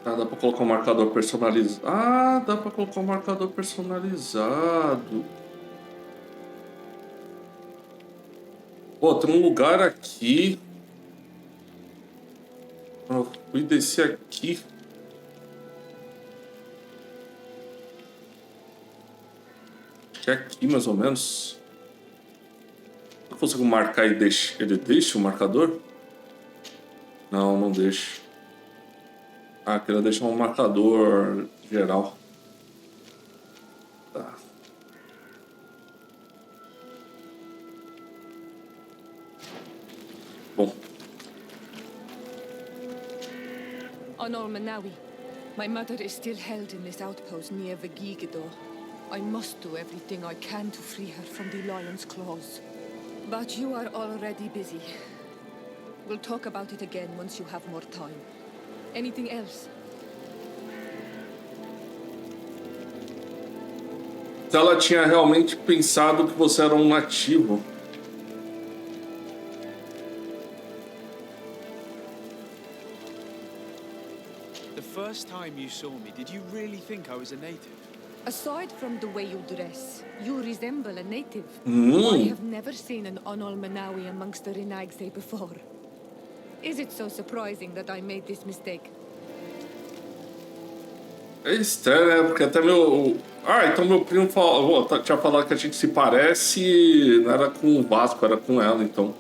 Ah, dá pra colocar um marcador personalizado. Ah, dá pra colocar um marcador personalizado. Pô, tem um lugar aqui. Eu fui descer aqui. Que é aqui, mais ou menos. Eu consigo marcar e deixa. Ele deixa o marcador? Não, não deixa. Ah, queria deixar um marcador geral. Tá. Bom. Honor Manawi, my mother is still held in this outpost near Vigigidor. I must do everything I can to free her from the lion's claws. But you are already busy. We'll talk about it again once you have more time. Anything else? Se ela tinha realmente pensado que você era um nativo. The first time you saw me, did you really think I was a native? Aside from the way you dress, you resemble a native. I have never seen an Onol Manawi amongst the Renaigse before. Is it so surprising that I made this mistake? É estranho, né? Porque até meu... Ah, então meu primo falou, tinha falado que a gente se parece... Não era com o Vasco, era com ela, então.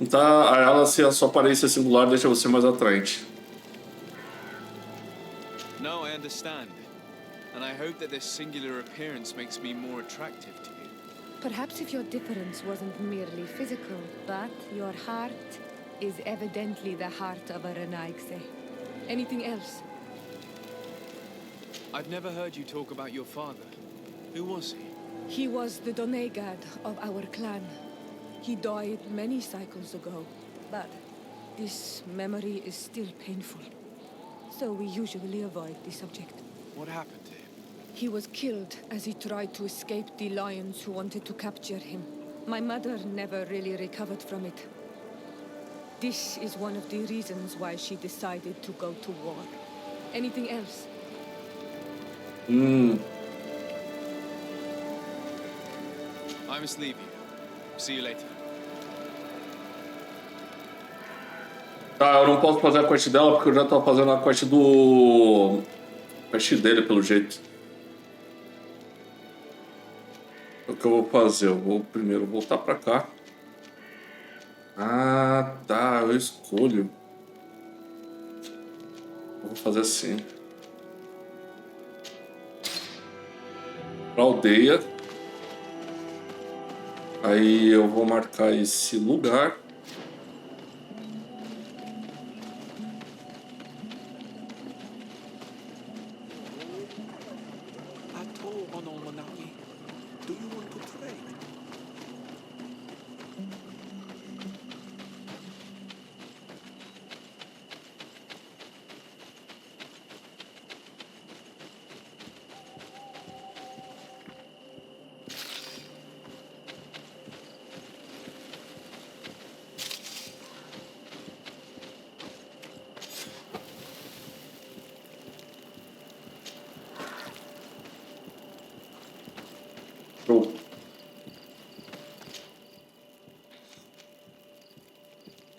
Então, a ela, se a sua aparência singular deixa você mais atraente. No, I understand. And I hope that this singular appearance makes me more attractive to you. Perhaps if your difference wasn't merely physical, but your heart is evidently the heart of a Renaigse. Anything else? I've never heard you talk about your father. Who was he? He was the Donegad of our clan. He died many cycles ago, but this memory is still painful. So we usually avoid the subject. What happened to him? He was killed as he tried to escape the lions who wanted to capture him. My mother never really recovered from it. This is one of the reasons why she decided to go to war. Anything else? I must leave you. See you later. Tá, eu não posso fazer a quest dela porque eu já tô fazendo a quest do... quest dele, pelo jeito. O que eu vou fazer? Eu vou primeiro voltar pra cá. Ah, tá, eu escolho. Eu vou fazer assim. Pra aldeia. Aí eu vou marcar esse lugar.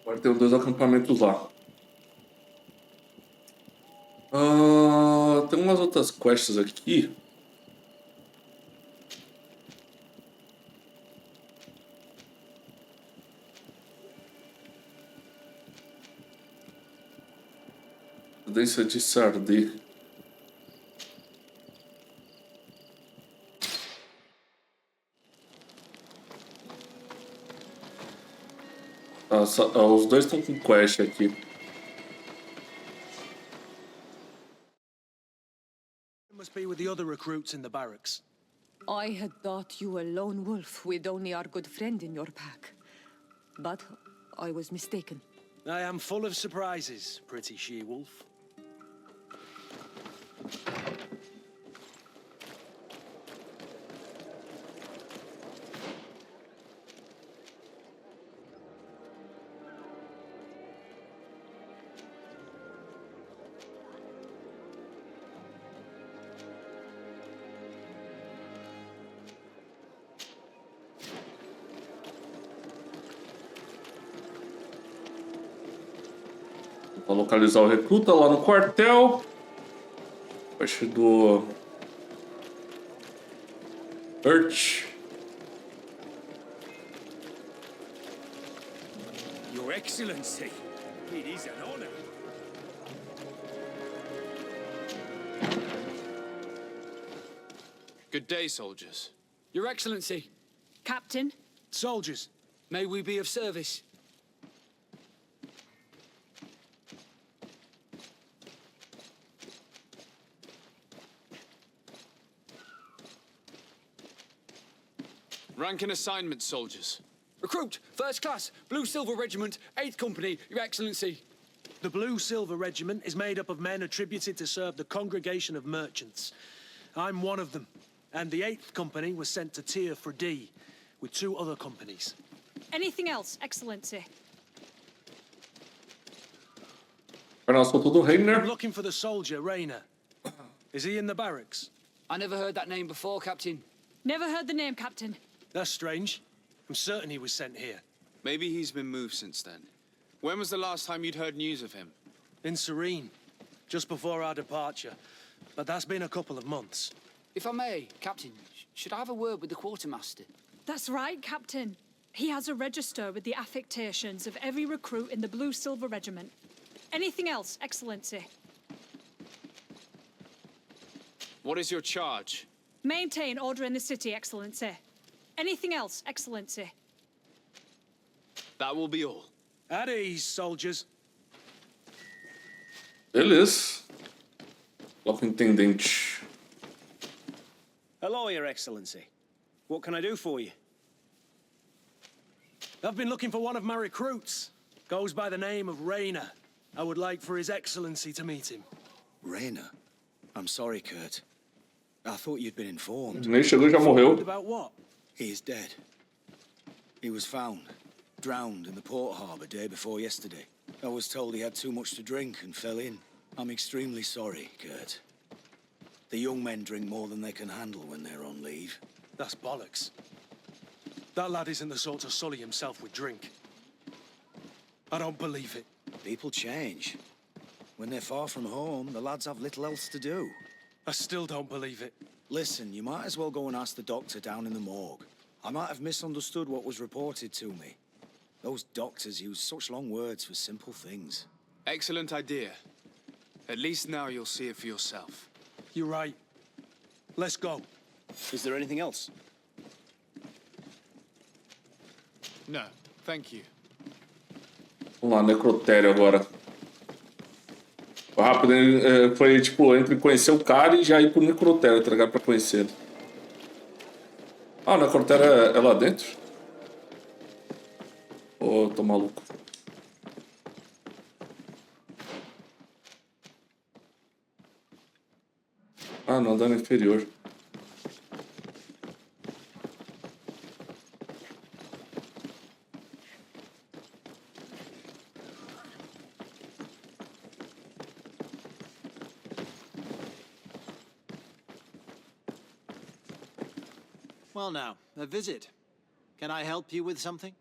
Agora tem os dois acampamentos lá. Tem umas outras quests aqui. Densa de Sardê. Os dois estão com quest aqui. Must be with the other recruits in the barracks. I had thought you a lone wolf with only our good friend in your pack. But I was mistaken. I am full of surprises, pretty she-wolf. Vamos localizar o recruta lá no quartel. Parte do... Earth. Your Excellency, it is an honor. Good day, soldiers. Your Excellency, Captain, soldiers, may we be of service? Rank and assignment, soldiers. Recruit, first class, Blue Silver Regiment, 8th Company, Your Excellency. The Blue Silver Regiment is made up of men attributed to serve the Congregation of Merchants. I'm one of them, and the 8th Company was sent to Teer Fradee with 2 other companies. anything else, Excellency? Sou tudo I'm Reiner. looking for the soldier, Rayner. Is he in the barracks? I never heard that name before, Captain. Never heard the name, Captain. That's strange. I'm certain he was sent here. Maybe he's been moved since then. When was the last time you'd heard news of him? In Serene, just before our departure. But that's been a couple of months. If I may, Captain, should I have a word with the quartermaster? That's right, Captain. He has a register with the affectations of every recruit in the Blue Silver Regiment. Anything else, Excellency? What is your charge? Maintain order in the city, Excellency. Anything else, Excellency? That will be all. At ease, soldiers. Beleza. Coloca o intendente. Hello, Your Excellency. What can I do for you? I've been looking for one of my recruits. Goes by the name of Rayner. I would like for His Excellency to meet him. Rayner? I'm sorry, Kurt. I thought you'd been informed. Nem chegou e já morreu. About what? He is dead. He was found, drowned in the port harbour day before yesterday. I was told he had too much to drink and fell in. I'm extremely sorry, Kurt. The young men drink more than they can handle when they're on leave. That's bollocks. That lad isn't the sort to sully himself with drink. I don't believe it. People change. When they're far from home, the lads have little else to do. I still don't believe it. Listen, you might as well go and ask the doctor down in the morgue. I might have misunderstood what was reported to me. Those doctors use such long words for simple things. Excellent idea. At least now you'll see it for yourself. You're right. Let's go. Is there anything else? No, thank you. Vamos lá, necrotério agora. Foi rápido, foi tipo, entre conhecer o cara e já ir pro necrotério, tá ligado? Pra conhecer ele. Ah, o necrotério é lá dentro? Ô, tô maluco. Ah, não, andando inferior. Well now, a visit. Can I help you with something?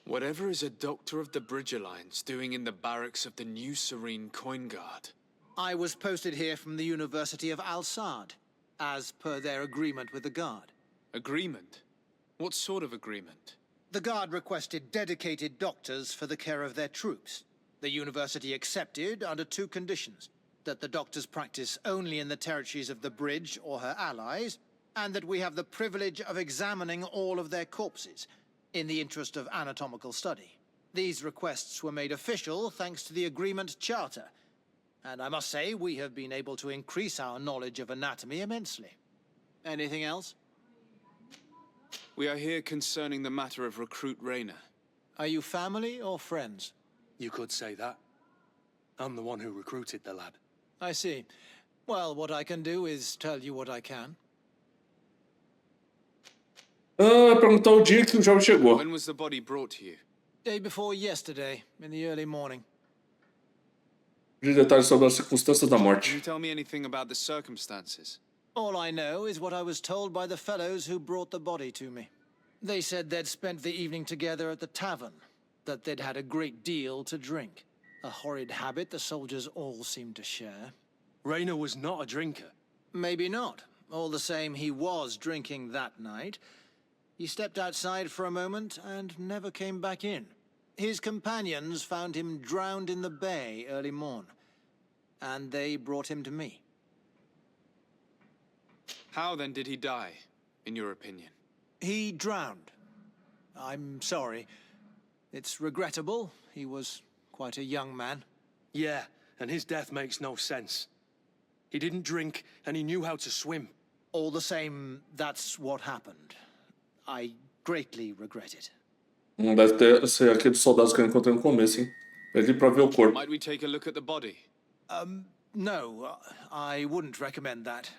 Whatever is a doctor of the Bridge Alliance doing in the barracks of the New Serene Coin Guard? I was posted here from the University of Al-Sad, as per their agreement with the Guard. Agreement? What sort of agreement? The Guard requested dedicated doctors for the care of their troops. The university accepted under 2 conditions: that the doctors practice only in the territories of the Bridge or her allies, and that we have the privilege of examining all of their corpses, in the interest of anatomical study. These requests were made official thanks to the Agreement Charter, and I must say we have been able to increase our knowledge of anatomy immensely. Anything else? We are here concerning the matter of recruit Rayner. Are you family or friends? You could say that. I'm the one who recruited the lad. I see. Well, what I can do is tell you what I can. Perguntar o dia que o jovem chegou. When was the body brought to you? Day before yesterday, in the early morning. De detalhes sobre as circunstâncias da Can morte. you tell me anything about the circumstances? All I know is what I was told by the fellows who brought the body to me. They said they'd spent the evening together at the tavern, that they'd had a great deal to drink. A horrid habit the soldiers all seemed to share. Rayner was not a drinker. Maybe not. All the same, he was drinking that night. He stepped outside for a moment and never came back in. His companions found him drowned in the bay early morn, and they brought him to me. How then did he die, in your opinion? He drowned. I'm sorry. It's regrettable. He was quite a young man. Yeah, and his death makes no sense. He didn't drink, and he knew how to swim. All the same, that's what happened. I greatly regret it. Deve ser aqueles soldados que eu encontrei no começo, hein? Pedi pra ver o corpo. Might we take a look at the body? No, I wouldn't recommend that.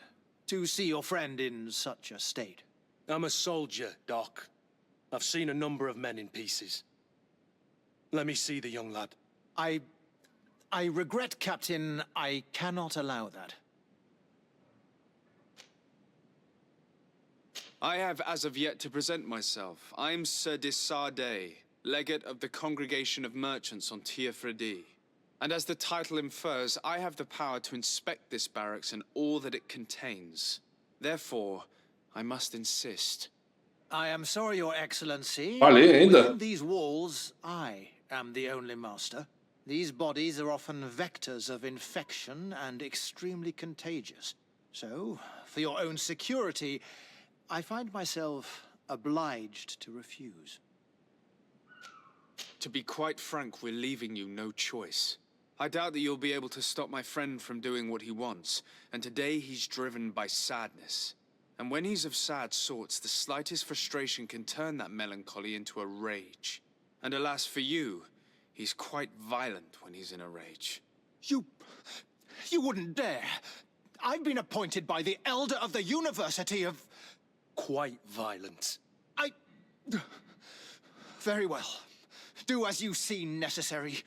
To see your friend in such a state. I'm a soldier, Doc. I've seen a number of men in pieces. Let me see the young lad. I regret, Captain. I cannot allow that. I have as of yet to present myself. I'm Sir Desaparecimento, legate of the Congregation of Merchants on Teer Fradee. And as the title infers, I have the power to inspect this barracks and all that it contains. Therefore, I must insist. I am sorry, Your Excellency. Falei ainda. Within these walls, I am the only master. These bodies are often vectors of infection and extremely contagious. So, for your own security, I find myself obliged to refuse. To be quite frank, we're leaving you no choice. I doubt that you'll be able to stop my friend from doing what he wants, and today he's driven by sadness. And when he's of sad sorts, the slightest frustration can turn that melancholy into a rage. And alas for you, he's quite violent when he's in a rage. You wouldn't dare. I've been appointed by the Elder of the University of... Quite violent. Very well. Do as you see necessary.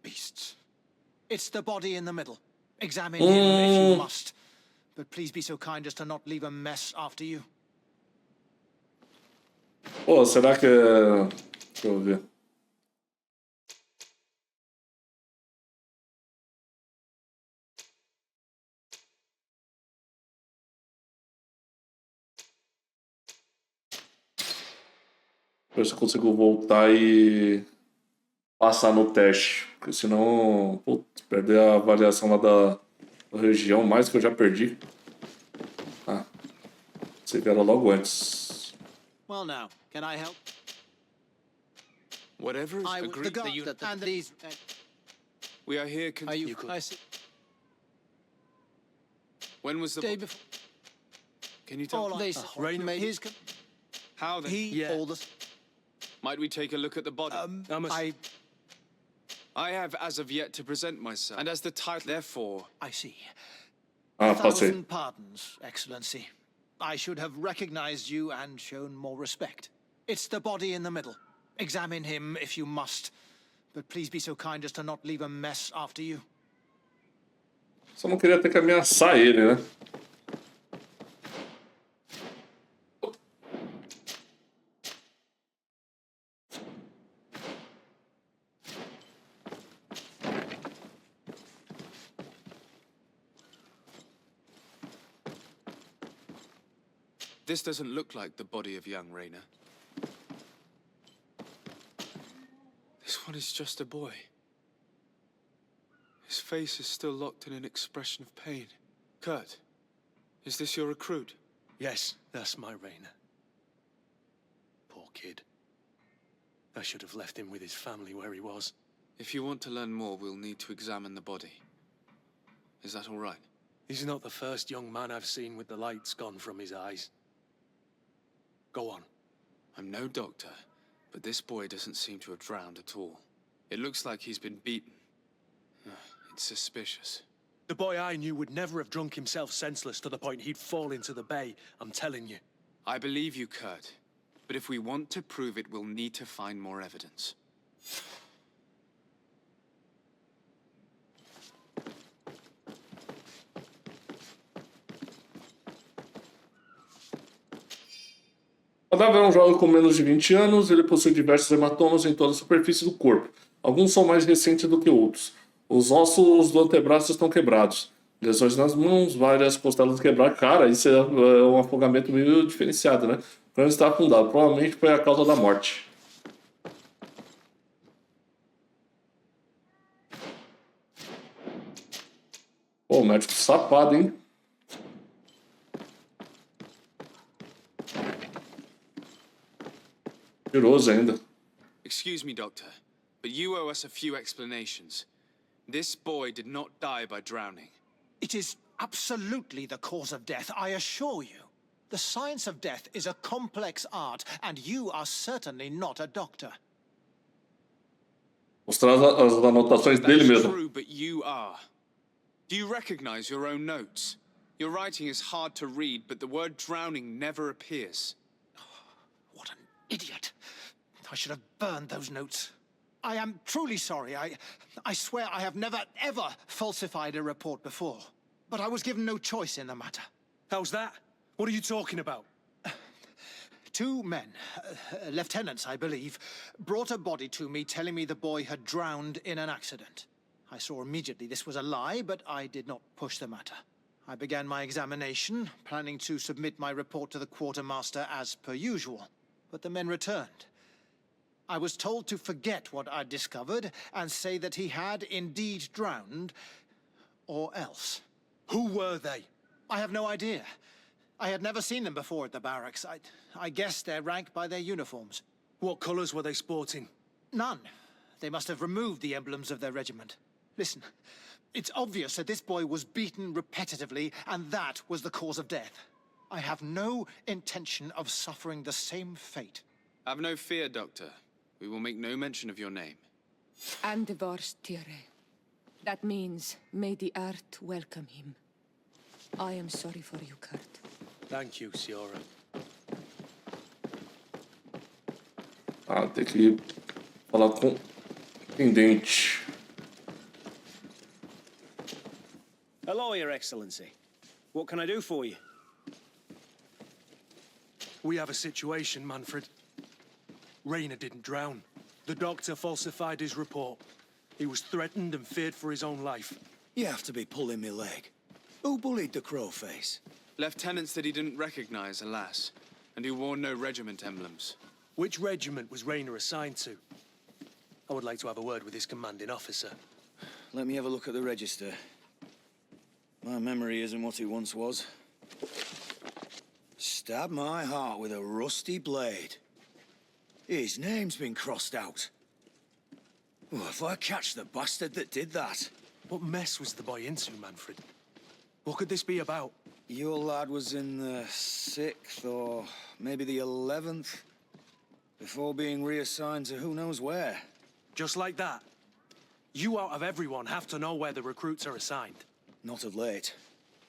Beasts. It's the body in the middle. Examine him if you must. But please be so kind as to not leave a mess after you. Pô, será que é... Deixa eu ver. Ver se eu consigo voltar e passar no teste. Porque senão, putz, perder a avaliação lá da região, mais que eu já perdi. Ah, você vieram logo antes. Well now, can I help? Whatever is I will agreed. regard that these... We are here. Are you... could- I see. When was the Day before... Can you tell? All I... Rain- His... How then? He... Yeah. All the... Might we take a look at the body? I have as of yet to present myself, and as the title, therefore, I see. Ah, passei. 1,000 pardons, Excellency. I should have recognized you and shown more respect. It's the body in the middle. Examine him if you must. But please be so kind as to not leave a mess after you. Só não queria ter que ameaçar ele, né? this doesn't look like the body of young Rayner. This one is just a boy. His face is still locked in an expression of pain. Kurt, is this your recruit? Yes, that's my Rayner. Poor kid. I should have left him with his family where he was. If you want to learn more, we'll need to examine the body. Is that all right? He's not the first young man I've seen with the lights gone from his eyes. Go on. I'm no doctor, but this boy doesn't seem to have drowned at all. It looks like he's been beaten. It's suspicious. The boy I knew would never have drunk himself senseless to the point he'd fall into the bay, I'm telling you. I believe you, Kurt. But if we want to prove it, we'll need to find more evidence. O cadáver é um jovem com menos de 20 anos. Ele possui diversos hematomas em toda a superfície do corpo. Alguns são mais recentes do que outros. Os ossos do antebraço estão quebrados. Lesões nas mãos, várias costelas quebradas. Cara, isso é um afogamento meio diferenciado, né? O crânio está afundado. Provavelmente foi a causa da morte. Pô, o médico safado, hein? Cheiroso ainda. Excuse me, Doctor, but you owe us a few explanations. This boy did not die by drowning. It is absolutely the cause of death, I assure you. The science of death is a complex art, and you are certainly not a doctor. Mostrar as anotações dele That's mesmo. true, but you are. Do you recognize your own notes? Your writing is hard to read, but the word drowning never appears. What an idiot. I should have burned those notes. I am truly sorry. I swear I have never, ever falsified a report before. But I was given no choice in the matter. How's that? What are you talking about? Two men, lieutenants, I believe, brought a body to me telling me the boy had drowned in an accident. I saw immediately this was a lie, but I did not push the matter. I began my examination, planning to submit my report to the quartermaster as per usual. But the men returned. I was told to forget what I'd discovered and say that he had indeed drowned, or else. Who were they? I have no idea. I had never seen them before at the barracks. I guessed their rank by their uniforms. What colours were they sporting? None. They must have removed the emblems of their regiment. Listen, it's obvious that this boy was beaten repetitively, and that was the cause of death. I have no intention of suffering the same fate. Have no fear, Doctor. We will make no mention of your name. And divorce Teer. That means, may the earth welcome him. I am sorry for you, Kurt. Thank you, Siora. Ah, tem que falar com o intendente. Hello, Your Excellency. What can I do for you? We have a situation, Manfred. Rainer didn't drown. The doctor falsified his report. He was threatened and feared for his own life. You have to be pulling me leg. Who bullied the crowface? Lieutenants that he didn't recognize, alas, and who wore no regiment emblems. Which regiment was Rainer assigned to? I would like to have a word with his commanding officer. Let me have a look at the register. My memory isn't what it once was. Stab my heart with a rusty blade. His name's been crossed out. Oh, if I catch the bastard that did that. What mess was the boy into, Manfred? What could this be about? Your lad was in the 6th or maybe the 11th before being reassigned to who knows where. Just like that? You out of everyone have to know where the recruits are assigned. Not of late.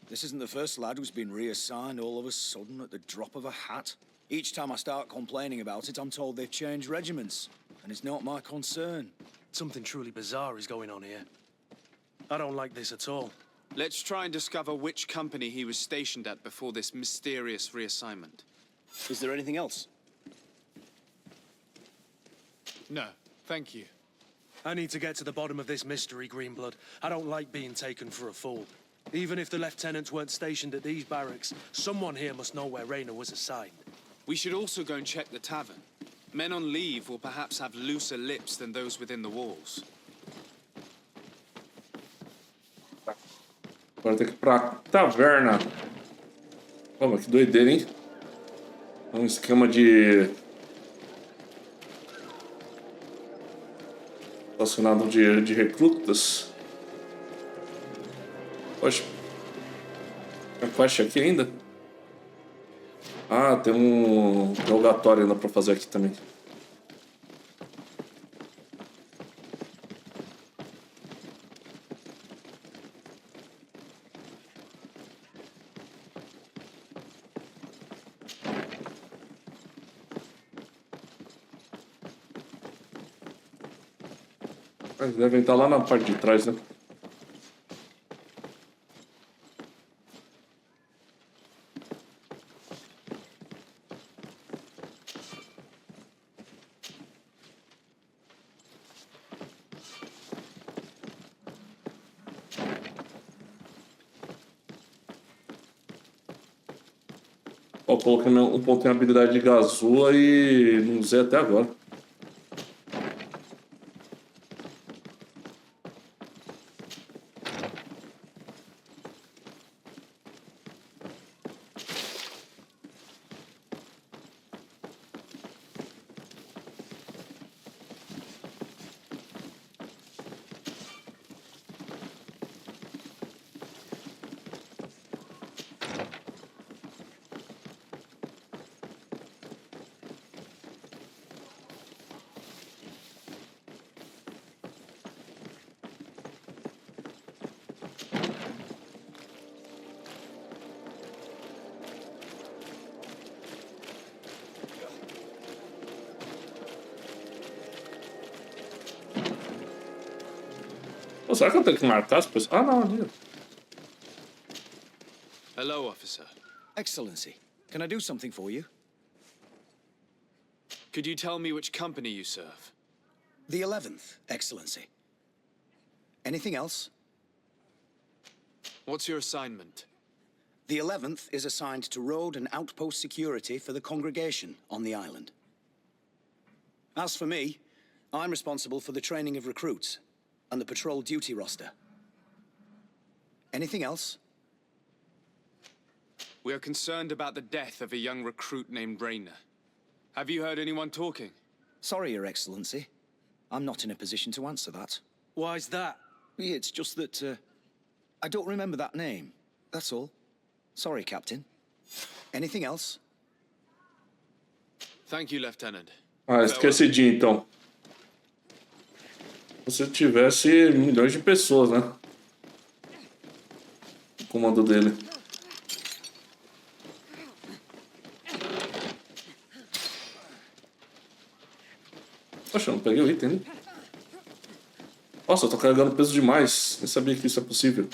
This isn't the first lad who's been reassigned all of a sudden at the drop of a hat. Each time I start complaining about it, I'm told they've changed regiments, and it's not my concern. Something truly bizarre is going on here. I don't like this at all. Let's try and discover which company he was stationed at before this mysterious reassignment. Is there anything else? No, thank you. I need to get to the bottom of this mystery, Greenblood. I don't like being taken for a fool. Even if the lieutenants weren't stationed at these barracks, someone here must know where Rainer was assigned. We should also go and check the tavern. Men on leave will perhaps have looser lips than those within the walls. Agora tem que ir pra taverna. Pô, mas que doideira, hein? Um esquema de... relacionado de recrutas. Poxa. Tem quest aqui ainda? Ah, tem um rogatório ainda pra fazer aqui também. Eles devem estar lá na parte de trás, né? Ó, coloquei um ponto em habilidade de gazua e não usei até agora. Pô, será que eu tenho que marcar as pessoas? Ah, não, ali. Hello, officer. Excellency, can I do something for you? Could you tell me which company you serve? The 11th, Excellency. Anything else? What's your assignment? The 11th is assigned to road and outpost security for the congregation on the island. As for me, I'm responsible for the training of recruits and the patrol duty roster. Anything else? We are concerned about the death of a young recruit named Rayner. Have you heard anyone talking? Sorry, Your Excellency. I'm not in a position to answer that. Why's that? It's just that, I don't remember that name. That's all. Sorry, Captain. Anything else? Thank you, Lieutenant. Ah, esquecidinho, então. Se tivesse milhões de pessoas, né? O comando dele. Poxa, eu não peguei o item, né? Nossa, eu tô carregando peso demais. Nem sabia que isso é possível.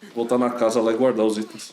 Vou voltar na casa lá e guardar os itens.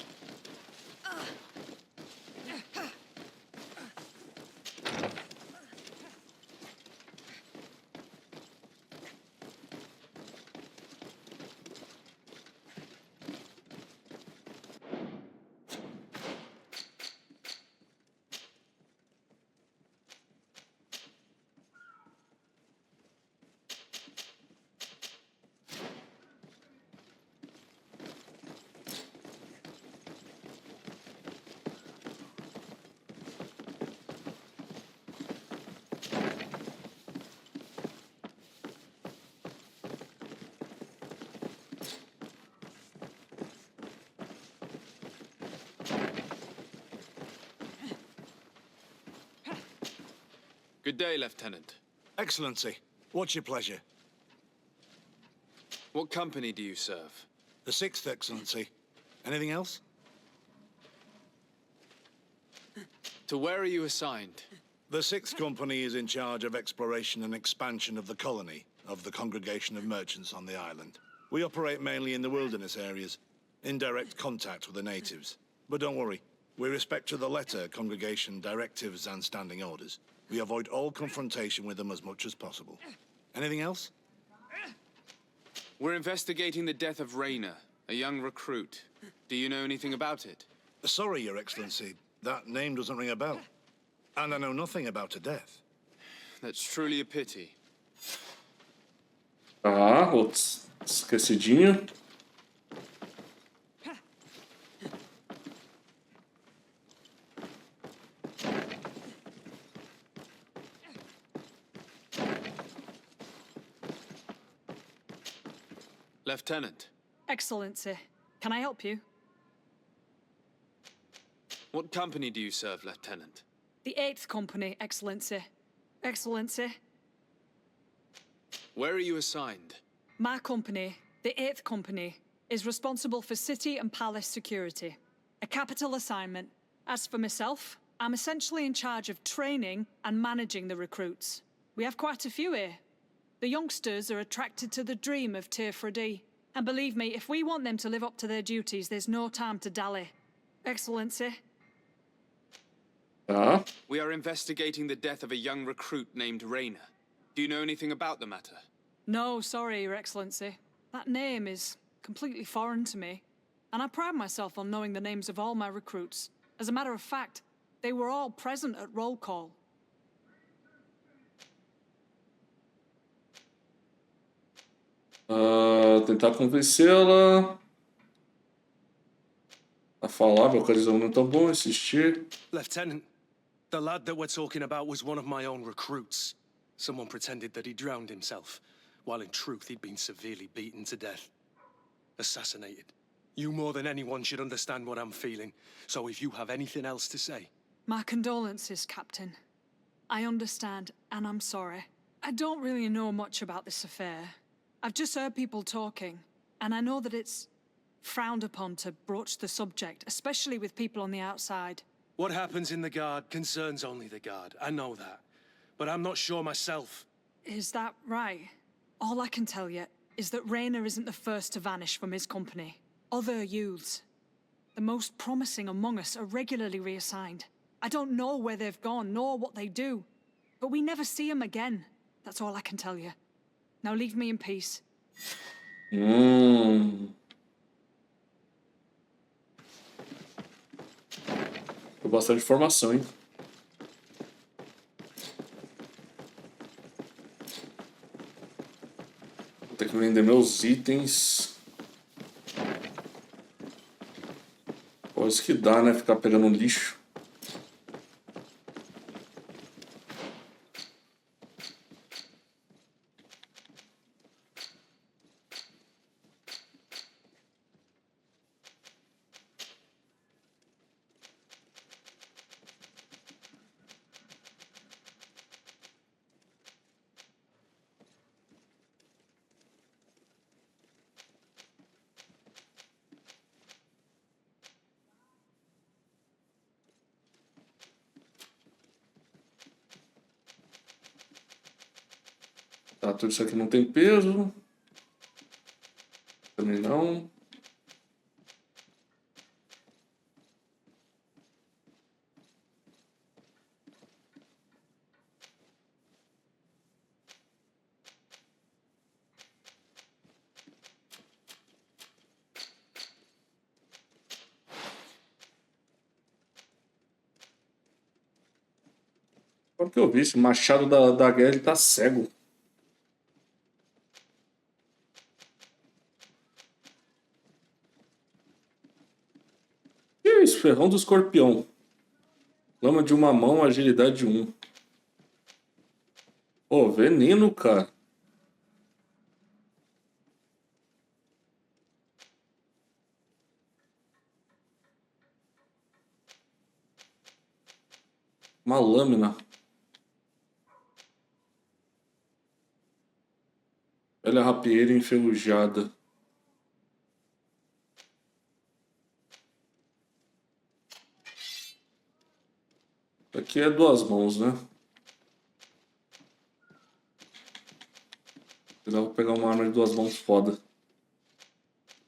Good day, Lieutenant. Excellency, what's your pleasure? What company do you serve? The 6th, Excellency. Anything else? To where are you assigned? The 6th Company is in charge of exploration and expansion of the colony of the Congregation of Merchants on the island. We operate mainly in the wilderness areas, in direct contact with the natives. But don't worry, we respect to the letter Congregation directives and standing orders. We avoid all confrontation with them as much as possible. Anything else? We're investigating the death of Rayner, a young recruit. Do you know anything about it? Sorry, Your Excellency. That name doesn't ring a bell. And I know nothing about her death. That's truly a pity. Ah, outro esquecidinho. Lieutenant, Excellency, can I help you? what company do you serve, Lieutenant? The 8th Company, Excellency. Excellency, Where are you assigned? my company, the 8th Company, is responsible for city and palace security. A capital assignment. As for myself, I'm essentially in charge of training and managing the recruits. We have quite a few here. The youngsters are attracted to the dream of Teer Fradee. And believe me, if we want them to live up to their duties, there's no time to dally. Excellency. Tá. We are investigating the death of a young recruit named Rayner. Do you know anything about the matter? No, sorry, Your Excellency. That name is completely foreign to me. And I pride myself on knowing the names of all my recruits. As a matter of fact, they were all present at roll call. Tentar convencê-la a falar, meu carisma não é tão bom, insistir. Lieutenant, the lad that we're talking about was one of my own recruits. Someone pretended that he drowned himself, while in truth he'd been severely beaten to death. Assassinated. You more than anyone should understand what I'm feeling, so if you have anything else to say... My condolences, Captain. I understand, and I'm sorry. I don't really know much about this affair. I've just heard people talking, and I know that it's frowned upon to broach the subject, especially with people on the outside. What happens in the Guard concerns only the Guard, I know that. But I'm not sure myself. Is that right? All I can tell you is that Rayner isn't the first to vanish from his company. Other youths, the most promising among us, are regularly reassigned. I don't know where they've gone, nor what they do. But we never see them again. That's all I can tell you. Now leave me in peace. Foi bastante informação, hein? Vou ter que vender meus itens. Pô, isso que dá, né? Ficar pegando lixo. Tá, tudo isso aqui não tem peso. Também não. Agora que eu vi, esse machado da guerra, ele tá cego. Que isso? Ferrão do escorpião. Lama de uma mão, agilidade de 1. Pô, veneno, cara. Uma lâmina. Velha rapieira enferrujada. Aqui é 2 mãos, né? Eu vou pegar uma arma de 2 mãos foda.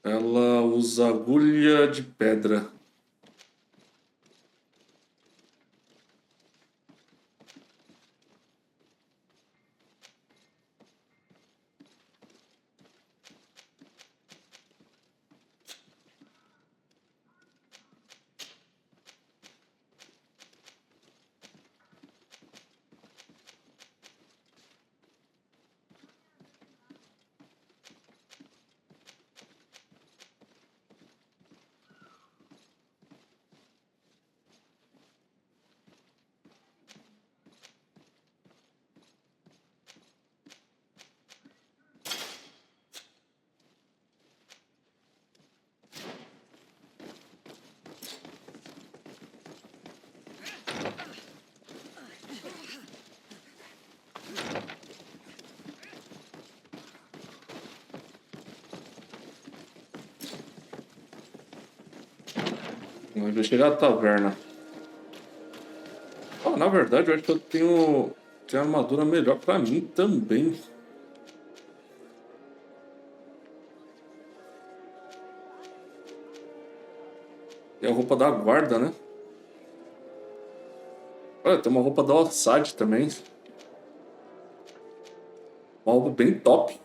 Ela usa agulha de pedra. Eu vou chegar à taverna. Oh, na verdade, eu acho que eu tenho armadura melhor pra mim também. E a roupa da guarda, né? Olha, tem uma roupa da Ossad também. Uma roupa bem top.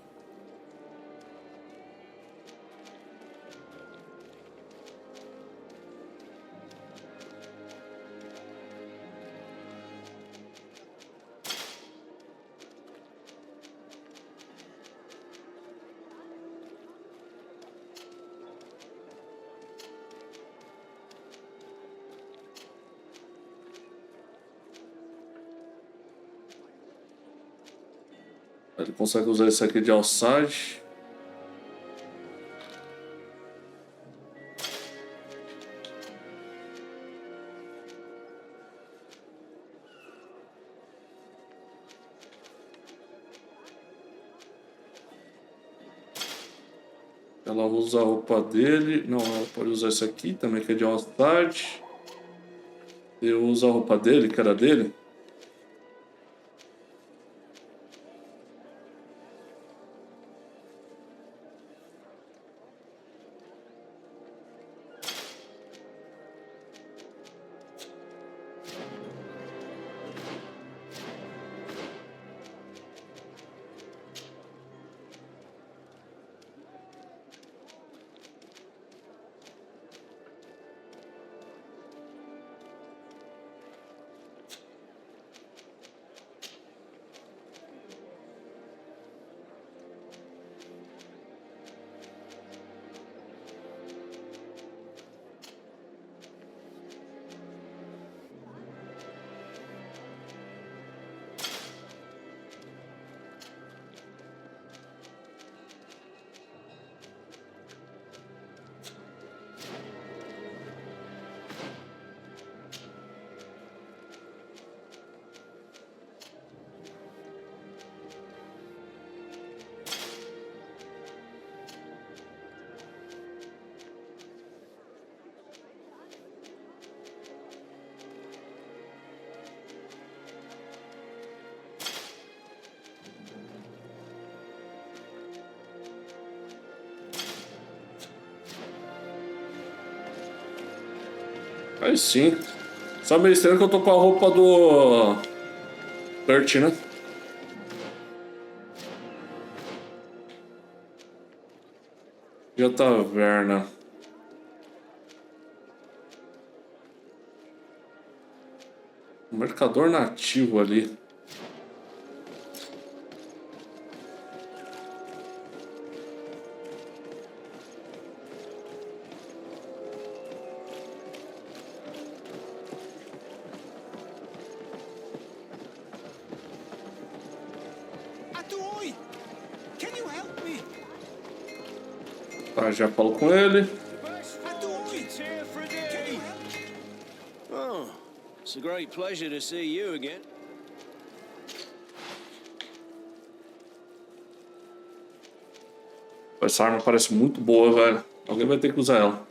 Ele consegue usar esse aqui de outside. Ela usa a roupa dele. Não, ela pode usar esse aqui também, que é de outside. Eu uso a roupa dele, que era dele. Aí sim. Só meio estranho que eu tô com a roupa do Kurt, né? E a taverna. O mercador nativo ali. Tá, já falo com ele. Teer Fradee! Oh, it's a great pleasure to see you again. Essa arma parece muito boa, velho. Alguém vai ter que usar ela.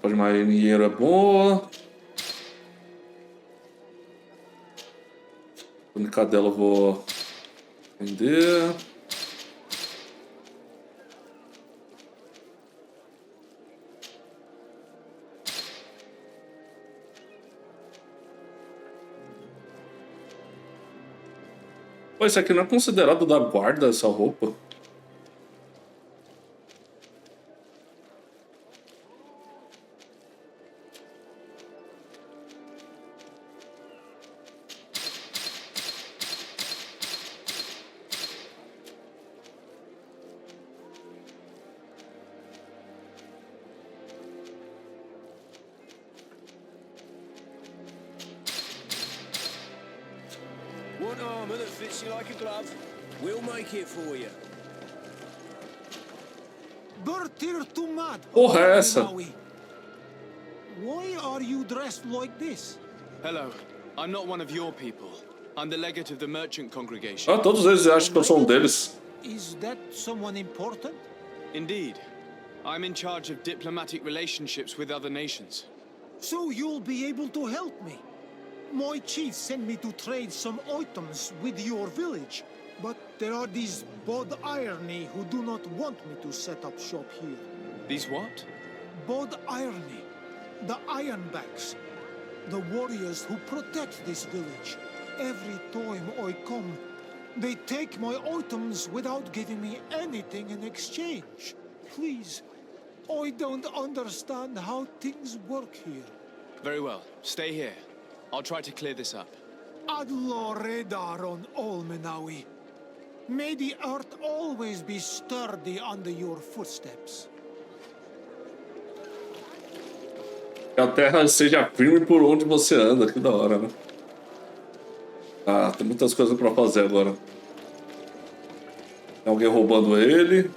De marinheiro é boa. A única dela eu vou vender. Pô, isso aqui não é considerado da guarda, essa roupa? Want armor that fits you like a glove? We'll make it for you. Porra, é essa? Why are you dressed like this? Hello. I'm not one of your people. I'm the legate of the merchant congregation. Ah, todos eles acham que eu sou um deles. Is that someone important? Indeed. I'm in charge of diplomatic relationships with other nations. So you'll be able to help me. My chief sent me to trade some items with your village, but there are these Bod Irony who do not want me to set up shop here. These what? Bod Irony, the Ironbacks, the warriors who protect this village. Every time I come, they take my items without giving me anything in exchange. Please, I don't understand how things work here. Very well. Stay here. I'll try to clear this up. Adlo radar on Olmenawi. May the earth always be sturdy under your footsteps. Que a terra seja firme por onde você anda, que da hora, né? Ah, tem muitas coisas pra fazer agora. Tem alguém roubando ele.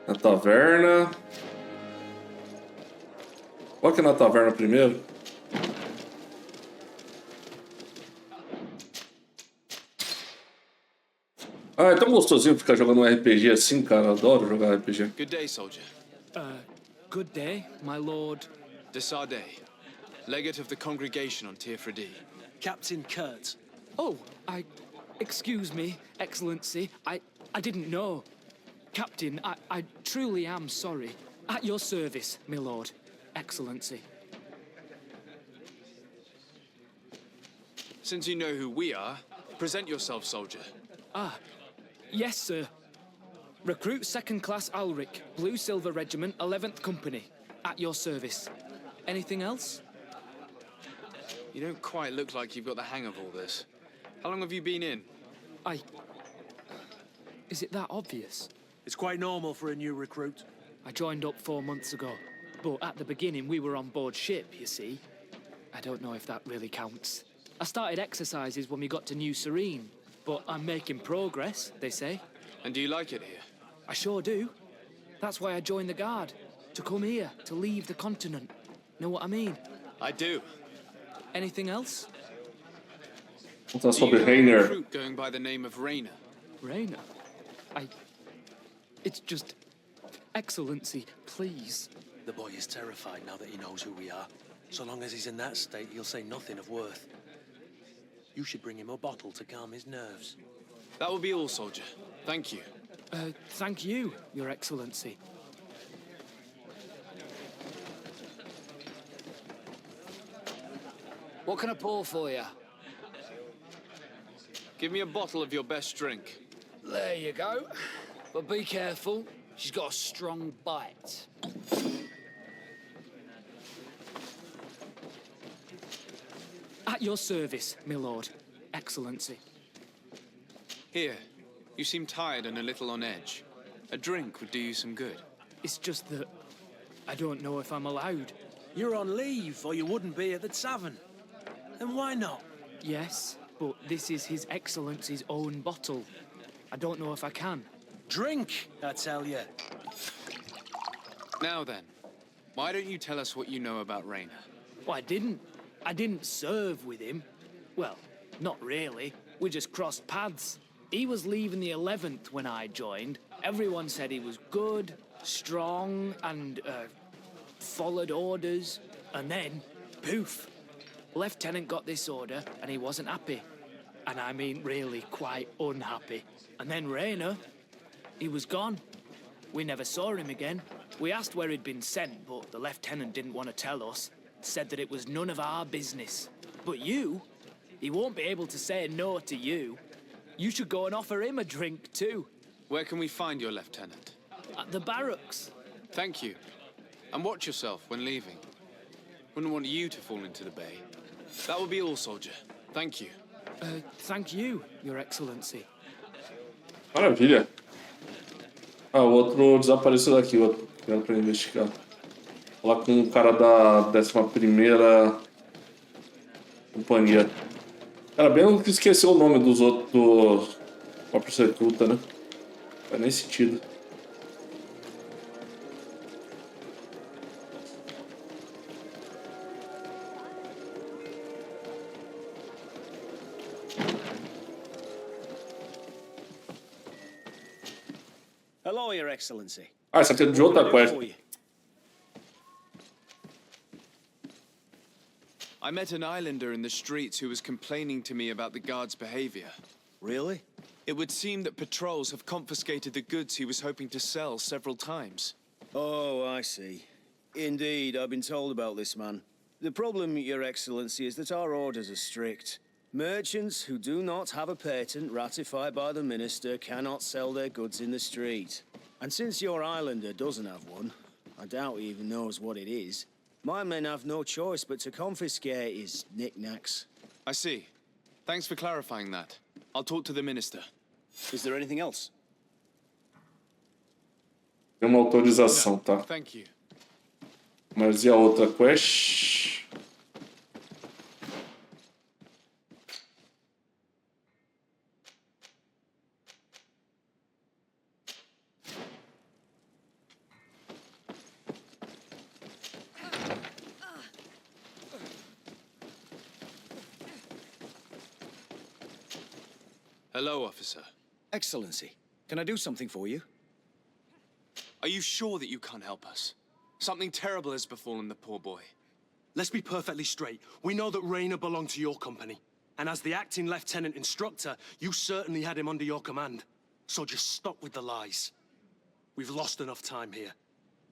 Na taverna. Qual que é na taverna primeiro? Ah, é tão gostosinho ficar jogando um RPG assim, cara. Eu adoro jogar RPG. Good day, soldier. Good day, my lord. Desaparecimento, legate of the congregation on Teer Fradee. Captain Kurt. Oh, excuse me, Excellency. I didn't know. Captain, I truly am sorry. At your service, my lord. Excellency. Since you know who we are, present yourself, soldier. Yes, sir. Recruit 2nd Class Alric, Blue Silver Regiment, 11th Company. At your service. Anything else? You don't quite look like you've got the hang of all this. How long have you been in? Is it that obvious? It's quite normal for a new recruit. I joined up 4 months ago. But at the beginning, we were on board ship, you see. I don't know if that really counts. I started exercises when we got to New Serene. But I'm making progress, they say. And do you like it here? I sure do. That's why I joined the Guard. To come here, to leave the continent. Know what I mean? I do. Anything else? Contar Do you sobre know a Rainer. recruit going by the name of Rainer? Rainer? It's just... Excellency, please. The boy is terrified now that he knows who we are. So long as he's in that state, he'll say nothing of worth. You should bring him a bottle to calm his nerves. That will be all, soldier. Thank you. Thank you, Your Excellency. What can I pour for you? Give me a bottle of your best drink. There you go. But be careful. She's got a strong bite. At your service, my lord. Excellency. Here. You seem tired and a little on edge. A drink would do you some good. It's just that I don't know if I'm allowed. You're on leave, or you wouldn't be at the tavern. Then why not? Yes, but this is His Excellency's own bottle. I don't know if I can. Drink, I tell you. Now then, why don't you tell us what you know about Rainer? Well, I didn't serve with him. Well, not really. We just crossed paths. He was leaving the 11th when I joined. Everyone said he was good, strong, and, followed orders. And then, poof. Lieutenant got this order, and he wasn't happy. And I mean really quite unhappy. And then Rainer, he was gone. We never saw him again. We asked where he'd been sent, but the lieutenant didn't want to tell us. Said that it was none of our business. But you, he won't be able to say no to you. You should go and offer him a drink too. Where can we find your lieutenant? At the barracks. Thank you. And watch yourself when leaving. Wouldn't want you to fall into the bay. That will be all, soldier. Thank you. Thank you, Your Excellency. Maravilha. Ah, o outro desapareceu daqui, o outro que era pra investigar. Falar com o cara da 11ª companhia. Cara, bem que esqueceu o nome dos outros do próprio recruta, né? Não faz nem sentido. Hello, Your Excellency. Ah, essa aqui é de outra quest. I met an islander in the streets who was complaining to me about the guard's behavior. Really? It would seem that patrols have confiscated the goods he was hoping to sell several times. Oh, I see. Indeed, I've been told about this man. The problem, Your Excellency, is that our orders are strict. Merchants who do not have a patent ratified by the minister cannot sell their goods in the street. And since your islander doesn't have one, I doubt he even knows what it is, my men have no choice but to confiscate his knickknacks. I see. Thanks for clarifying that. I'll talk to the minister. Is there anything else? Tem uma autorização, tá? Thank you. Mas e a outra quest? Hello, officer. Excellency, can I do something for you? Are you sure that you can't help us? Something terrible has befallen the poor boy. Let's be perfectly straight. We know that Rayner belonged to your company. And as the acting lieutenant instructor, you certainly had him under your command. So just stop with the lies. We've lost enough time here.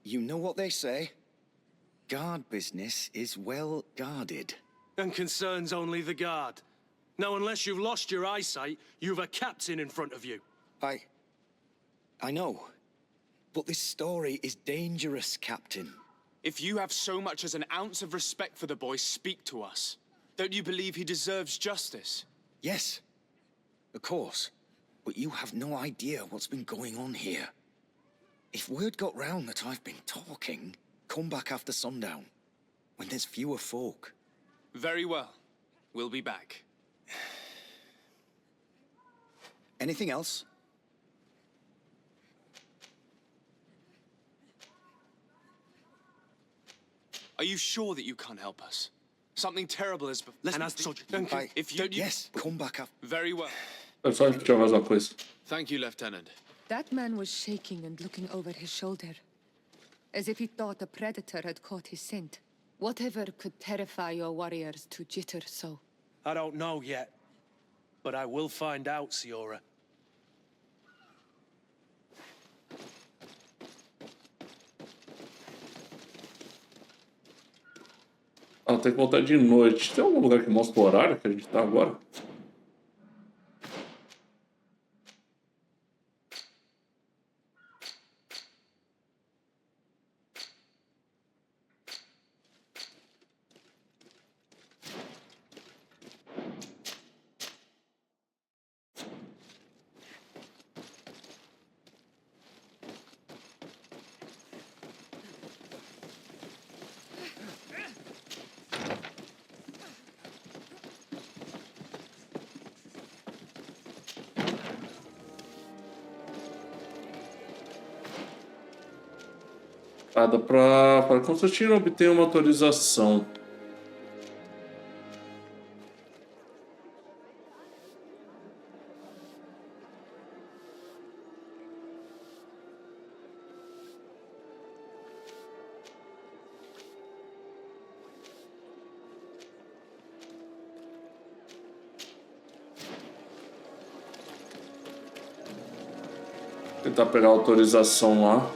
You know what they say? Guard business is well guarded. And concerns only the guard. Now, unless you've lost your eyesight, you've a captain in front of you. I know. But this story is dangerous, Captain. If you have so much as an ounce of respect for the boy, speak to us. Don't you believe he deserves justice? Yes, of course. But you have no idea what's been going on here. If word got round that I've been talking, come back after sundown, when there's fewer folk. Very well. We'll be back. Anything else? Are you sure that you can't help us? Something terrible has Yes, come back up. Very well. Eu só tinha mais uma coisa. Thank you, Lieutenant. That man was shaking and looking over his shoulder, as if he thought a predator had caught his scent. Whatever could terrify your warriors to jitter so? I don't know yet. But I will find out, Siora. Ah, tem que voltar de noite. Tem algum lugar que mostra o horário que a gente tá agora? Para Constantino obter uma autorização. Tentar pegar a autorização lá.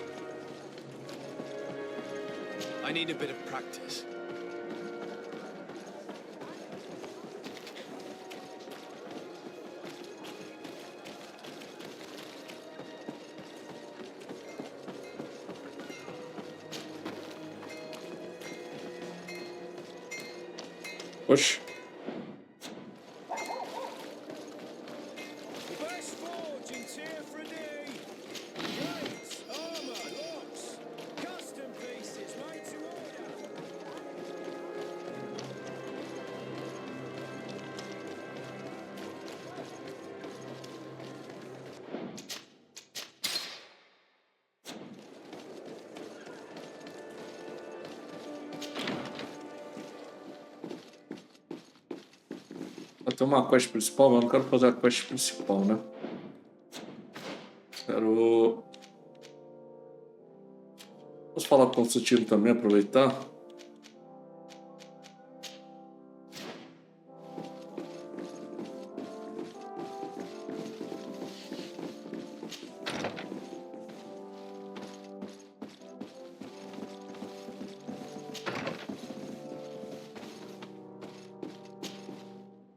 I need a bit of practice. Oxe. The best forge in Teer Fradee. Plates, armor, locks, custom pieces made to order. Eu tenho uma quest principal, mas eu não quero fazer a quest principal, né? Quero... Posso falar com o Constantino também, aproveitar?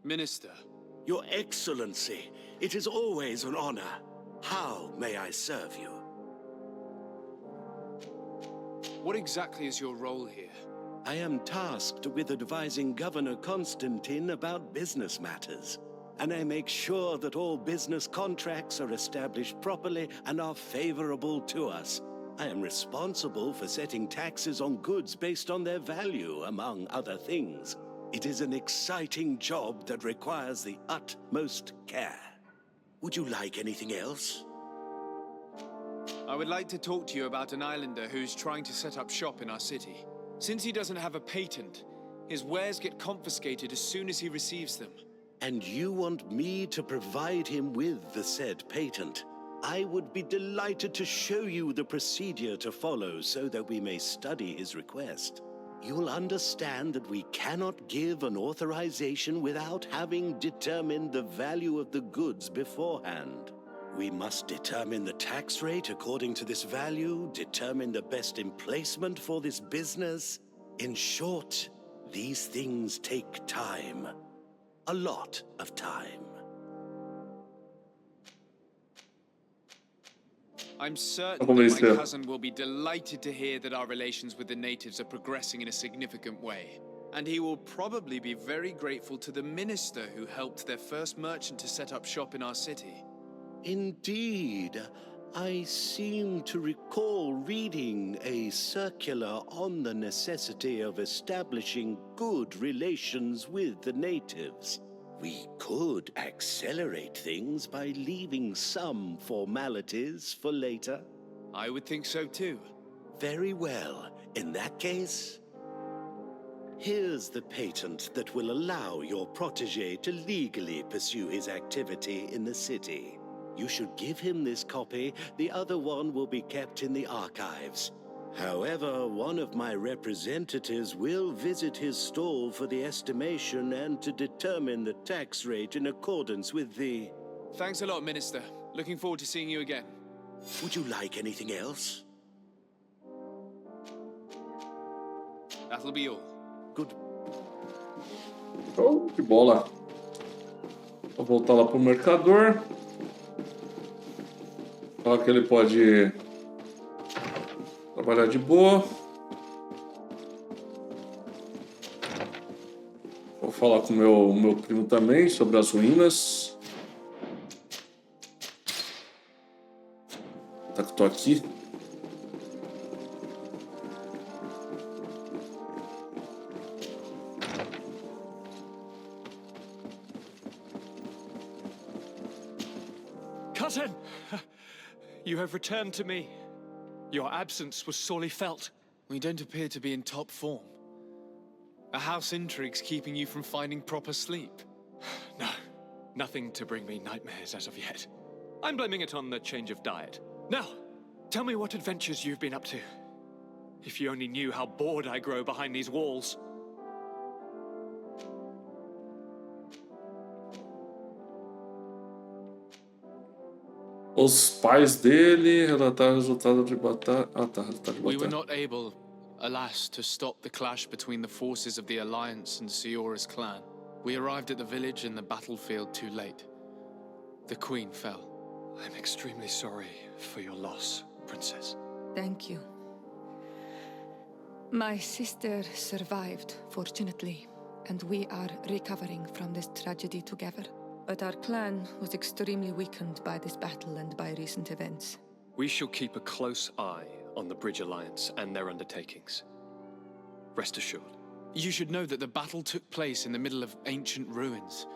Minister, Your Excellency, it is always an honor. How may I serve you? What exactly is your role here? I am tasked with advising Governor Constantine about business matters, and I make sure that all business contracts are established properly and are favorable to us. I am responsible for setting taxes on goods based on their value, among other things. It is an exciting job that requires the utmost care. Would you like anything else? I would like to talk to you about an islander who's trying to set up shop in our city. Since he doesn't have a patent, his wares get confiscated as soon as he receives them. And you want me to provide him with the said patent? I would be delighted to show you the procedure to follow so that we may study his request. You'll understand that we cannot give an authorization without having determined the value of the goods beforehand. We must determine the tax rate according to this value, determine the best emplacement for this business. In short, these things take time. A lot of time. I'm certain that my cousin will be delighted to hear that our relations with the natives are progressing in a significant way. And he will probably be very grateful to the minister who helped their first merchant to set up shop in our city. Indeed. I seem to recall reading a circular on the necessity of establishing good relations with the natives. We could accelerate things by leaving some formalities for later. I would think so too. Very well. In that case, here's the patent that will allow your protege to legally pursue his activity in the city. You should give him this copy. The other one will be kept in the archives. However, one of my representatives will visit his stall for the estimation and to determine the tax rate in accordance with the... Thanks a lot, Minister. Looking forward to seeing you again. Would you like anything else? That'll be all. Good. Oh, que bola. Vou voltar lá pro mercador. Falar que ele pode trabalhar de boa. Vou falar com o meu primo também sobre as ruínas. Tá que eu tô aqui. Cousin! You have returned to me. Your absence was sorely felt. We don't appear to be in top form. A house intrigue's keeping you from finding proper sleep. No, nothing to bring me nightmares as of yet. I'm blaming it on the change of diet. Now, tell me what adventures you've been up to. If you only knew how bored I grow behind these walls. Os pais dele relataram o resultado de batalha. Ah, tá, resultado de batalha. We were not able, alas, to stop the clash between the forces of the Alliance and Siora's clan. We arrived at the village and the battlefield too late. The Queen fell. I'm extremely sorry for your loss, Princess. Thank you. My sister survived, fortunately, and we are recovering from this tragedy together. But our clan was extremely weakened by this battle and by recent events. We shall keep a close eye on the Bridge Alliance and their undertakings. Rest assured. You should know that the battle took place in the middle of ancient ruins.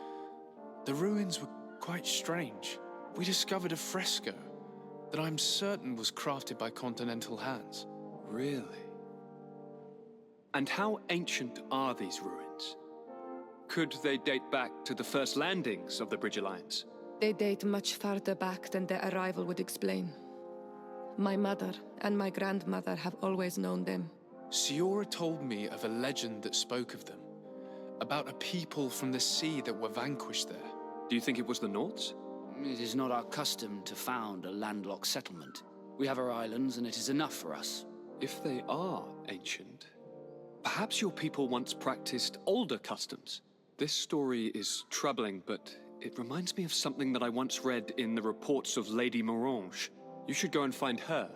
The ruins were quite strange. We discovered a fresco that I'm certain was crafted by continental hands. Really? And how ancient are these ruins? Could they date back to the first landings of the Bridge Alliance? They date much farther back than their arrival would explain. My mother and my grandmother have always known them. Siora told me of a legend that spoke of them, about a people from the sea that were vanquished there. Do you think it was the Nords? It is not our custom to found a landlocked settlement. We have our islands, and it is enough for us. If they are ancient, perhaps your people once practiced older customs. This story is troubling, but It reminds me of something that I once read in the reports of Lady Morange. You should go and find her.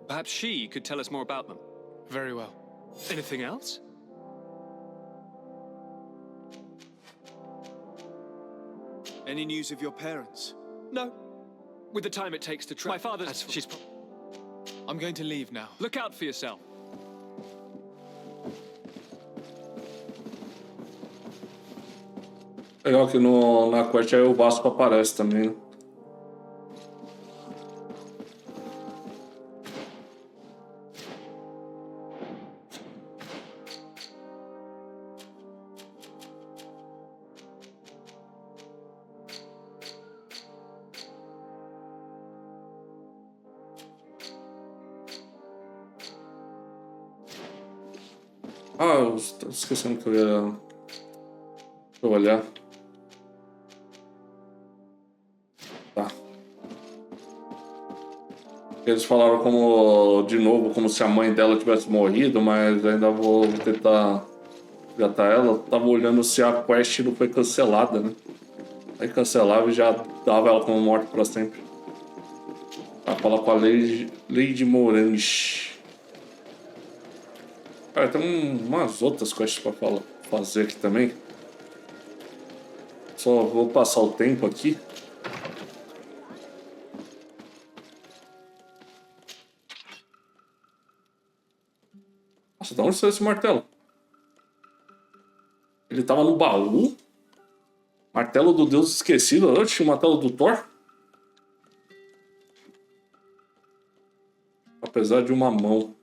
Perhaps she could tell us more about them. Very well. Anything else? Any news of your parents? No. With the time it takes to travel. My father's... She's... I'm going to leave now. Look out for yourself. Legal que na quest aí o Vasco aparece também, né? Ah, eu tô esquecendo que eu ia... Deixa eu olhar. Tá. Eles falaram como... De novo, como se a mãe dela tivesse morrido, mas ainda vou tentar resgatar ela. Eu tava olhando se a quest não foi cancelada, né? Aí cancelava e já dava ela como morta pra sempre. Pra falar com a Lady Morange. Cara, tem umas outras quests pra fazer aqui também. Só vou passar o tempo aqui. Nossa, de onde saiu esse martelo? Ele tava no baú? Martelo do Deus Esquecido? Oxe, o martelo do Thor? Apesar de uma mão.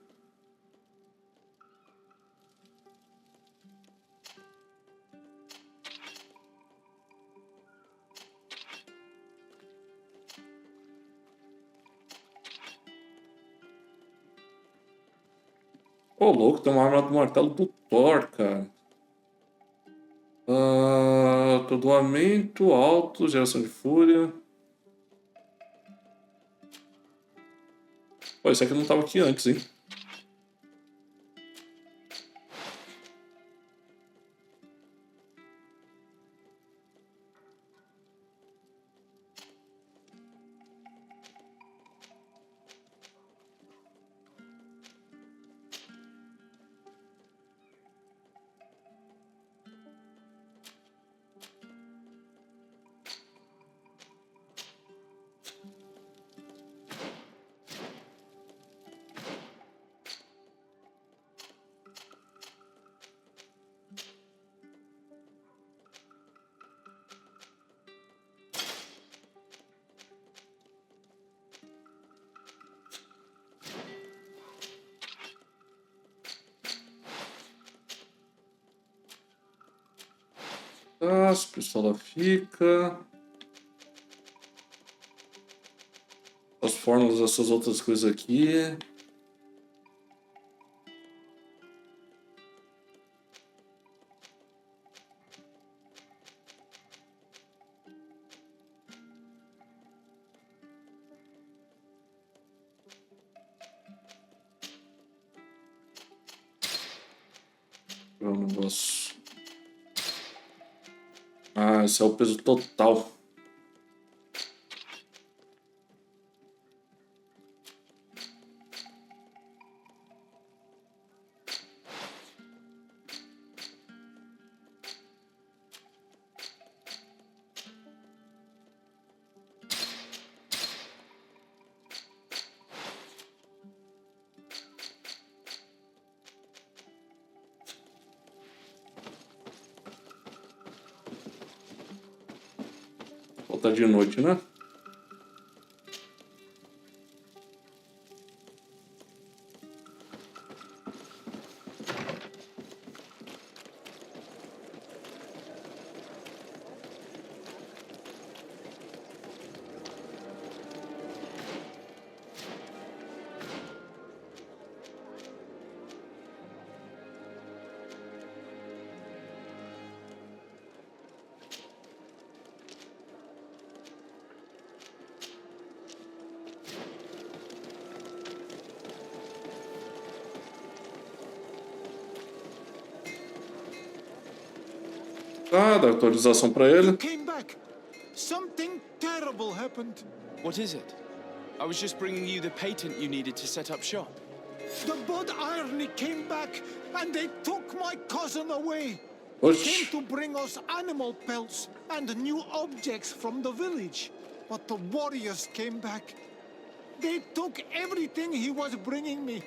Ô, louco, tem uma arma do martelo do Thor, cara. Atordoamento, alto, geração de fúria. Pô, esse aqui não tava aqui antes, hein? As pistola fica. As fórmulas dessas outras coisas aqui. É um negócio. Ah, esse é o peso total. Tá de noite, né? Ah, dá autorização pra ele. Came back. terrible happened. What is it? I was just bringing you the patent you needed to set up shop. The Bod Irony came back, and they took my cousin away. Osh. Came to bring us animal pelts and new objects from the village. But the warriors came back. They took everything he was bringing me.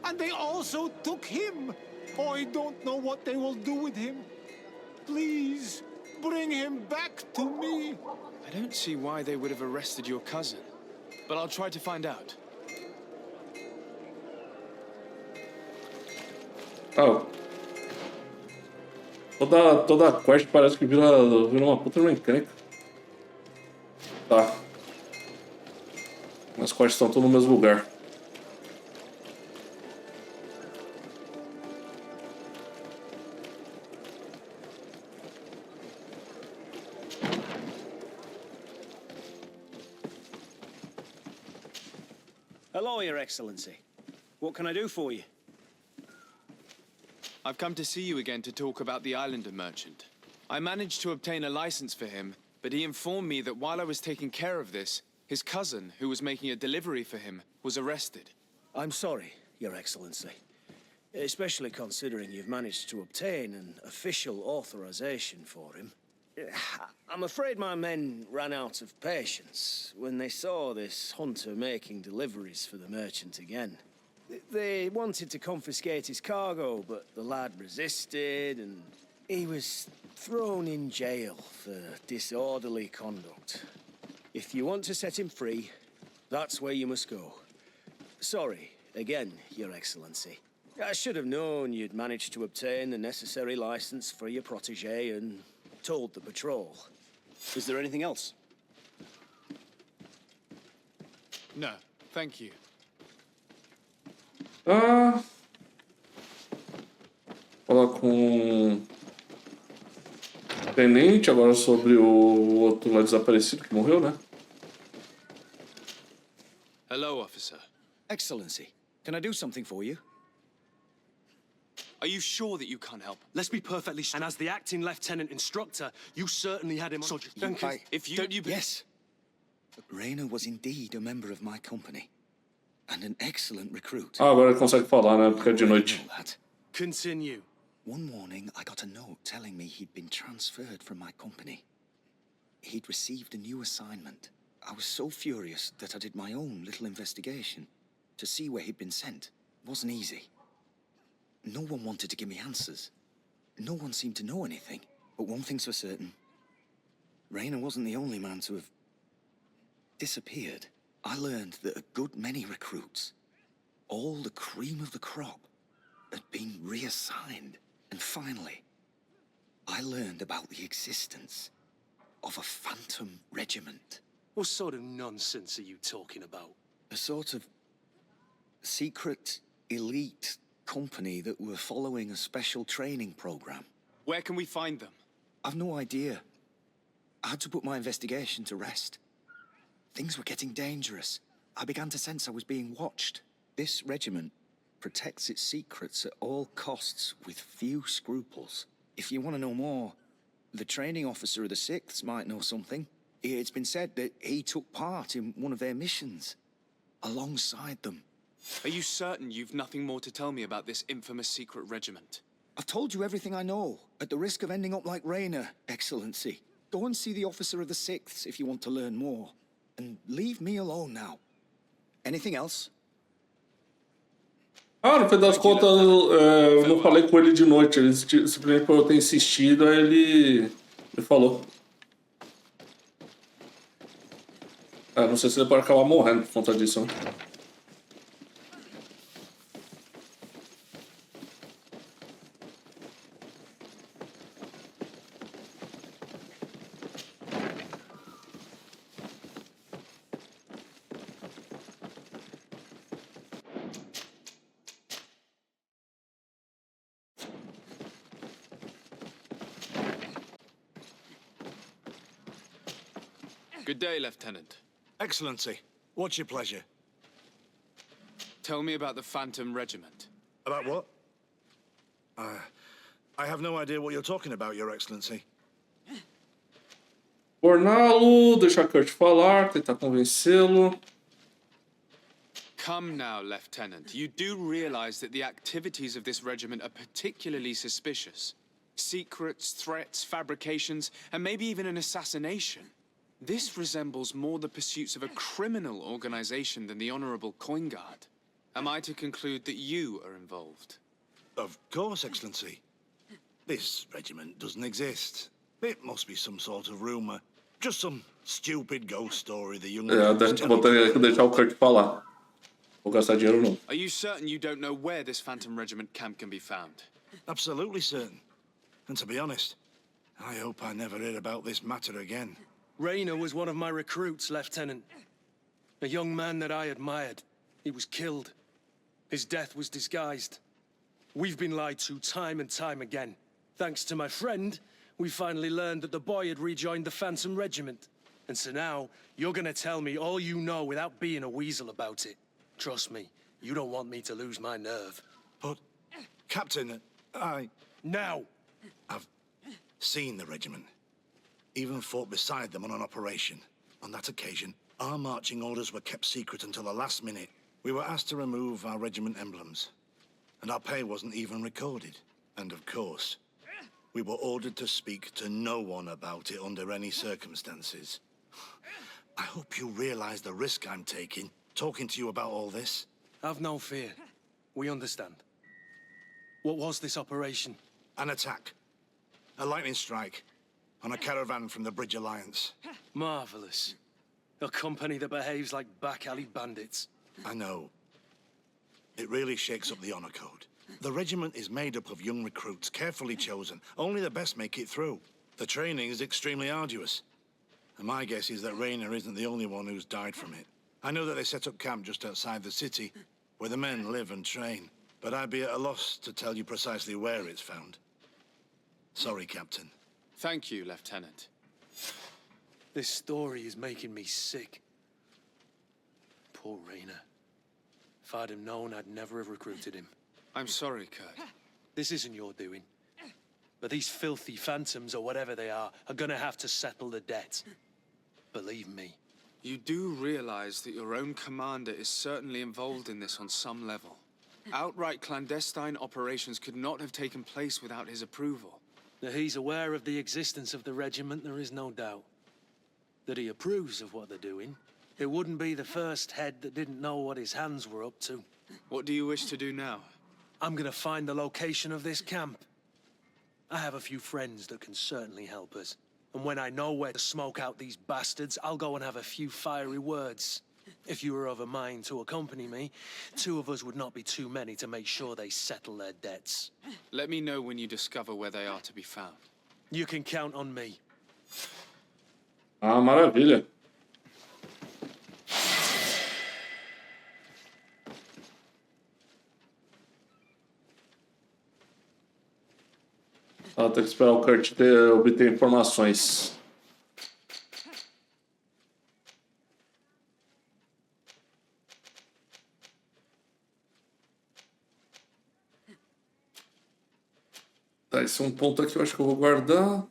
And they also took him. I don't know what they will do with him. Please, bring him back to me. I don't see why they would have arrested your cousin, but I'll try to find out. Ah, toda quest parece que vira uma puta encrenca. Tá. As quests estão todas no mesmo lugar. Hello, Your Excellency. What can I do for you? I've come to see you again to talk about the Islander merchant. I managed to obtain a license for him, but he informed me that while I was taking care of this, his cousin, who was making a delivery for him, was arrested. I'm sorry, Your Excellency. Especially considering you've managed to obtain an official authorization for him. I'm afraid my men ran out of patience when they saw this hunter making deliveries for the merchant again. They wanted to confiscate his cargo, but the lad resisted, and he was thrown in jail for disorderly conduct. If you want to set him free, that's where you must go. Sorry, again, Your Excellency. I should have known you'd managed to obtain the necessary license for your protégé and told the patrol. Is there anything else? No, thank you. Falar com o tenente agora sobre o outro lá desaparecido que morreu, né? Hello, officer. Excellency, can I do something for you? Are you sure that you can't help? Let's be perfectly sure. And as the acting lieutenant instructor, you certainly had him on. Duncan, if you... Yes. Rainer was indeed a member of my company. And an excellent recruit. Ah, agora ele consegue falar, né? Porque é de noite. Continue. One morning, I got a note telling me he'd been transferred from my company. He'd received a new assignment. I was so furious that I did my own little investigation to see where he'd been sent. It wasn't easy. No one wanted to give me answers. No one seemed to know anything. But one thing's for certain. Rainer wasn't the only man to have disappeared. I learned that a good many recruits, all the cream of the crop, had been reassigned. And finally, I learned about the existence of a phantom regiment. What sort of nonsense are you talking about? A sort of secret, elite company that were following a special training program. Where can we find them? I've no idea. I had to put my investigation to rest. Things were getting dangerous. I began to sense I was being watched. This regiment protects its secrets at all costs with few scruples. If you want to know more, the training officer of the 6th might know something. It's been said that he took part in one of their missions, alongside them. Are you certain you've nothing more to tell me about this infamous secret regiment? I've told you everything I know, at the risk of ending up like Rainer, Excellency. Go and see the officer of the 6th if you want to learn more. And leave me alone now. Anything else? Ah, no fim das contas, eu não falei com ele de noite. Ele simplesmente por eu ter insistido, aí ele me falou. Não sei se ele pode acabar morrendo por conta disso, né? Good day, Lieutenant. Excellency, what's your pleasure? Tell me about the Phantom Regiment. About what? I have no idea what you're talking about, Your Excellency. Torná-lo, deixar Kurt falar, tentar convencê-lo. Come now, Lieutenant. You do realize that the activities of this regiment are particularly suspicious. Secrets, threats, fabrications, and maybe even an assassination. This resembles more the pursuits of a criminal organization than the Honorable Coin Guard. Am I to conclude that you are involved? Of course, Excellency. This regiment doesn't exist. It must be some sort of rumor. Just some stupid ghost story the young recruits tell Vou each ter other. que deixar o Kurt falar. Vou gastar dinheiro não. Are you certain you don't know where this Phantom Regiment camp can be found? Absolutely certain. And to be honest, I hope I never hear about this matter again. Raynor was one of my recruits, Lieutenant. A young man that I admired. He was killed. His death was disguised. We've been lied to time and time again. Thanks to my friend, we finally learned that the boy had rejoined the Phantom Regiment. And so now, you're gonna tell me all you know without being a weasel about it. Trust me, you don't want me to lose my nerve. But, Captain, Now! I've seen the regiment. Even fought beside them on an operation. On that occasion, our marching orders were kept secret until the last minute. We were asked to remove our regiment emblems. And our pay wasn't even recorded. And of course, we were ordered to speak to no one about it under any circumstances. I hope you realize the risk I'm taking, talking to you about all this. Have no fear. We understand. What was this operation? An attack. A lightning strike. On a caravan from the Bridge Alliance. Marvelous. A company that behaves like back-alley bandits. I know. It really shakes up the honor code. The regiment is made up of young recruits, carefully chosen. Only the best make it through. The training is extremely arduous. And my guess is that Raynor isn't the only one who's died from it. I know that they set up camp just outside the city, where the men live and train. But I'd be at a loss to tell you precisely where it's found. Sorry, Captain. Thank you, Lieutenant. This story is making me sick. Poor Raynor. If I'd have known, I'd never have recruited him. I'm sorry, Kurt. This isn't your doing. But these filthy phantoms, or whatever they are gonna have to settle the debt. Believe me. You do realize that your own commander is certainly involved in this on some level. Outright clandestine operations could not have taken place without his approval. That he's aware of the existence of the regiment, there is no doubt. That he approves of what they're doing. It wouldn't be the first head that didn't know what his hands were up to. What do you wish to do now? I'm gonna find the location of this camp. I have a few friends that can certainly help us. And when I know where to smoke out these bastards, I'll go and have a few fiery words. If you were of a mind to accompany me, two of us would not be too many to make sure they settle their debts. Let me know when you discover where they are to be found. You can count on me. Ah, maravilha. Tem que esperar o Kurt obter informações. Tá, esse é um ponto aqui que eu acho que eu vou guardar.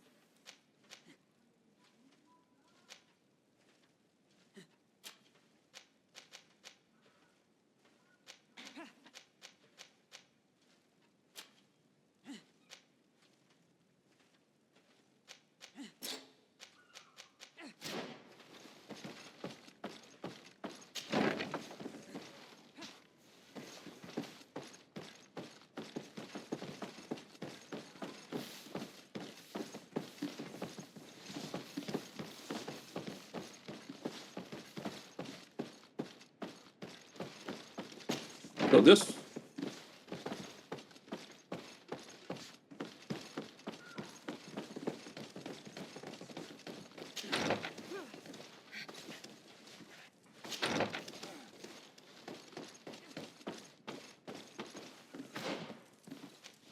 Eu desço?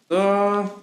Tá.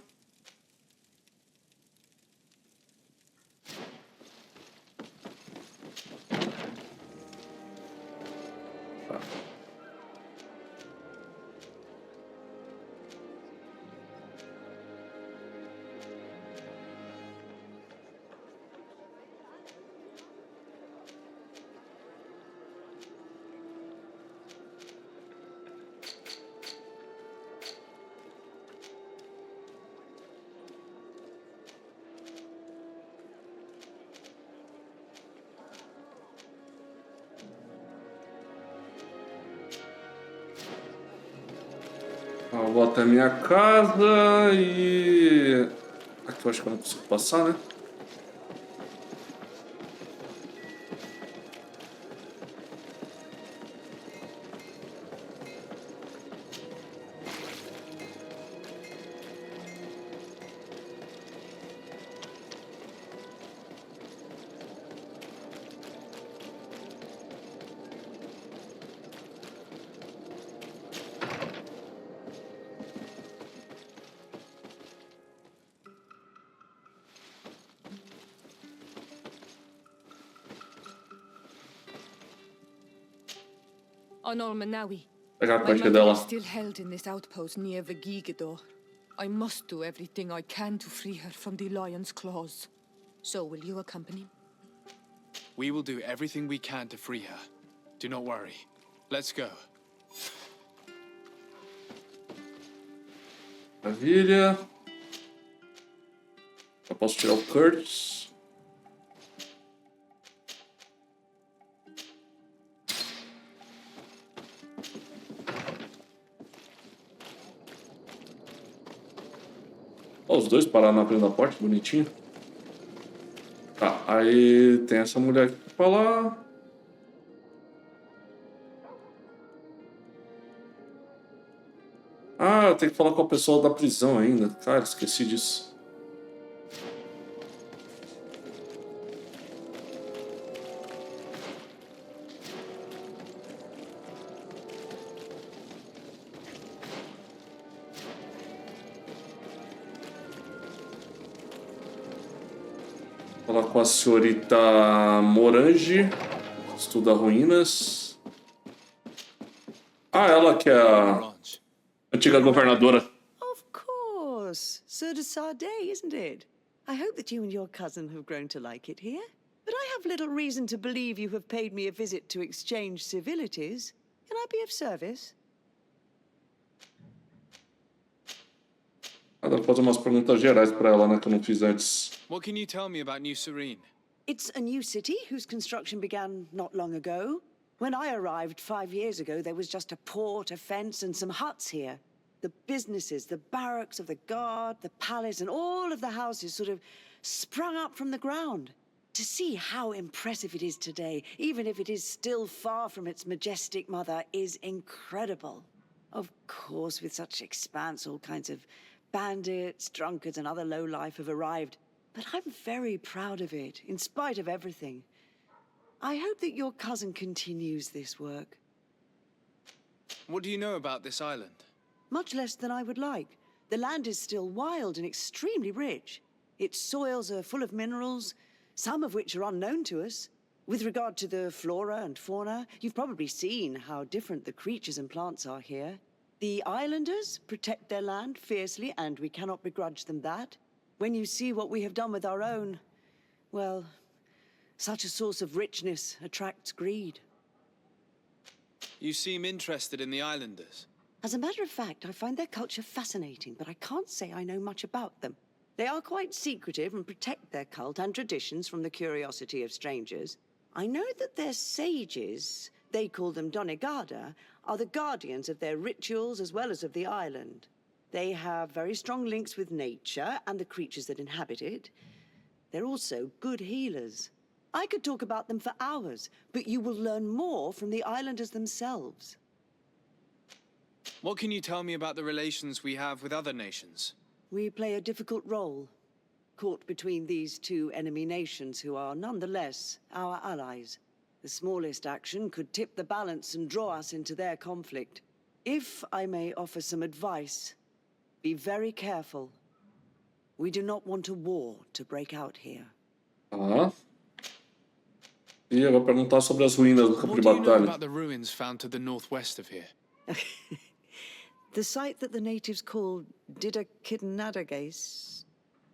Eu vou até minha casa e... Aqui eu acho que eu não consigo passar, né? On Olmanawi. Pegar a My parte mother dela. is still held in this outpost near Vigigador. I must do everything I can to free her from the lion's claws. So will you accompany me? We will do everything we can to free her. Do not worry. Let's go. Maravilha. Eu posso tirar o Curtis. Ó, os dois pararam na frente da porta, bonitinho. Tá, aí tem essa mulher aqui pra falar. Ah, eu tenho que falar com a pessoa da prisão ainda. Cara, esqueci disso. Falar com a senhorita Morange, estuda ruínas. Ah, ela que é a antiga governadora. Of course. Sir Desaparecimento, isn't it? I hope that you and your cousin have grown to like it here. But I have little reason to believe you have paid me a visit to exchange civilities. Can I be of service? Ah, dá pra fazer umas perguntas gerais pra ela, né, que eu não fiz antes. What can you tell me about New Serene? It's a new city whose construction began not long ago. When I arrived 5 years ago, there was just a port, a fence, and some huts here. The businesses, the barracks of the guard, the palace, and all of the houses sort of sprung up from the ground. To see how impressive it is today, even if it is still far from its majestic mother, is incredible. Of course, with such expanse, all kinds of bandits, drunkards, and other lowlife have arrived. But I'm very proud of it, in spite of everything. I hope that your cousin continues this work. What do you know about this island? Much less than I would like. The land is still wild and extremely rich. Its soils are full of minerals, some of which are unknown to us. With regard to the flora and fauna, you've probably seen how different the creatures and plants are here. The islanders protect their land fiercely, and we cannot begrudge them that. When you see what we have done with our own, well, such a source of richness attracts greed. You seem interested in the islanders. As a matter of fact, I find their culture fascinating, but I can't say I know much about them. They are quite secretive and protect their cult and traditions from the curiosity of strangers. I know that their sages, they call them Donegada, are the guardians of their rituals as well as of the island. They have very strong links with nature and the creatures that inhabit it. They're also good healers. I could talk about them for hours, but you will learn more from the islanders themselves. What can you tell me about the relations we have with other nations? We play a difficult role, caught between these two enemy nations who are nonetheless our allies. The smallest action could tip the balance and draw us into their conflict. If I may offer some advice, be very careful. We do not want a war to break out here. Ah. E eu vou perguntar sobre as ruínas do campo de What do you know batalha. about the ruins found to the northwest of here? The site that the natives call Didakidnadagais.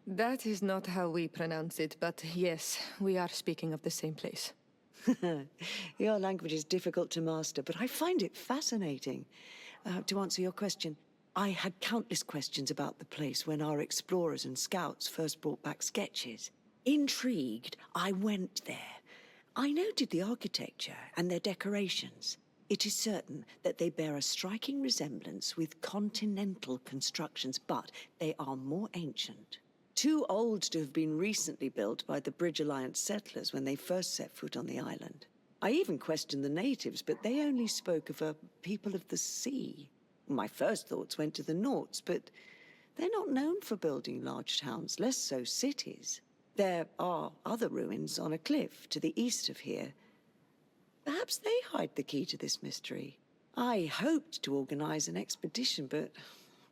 That is not how we pronounce it, but yes, we are speaking of the same place. Your language is difficult to master, but I find it fascinating. To answer your question, I had countless questions about the place when our explorers and scouts first brought back sketches. Intrigued, I went there. I noted the architecture and their decorations. It is certain that they bear a striking resemblance with continental constructions, but they are more ancient. Too old to have been recently built by the Bridge Alliance settlers when they first set foot on the island. I even questioned the natives, but they only spoke of a people of the sea. My first thoughts went to the Nauts, but they're not known for building large towns, less so cities. There are other ruins on a cliff to the east of here. Perhaps they hide the key to this mystery. I hoped to organize an expedition, but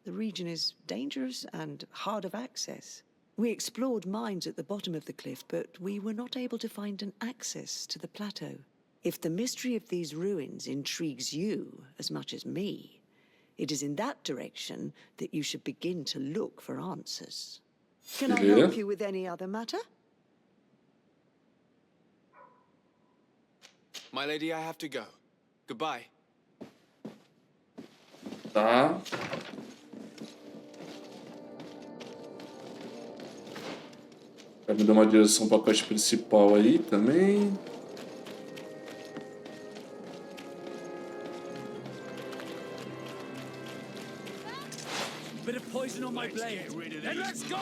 the region is dangerous and hard of access. We explored mines at the bottom of the cliff, but we were not able to find an access to the plateau. If the mystery of these ruins intrigues you as much as me, it is in that direction that you should begin to look for answers. Can I help you with any other matter? My lady, I have to go. Goodbye. Tá. Vai me dar uma direção para a quest principal aí também. Bit of poison on my blade. And let's go!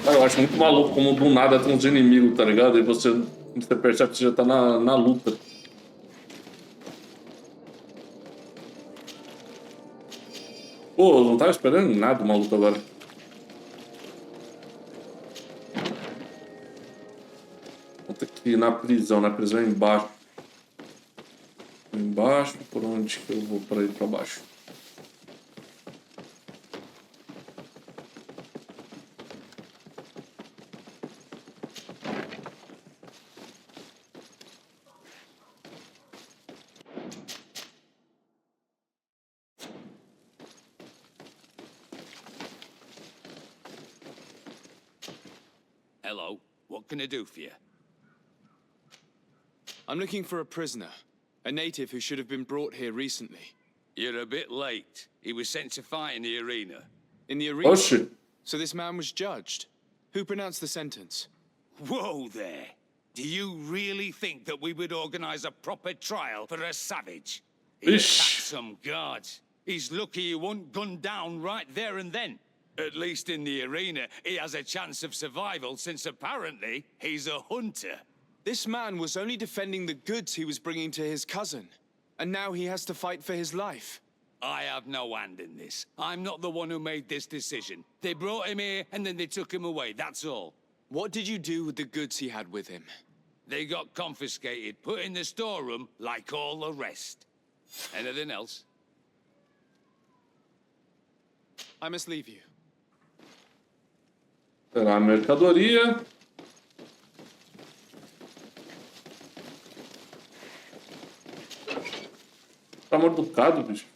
Cara, eu acho muito maluco como do nada tem uns inimigos, tá ligado? E você percebe que você já tá na luta. Pô, eu não tava esperando nada uma luta agora. Vou ter que ir na prisão é embaixo. Embaixo, por onde que eu vou para ir para baixo? Hello, what can I do for you? I'm looking for a prisoner. A native who should have been brought here recently. You're a bit late. He was sent to fight in the arena. In the arena? Oh shit. So this man was judged. Who pronounced the sentence? Whoa there. Do you really think that we would organize a proper trial for a savage? He attacked some guards. He's lucky he wasn't gunned down right there and then. At least in the arena, he has a chance of survival since apparently he's a hunter. This man was only defending the goods he was bringing to his cousin. And now he has to fight for his life. I have no hand in this. I'm not the one who made this decision. They brought him here and then they took him away, that's all. What did you do with the goods he had with him? They got confiscated, put in the storeroom like all the rest. Anything else? I must leave you. Será a mercadoria. Tá morducado, bicho.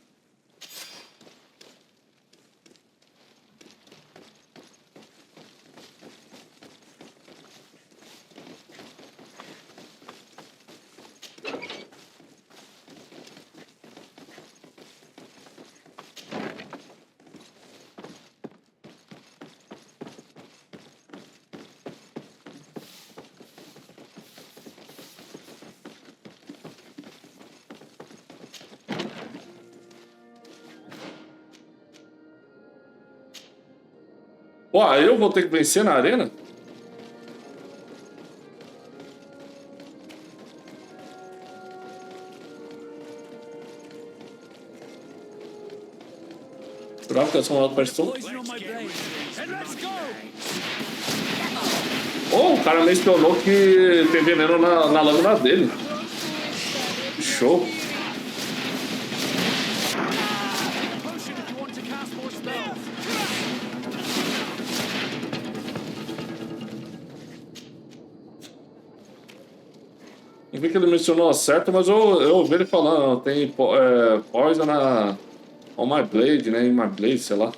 Pô, eu vou ter que vencer na arena? Jurava que essa é uma questão. Oh, o cara mencionou que tem veneno na lâmina dele. Show. Não vi que ele mencionou certo, mas eu ouvi ele falando, tem poison on my blade, né? In my blade, sei lá.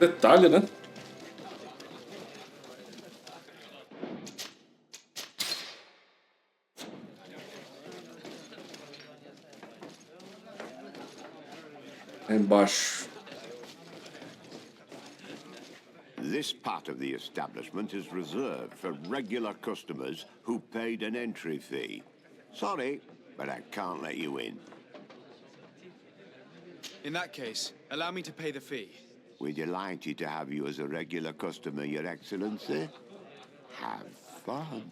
Detalhe, né? Aí embaixo. This part of the establishment is reserved for regular customers who paid an entry fee. Sorry, but I can't let you in. In that case, allow me to pay the fee. We're delighted to have you as a regular customer, Your Excellency. Have fun.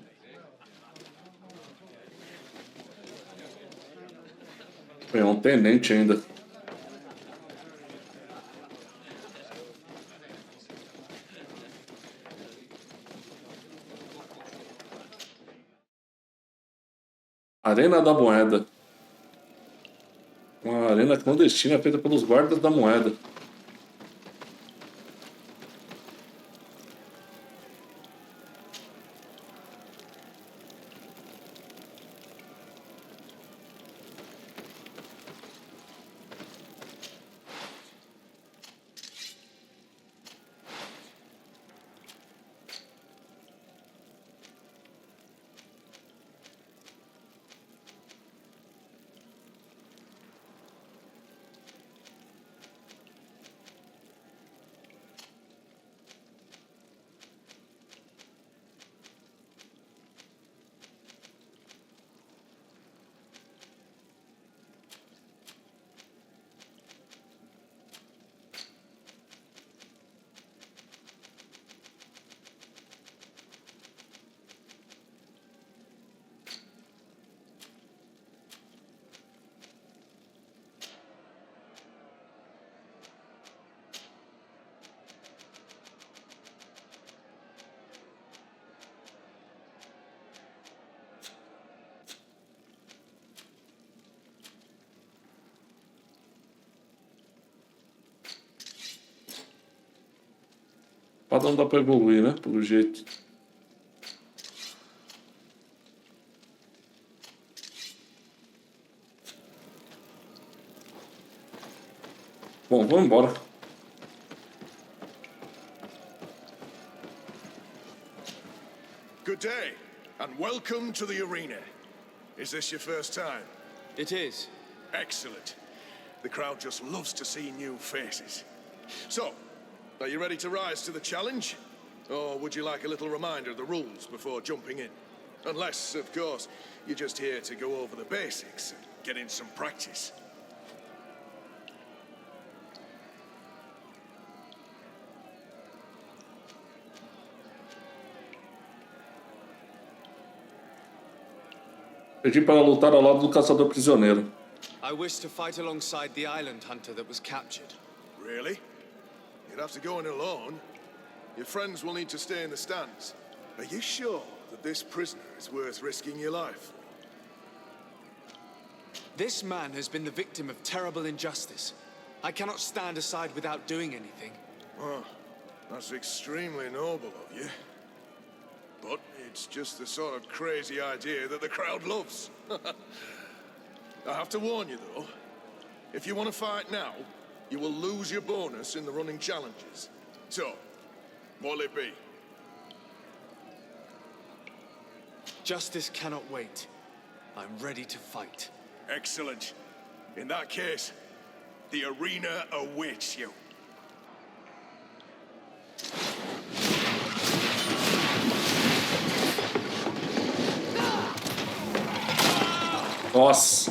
É um tenente ainda. Arena da Moeda. Uma arena clandestina feita pelos guardas da moeda. Não dá pra evoluir, né? Pelo jeito. Bom, vamos embora. Good day, and welcome to the arena. Is this your first time? It is. Excellent. The crowd just loves to see new faces. So, are you ready to rise to the challenge? Or would you like a little reminder of the rules before jumping in? Unless, of course, you're just here to go over the basics and get in some practice. Pedi para lutar ao lado do caçador prisioneiro. I wish to fight alongside the island hunter that was captured. Really? You'd have to go in alone. Your friends will need to stay in the stands. Are you sure that this prisoner is worth risking your life? This man has been the victim of terrible injustice. I cannot stand aside without doing anything. Oh, that's extremely noble of you. But it's just the sort of crazy idea that the crowd loves. I have to warn you, though. If you want to fight now, you will lose your bonus in the running challenges. So, what'll it be? Justice cannot wait. I'm ready to fight. Excellent. In that case, the arena awaits you. Nossa.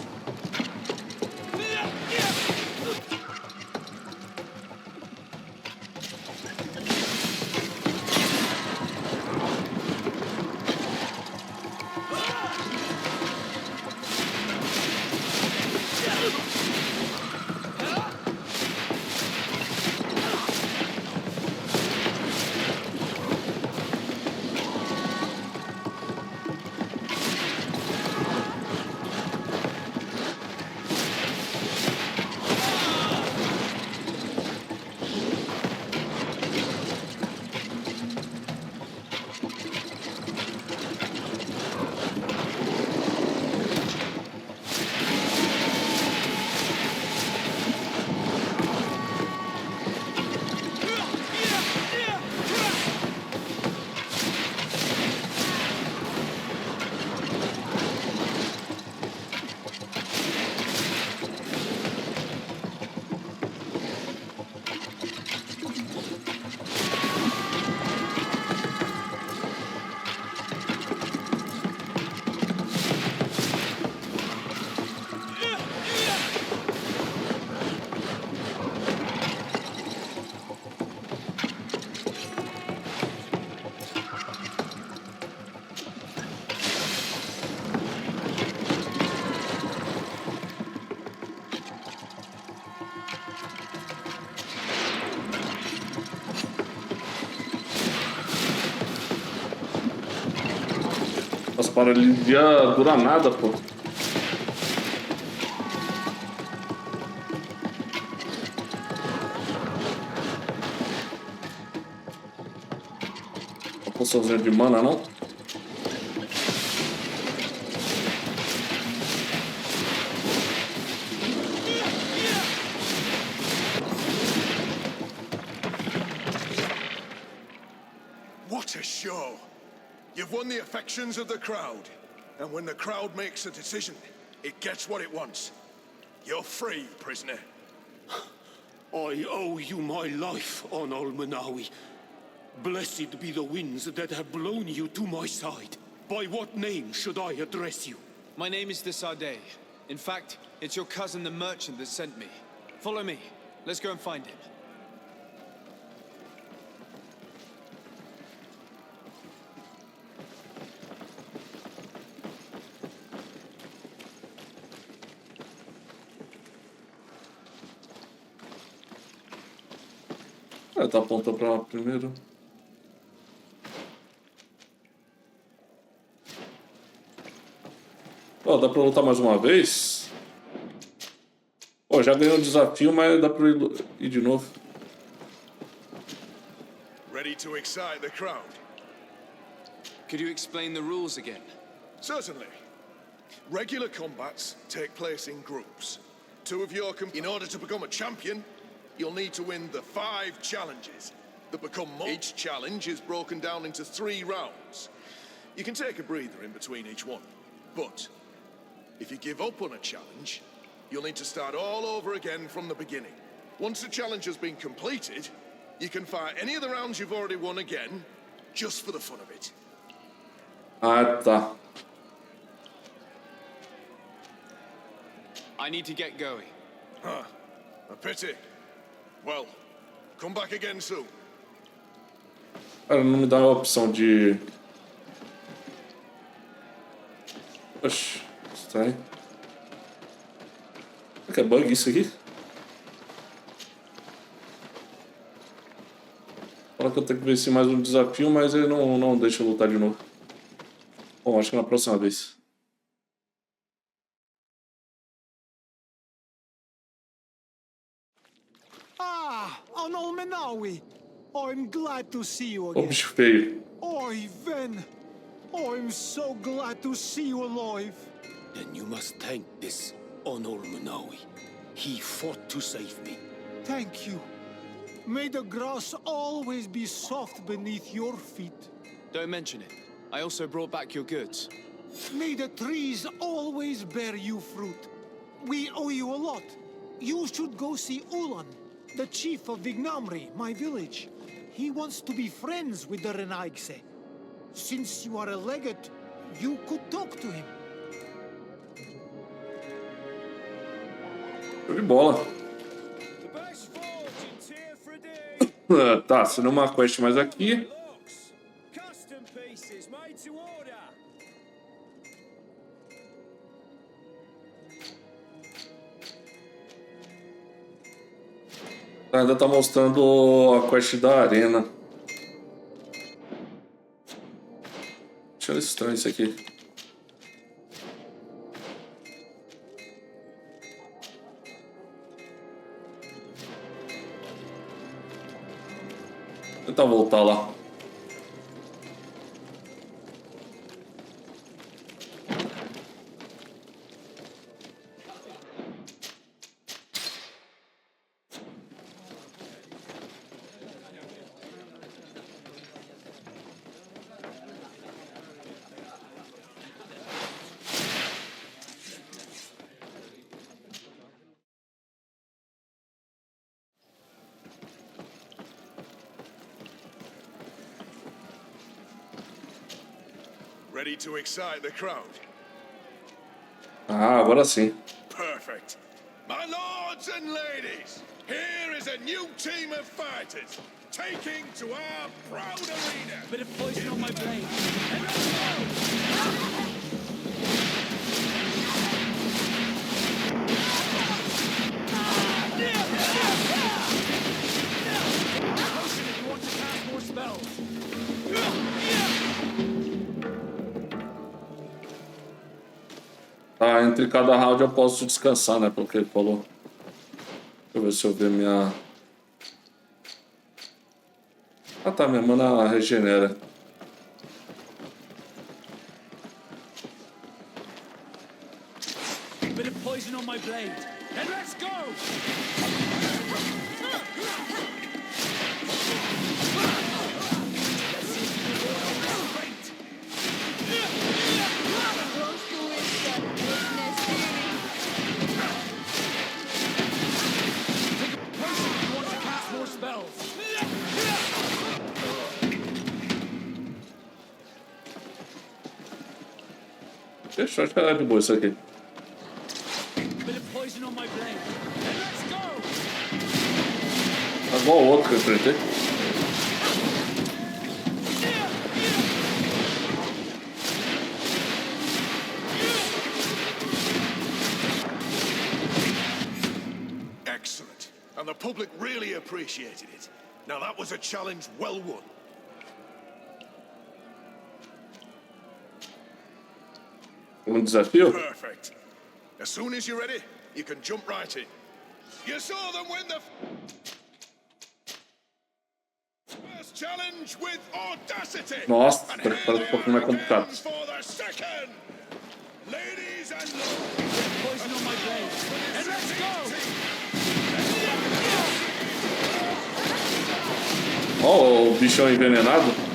Essa paralisia dura nada, pô. Uma poçãozinha de mana, não? What a show! You've won the affections of the crowd. And when the crowd makes a decision, it gets what it wants. You're free, prisoner. I owe you my life, Onol Manawi. Blessed be the winds that have blown you to my side. By what name should I address you? My name is Desaparecimento. In fact, it's your cousin the merchant that sent me. Follow me. Let's go and find him. Tá apontando pra lá primeiro. Ó, dá pra lutar mais uma vez? Ó, já ganhou o desafio, mas dá pra ir de novo. Ready to excite the crowd? Could you explain the rules again? Certainly. Regular combats take place in groups. Two of your in order to become a champion, you'll need to win the 5 challenges that become more. Each challenge is broken down into 3 rounds. You can take a breather in between each one, but if you give up on a challenge, you'll need to start all over again from the beginning. Once the challenge has been completed, you can fight any of the rounds you've already won again, just for the fun of it. Ah, tá. I need to get going. Huh. A pity. Well, come back again soon. Cara, não me dá a opção de... Oxi, estranho. Será que é bug isso aqui? Fala que eu tenho que vencer mais um desafio, mas ele não deixa eu lutar de novo. Bom, acho que na próxima vez. Onol Manawi, I'm glad to see you Ô, again. bicho feio. Oi, Ven. I'm so glad to see you alive. Then you must thank this Onol Manawi. He fought to save me. Thank you. May the grass always be soft beneath your feet. Don't mention it. I also brought back your goods. May the trees always bear you fruit. We owe you a lot. You should go see Ulan, the chief of Vignamri, my village. He wants to be friends with the Renaigse. Since you are a legate, you could talk to him. Show de bola. The best forge in Teer Fradee. Tá, se não uma quest mais aqui. Custom pieces made to order. Ainda tá mostrando a quest da arena. Achando estranho isso aqui. Vou tentar voltar lá. Ready to excite the crowd? Ah, agora sim. Perfect. My lords and ladies, here is a new team of fighters taking to our proud arena. Bit of poison on my blade. Potion if you want to cast more spells. Tá, entre cada round eu posso descansar, né? Pelo que ele falou. Deixa eu ver se eu ver minha... Ah tá, minha mana regenera. Bit of poison on my blade. And let's go! Deixa, acho que é de boa isso aqui. É igual o outro que eu enfrentei. Excellent. And the public really appreciated it. Now that was a challenge well won. Desafio? Perfect. As soon as you're ready, you can jump right in. You saw them win the first challenge with audacity. Nossa, tá ficando um pouco mais complicado. For the second, ladies and lords, poison on my blade. And let's go. Ó, o bichão envenenado.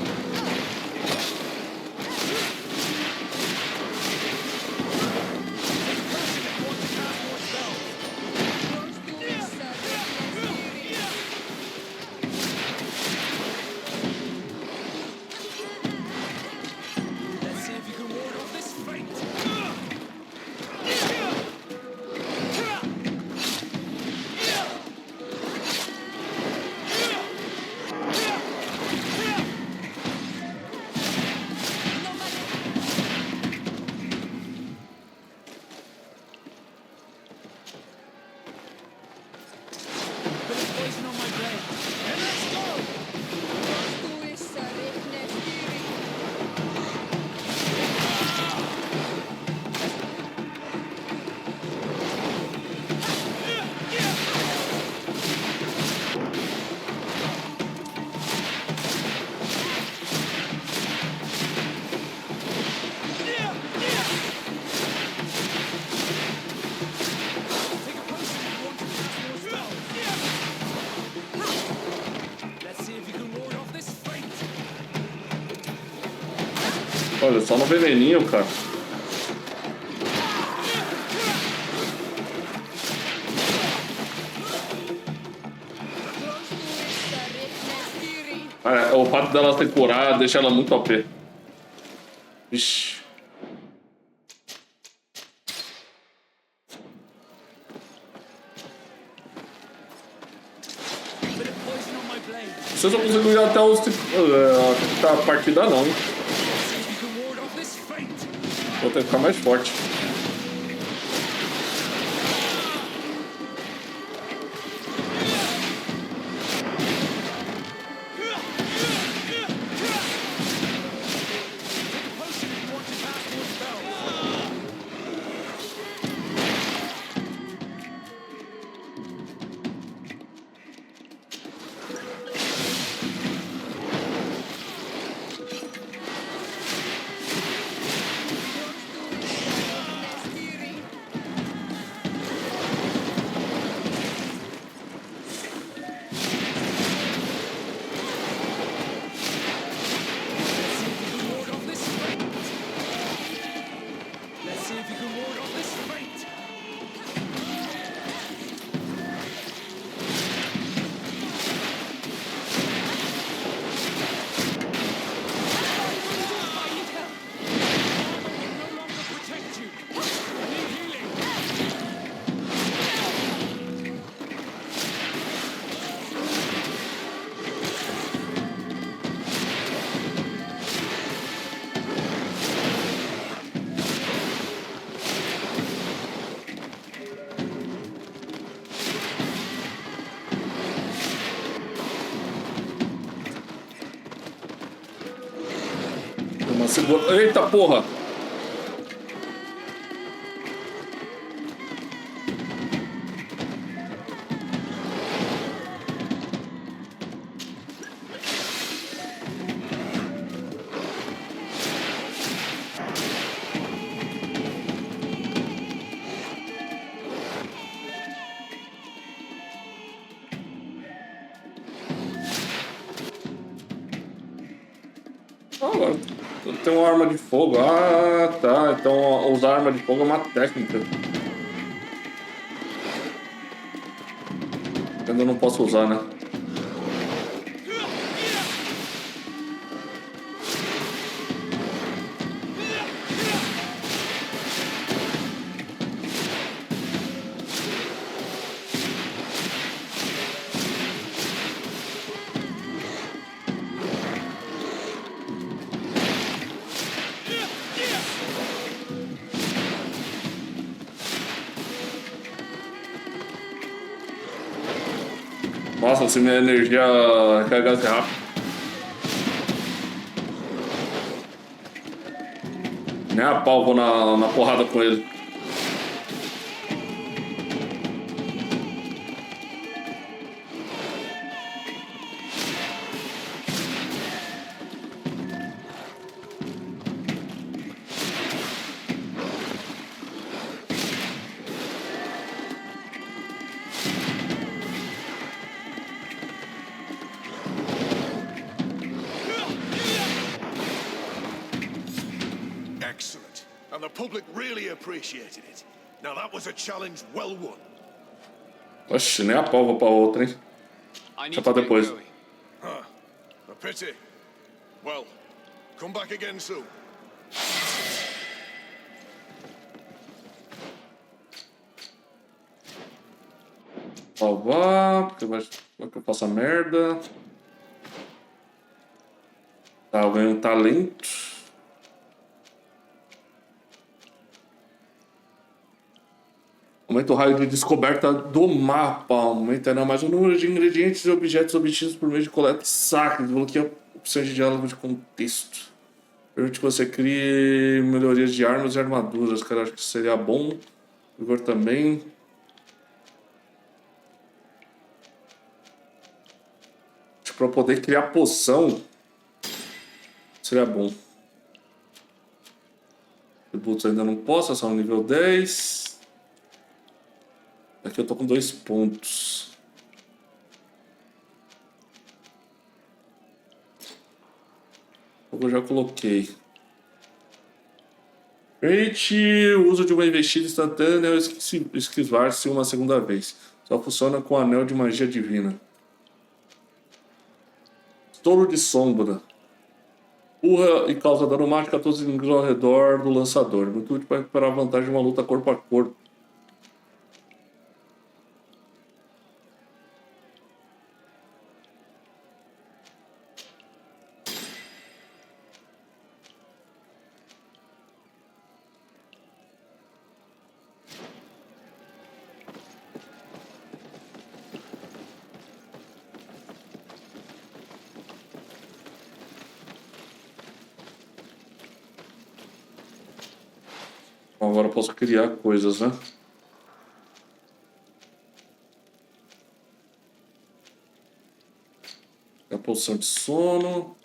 Olha, só no veneninho, cara. É, o fato dela ter curado deixa ela muito OP. Vixe. Não sei se eu consigo ir até a partida não, hein? Vou ter que ficar mais forte. Eita porra! Tem uma arma de fogo. Ah, tá. Então usar arma de fogo é uma técnica. Ainda não posso usar, né? Nossa, se minha energia recarregasse rápido. Nem a pau vou na porrada com ele. Excellent. And the public really appreciated it. Now that was a challenge well won. Oxe, nem a pau vou pra outra, hein? Deixa pra depois. Huh. A pity. Well, come back again soon. Salvar, porque vai que eu faça merda. Tá, eu ganho talento. Aumenta o raio de descoberta do mapa. Aumenta ainda mais o número de ingredientes e objetos obtidos por meio de coleta de saques. Desbloqueia opções de diálogo de contexto. Permite que você crie melhorias de armas e armaduras. Cara, acho que seria bom. Vigor também. Acho que pra poder criar poção seria bom. Tributos ainda não posso, é só no nível 10. Aqui eu tô com 2 pontos. Eu já coloquei. Permite o uso de uma investida instantânea ou esquivar-se uma segunda vez. Só funciona com o anel de magia divina. Estouro de sombra. Empurra e causa dano mágico a todos os inimigos ao redor do lançador. Muito útil para recuperar a vantagem de uma luta corpo a corpo. Agora eu posso criar coisas, né? A poção de sono.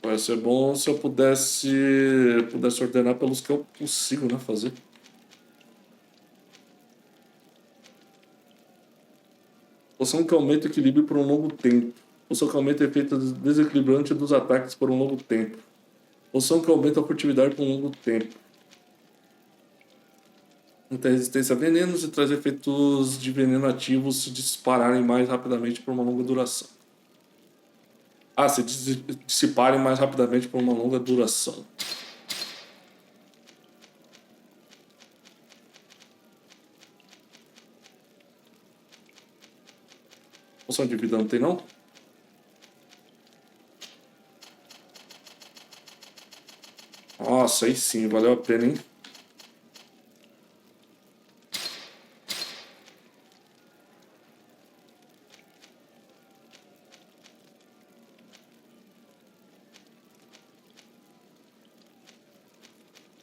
Vai ser bom se eu pudesse ordenar pelos que eu consigo, né, fazer. Poção que aumenta o equilíbrio por um longo tempo. Poção que aumenta o efeito desequilibrante dos ataques por um longo tempo. Poção que aumenta a furtividade por um longo tempo. Aumenta a resistência a venenos e traz efeitos de veneno ativos se dispararem mais rapidamente por uma longa duração. Ah, se dissiparem mais rapidamente por uma longa duração. Poção de vida não tem, não? Nossa, aí sim, valeu a pena, hein?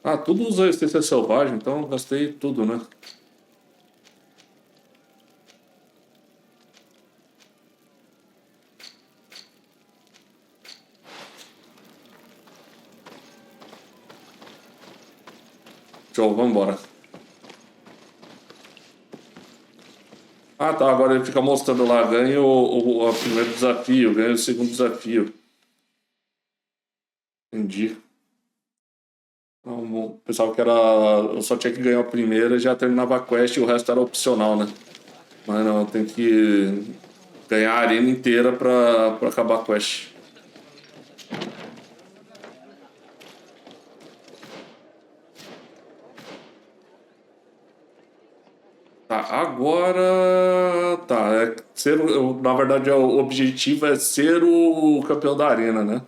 Ah, tudo usa resistência selvagem, então eu gastei tudo, né? Show, vambora. Ah, tá. Agora ele fica mostrando lá. Ganha o primeiro desafio, ganha o segundo desafio. Entendi. Não, pensava que era. Eu só tinha que ganhar o primeiro e já terminava a quest e o resto era opcional, né? Mas não, tem que ganhar a arena inteira pra acabar a quest. Tá, agora. Tá, ser, na verdade, o objetivo é ser o campeão da arena, né?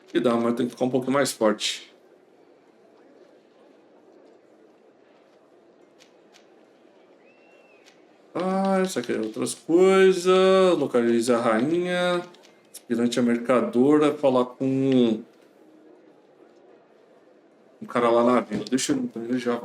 Que dá, mas tem que ficar um pouco mais forte. Ah, isso aqui é outras coisas. Localize a rainha. Aspirante a mercadora. Falar com um cara lá na vila. Deixa eu já.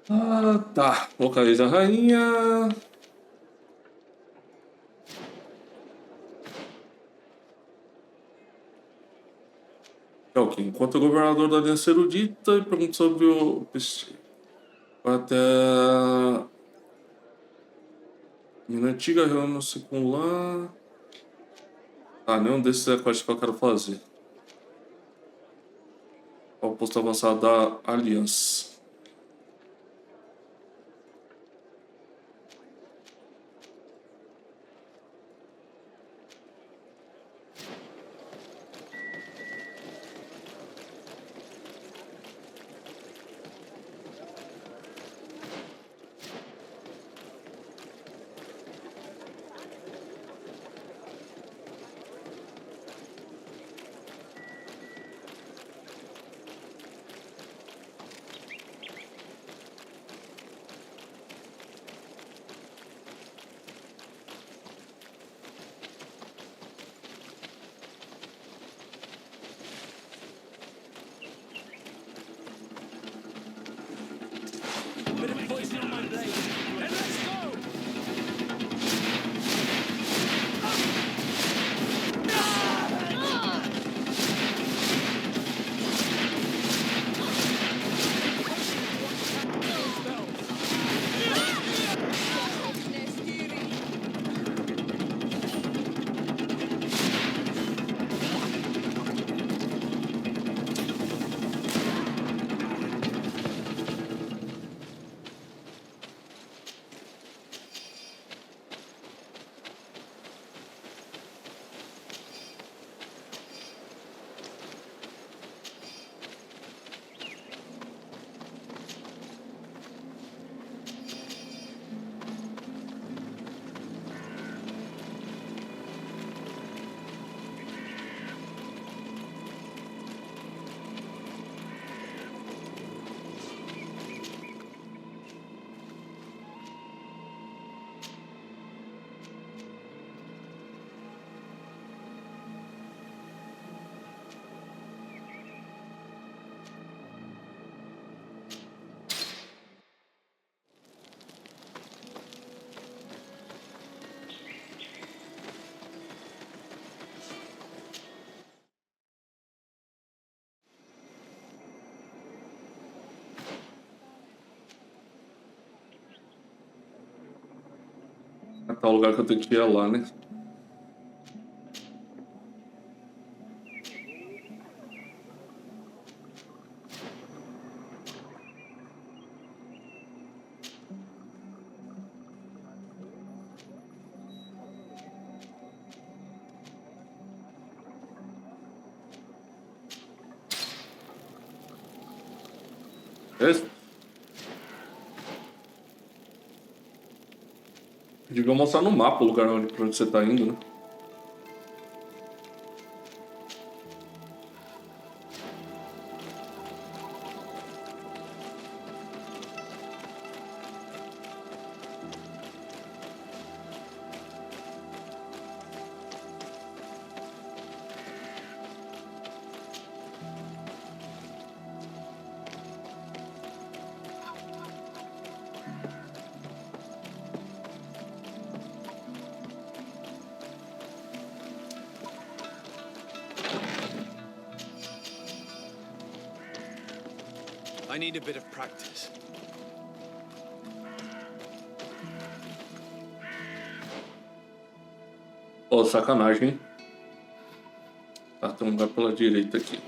Ah, tá. Localiza a rainha. É o que? Enquanto o governador da Aliança Erudita e pergunta sobre o. Vai até. Mina antiga reúne-se com lá. Ah, nenhum desses é a quest que eu quero fazer. É o posto avançado da Aliança. Tá o lugar que eu tenho que ir lá, né? Devia mostrar no mapa o lugar pra onde você tá indo, né? I need a bit of practice. Ó, sacanagem, hein? Tá, tem um lugar pela direita aqui.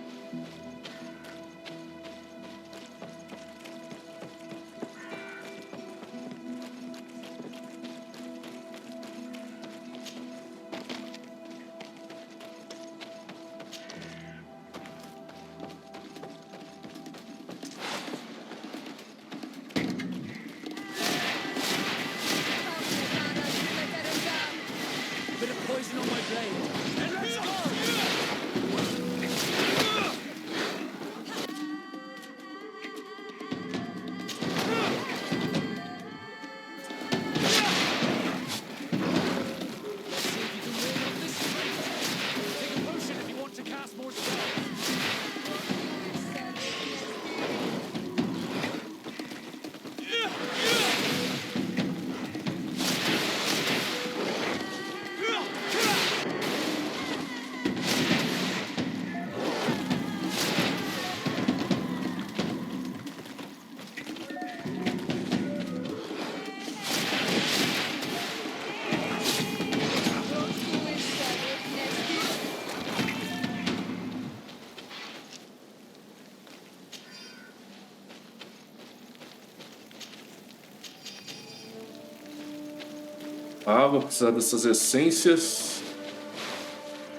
Ah, vou precisar dessas essências.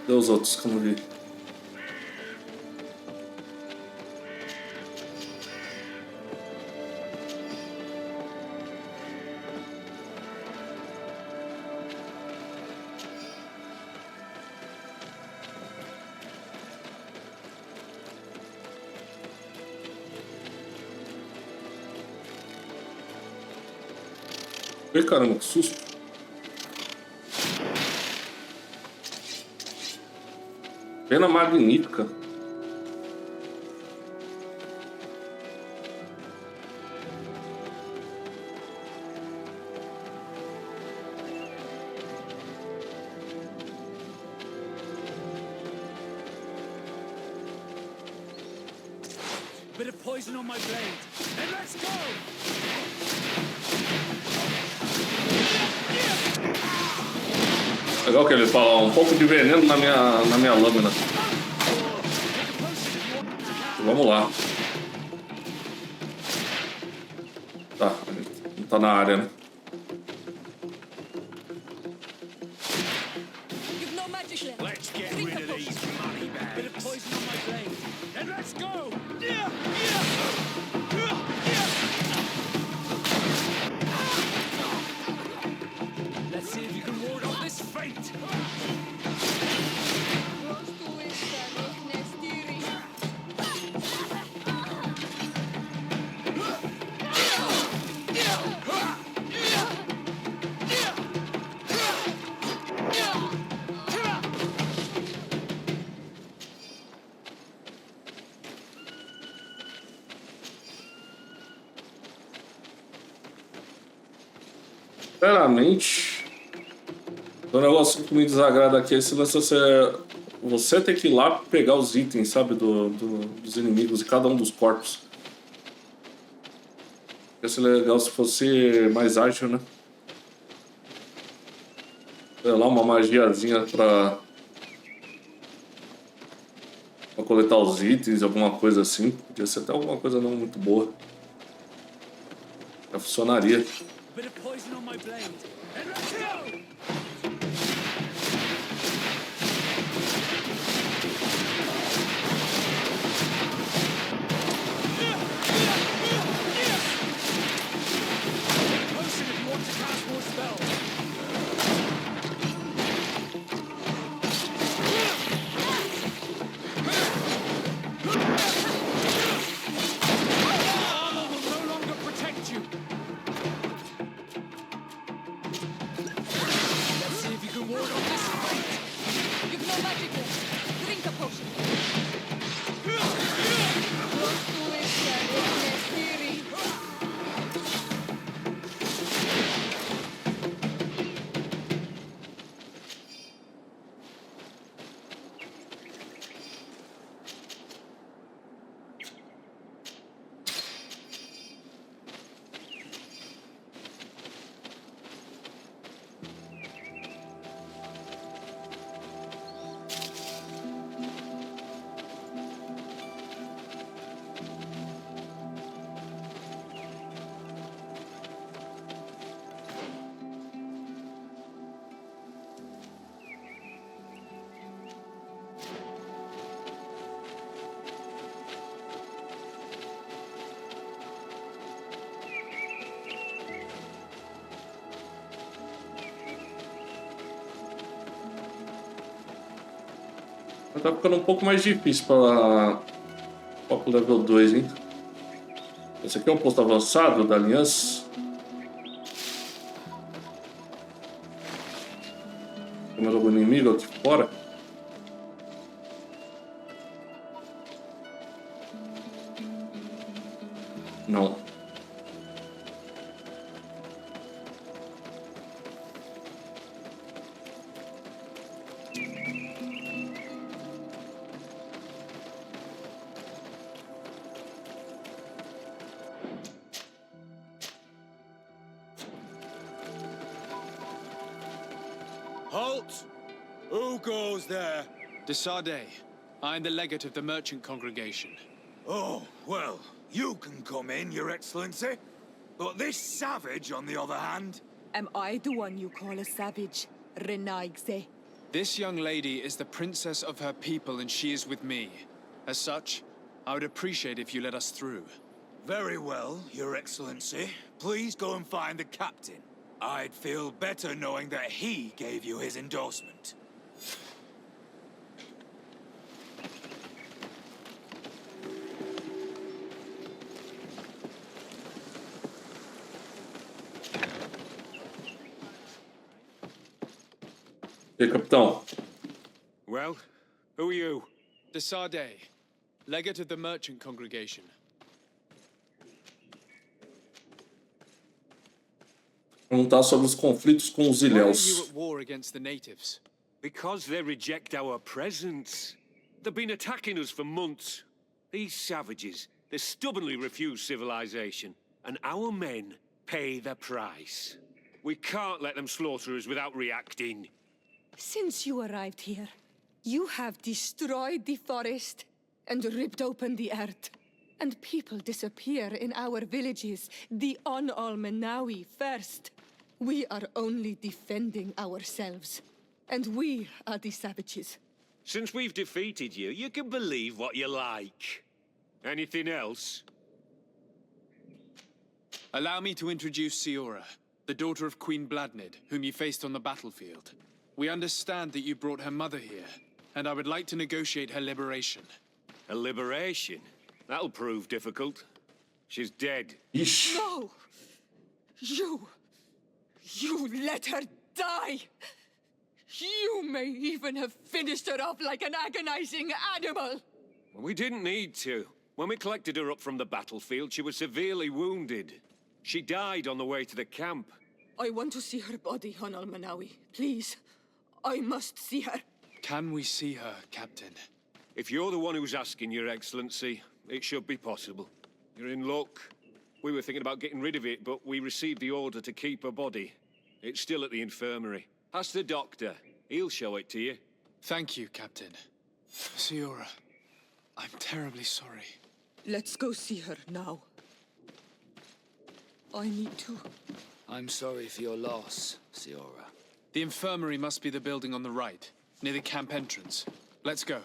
Deu os outros que eu não vi. Ih, caramba, que susto. Pena magnífica. Bit of poison on my blade. And let's go! Legal que ele fala um pouco de veneno na minha lâmina. Vamos lá. Tá, não tá na área, né? Let's get rid of these money bags. Bit of poison on my blade. And let's go! Let's see if you can ward off this fate. Sinceramente, o negócio que me desagrada aqui é esse lance você ter que ir lá pegar os itens, sabe, dos inimigos e cada um dos corpos. Ia ser legal se fosse mais ágil, né? Sei lá, uma magiazinha pra coletar os itens, alguma coisa assim. Podia ser até alguma coisa não muito boa. Já funcionaria. Bit of poison on my blade. And let's go! Tá ficando um pouco mais difícil para o level 2, hein? Esse aqui é um posto avançado da aliança. Tem mais algum inimigo aqui fora? Não. Halt! Who goes there? Desaparecimento. I'm the legate of the merchant congregation. Oh, well, you can come in, Your Excellency. But this savage, on the other hand... Am I the one you call a savage, Renaigse? This young lady is the princess of her people and she is with me. As such, I would appreciate if you let us through. Very well, Your Excellency. Please go and find the captain. I'd feel better knowing that he gave you his endorsement. E aí, capitão? Well, who are you? Desaparecimento, legate of the merchant congregation. Perguntar sobre os conflitos com os Why are you ilhéus. at war against the natives? Because they reject our presence. They've been attacking us for months. These savages, they stubbornly refuse civilization. And our men pay the price. We can't let them slaughter us without reacting. Since you arrived here, you have destroyed the forest and ripped open the earth. And people disappear in our villages, the Onalmenawi first. We are only defending ourselves. And we are the savages. Since we've defeated you, you can believe what you like. Anything else? Allow me to introduce Ciora, the daughter of Queen Bladnid, whom you faced on the battlefield. We understand that you brought her mother here, and I would like to negotiate her liberation. A liberation? That'll prove difficult. She's dead. No! You let her die! You may even have finished her off like an agonizing animal! Well, we didn't need to. When we collected her up from the battlefield, she was severely wounded. She died on the way to the camp. I want to see her body, Onalmenawi. Please. I must see her. Can we see her, Captain? If you're the one who's asking, Your Excellency, it should be possible. You're in luck. We were thinking about getting rid of it, but we received the order to keep her body. It's still at the infirmary. Ask the doctor. He'll show it to you. Thank you, Captain. Ciora, I'm terribly sorry. Let's go see her now. I need to. I'm sorry for your loss, Ciora. The infirmary must be the building on the right, near the camp entrance. Let's go.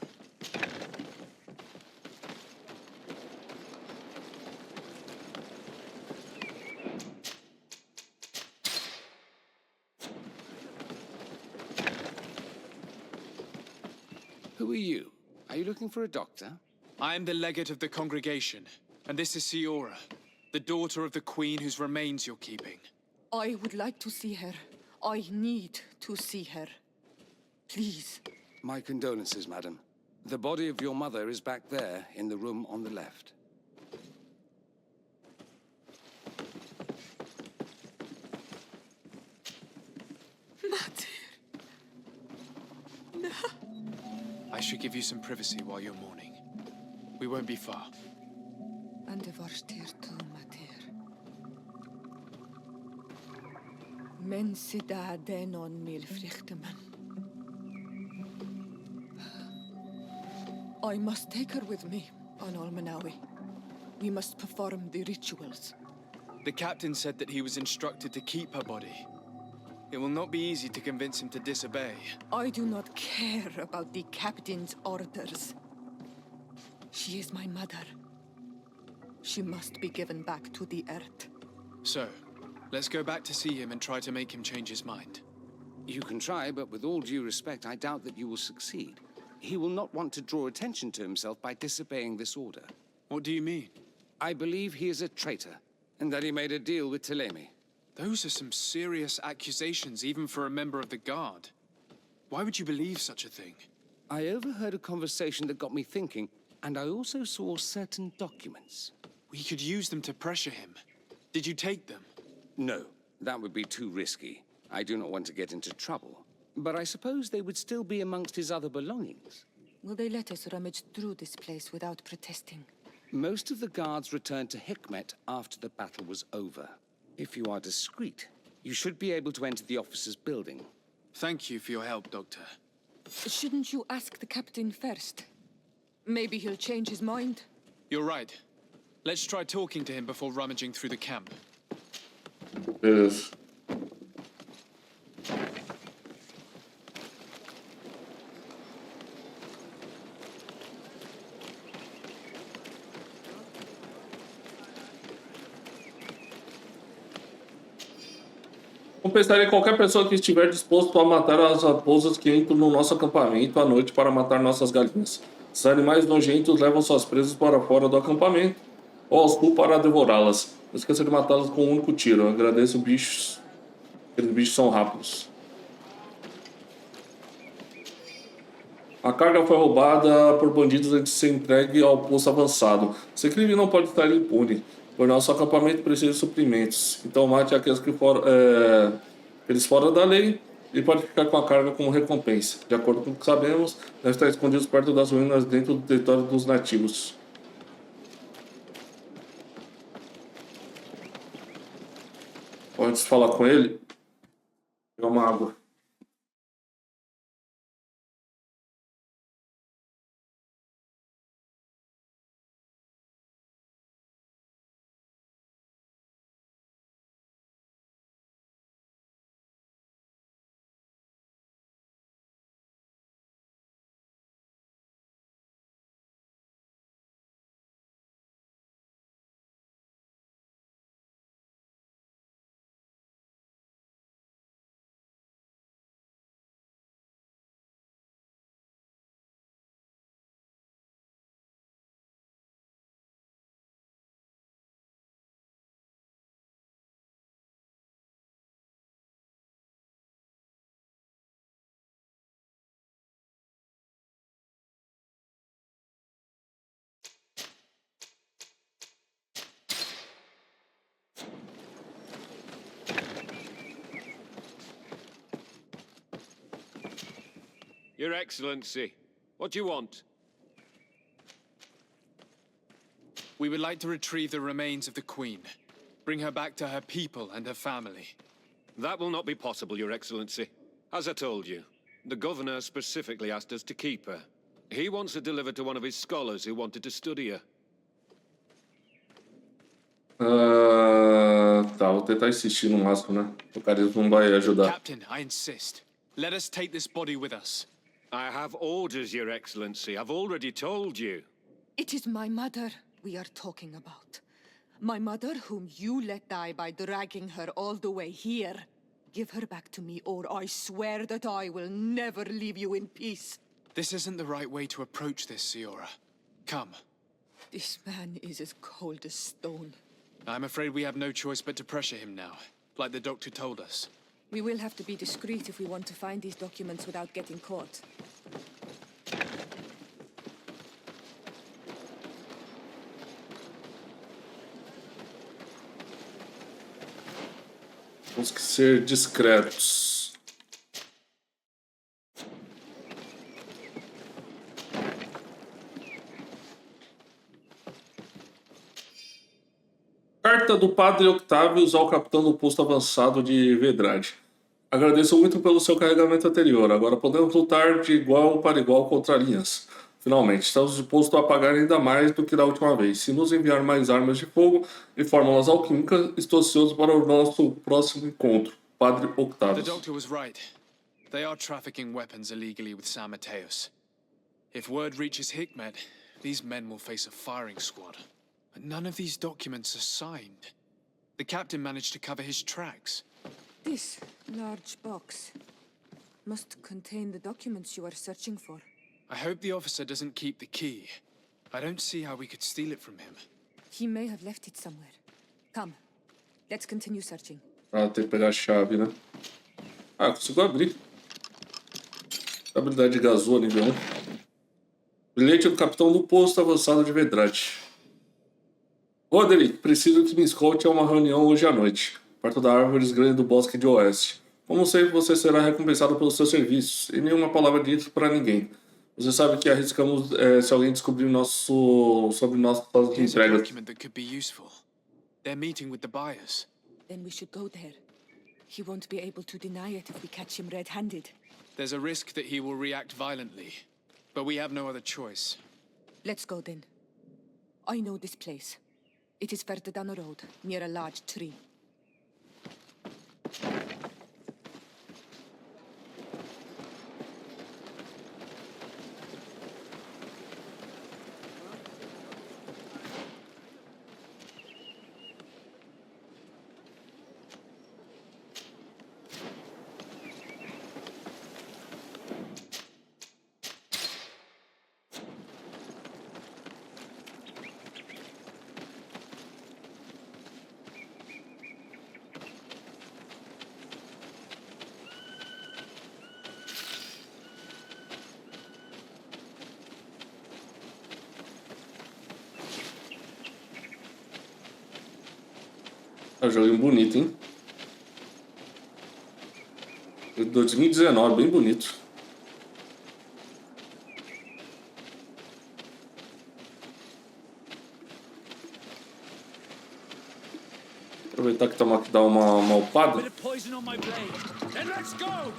Who are you? Are you looking for a doctor? I am the legate of the congregation, and this is Ciora, the daughter of the queen whose remains you're keeping. I would like to see her. I need to see her. Please. My condolences, madam. The body of your mother is back there, in the room on the left. I should give you some privacy while you're mourning. We won't be far. And the Teer tu, Mater. Men sida denon milfrichteman. I must take her with me, Onalmenawi. We must perform the rituals. The captain said that he was instructed to keep her body. It will not be easy to convince him to disobey. I do not care about the captain's orders. She is my mother. She must be given back to the earth. So, let's go back to see him and try to make him change his mind. You can try, but with all due respect, I doubt that you will succeed. he will not want to draw attention to himself by disobeying this order. What do you mean? I believe he is a traitor, and that he made a deal with Ptolemy. Those are some serious accusations, even for a member of the Guard. Why would you believe such a thing? I overheard a conversation that got me thinking, and I also saw certain documents. We could use them to pressure him. Did you take them? No, that would be too risky. I do not want to get into trouble. But I suppose they would still be amongst his other belongings. Will they let us rummage through this place without protesting? Most of the guards returned to Hikmet after the battle was over. If you are discreet, you should be able to enter the officer's building. Thank you for your help, Doctor. Shouldn't you ask the captain first? Maybe he'll change his mind. You're right. Let's try talking to him before rummaging through the camp. Beleza. Compensaria qualquer pessoa que estiver disposto a matar as raposas que entram no nosso acampamento à noite para matar nossas galinhas. Esses animais nojentos levam suas presas para fora do acampamento ou ao sul para devorá-las. Não esqueça de matá-las com um único tiro. Eu agradeço, bichos. Aqueles bichos são rápidos. A carga foi roubada por bandidos antes de ser entregue ao posto avançado. Esse crime não pode estar impune, pois nosso acampamento precisa de suprimentos. Então mate aqueles que eles fora da lei e pode ficar com a carga como recompensa. De acordo com o que sabemos, deve estar escondidos perto das ruínas dentro do território dos nativos. Antes de falar com ele, pegar uma água. Your Excellency, what do you want? We would like to retrieve the remains of the Queen. Bring her back to her people and her family. That will not be possible, Your Excellency. As I told you, the Governor specifically asked us to keep her. He wants her delivered to one of his scholars who wanted to study her. Tá, vou tentar insistir no máximo, né? O carisma não vai ajudar. Captain, I insist. Let us take this body with us. I have orders, Your Excellency. I've already told you. It is my mother we are talking about. My mother whom you let die by dragging her all the way here. Give her back to me, or I swear that I will never leave you in peace. This isn't the right way to approach this, Siora. Come. This man is as cold as stone. I'm afraid we have no choice but to pressure him now, like the doctor told us. We will have to be discreet if we want to find these documents without getting caught. Temos que ser discretos. Carta do Padre Octavius ao capitão do posto avançado de Vedrade. Agradeço muito pelo seu carregamento anterior. Agora podemos lutar de igual para igual contra linhas. Finalmente, estamos dispostos a pagar ainda mais do que da última vez. Se nos enviar mais armas de fogo e fórmulas alquímicas, estou ansioso para o nosso próximo encontro. Padre Octavius. The doctor was right. They are trafficking weapons illegally with San Mateos. If word reaches Hikmet, these men will face a firing squad. But none of these documents are signed. The captain managed to cover his tracks. This large box must contain the documents you are searching for. I hope the officer doesn't keep the key. I don't see how we could steal it from him. He may have left it somewhere. Come, let's continue searching. Ah, tem que pegar a chave, né? Ah, consigo abrir. Habilidade de gazô, nível 1. Bilhete do capitão do posto avançado de Vedrate. Roderick, preciso que me escolte a uma reunião hoje à noite, perto da árvore grande do bosque de oeste. Como sei que você será recompensado pelos seus serviços, e nenhuma palavra dita para ninguém. Você sabe que arriscamos se alguém descobrir sobre nossas Here's a entregas. document that could be useful. They're meeting with the buyers. Then we should go there. He won't be able to deny it if we catch him red-handed. There's a risk that he will react violently, but we have no other choice. Let's go then. I know this place. It is further down the road, near a large tree. É um joguinho bonito, hein? De 2019, bem bonito. Aproveitar que estamos aqui dar uma upada. Bit of poison on my blade. Then let's go!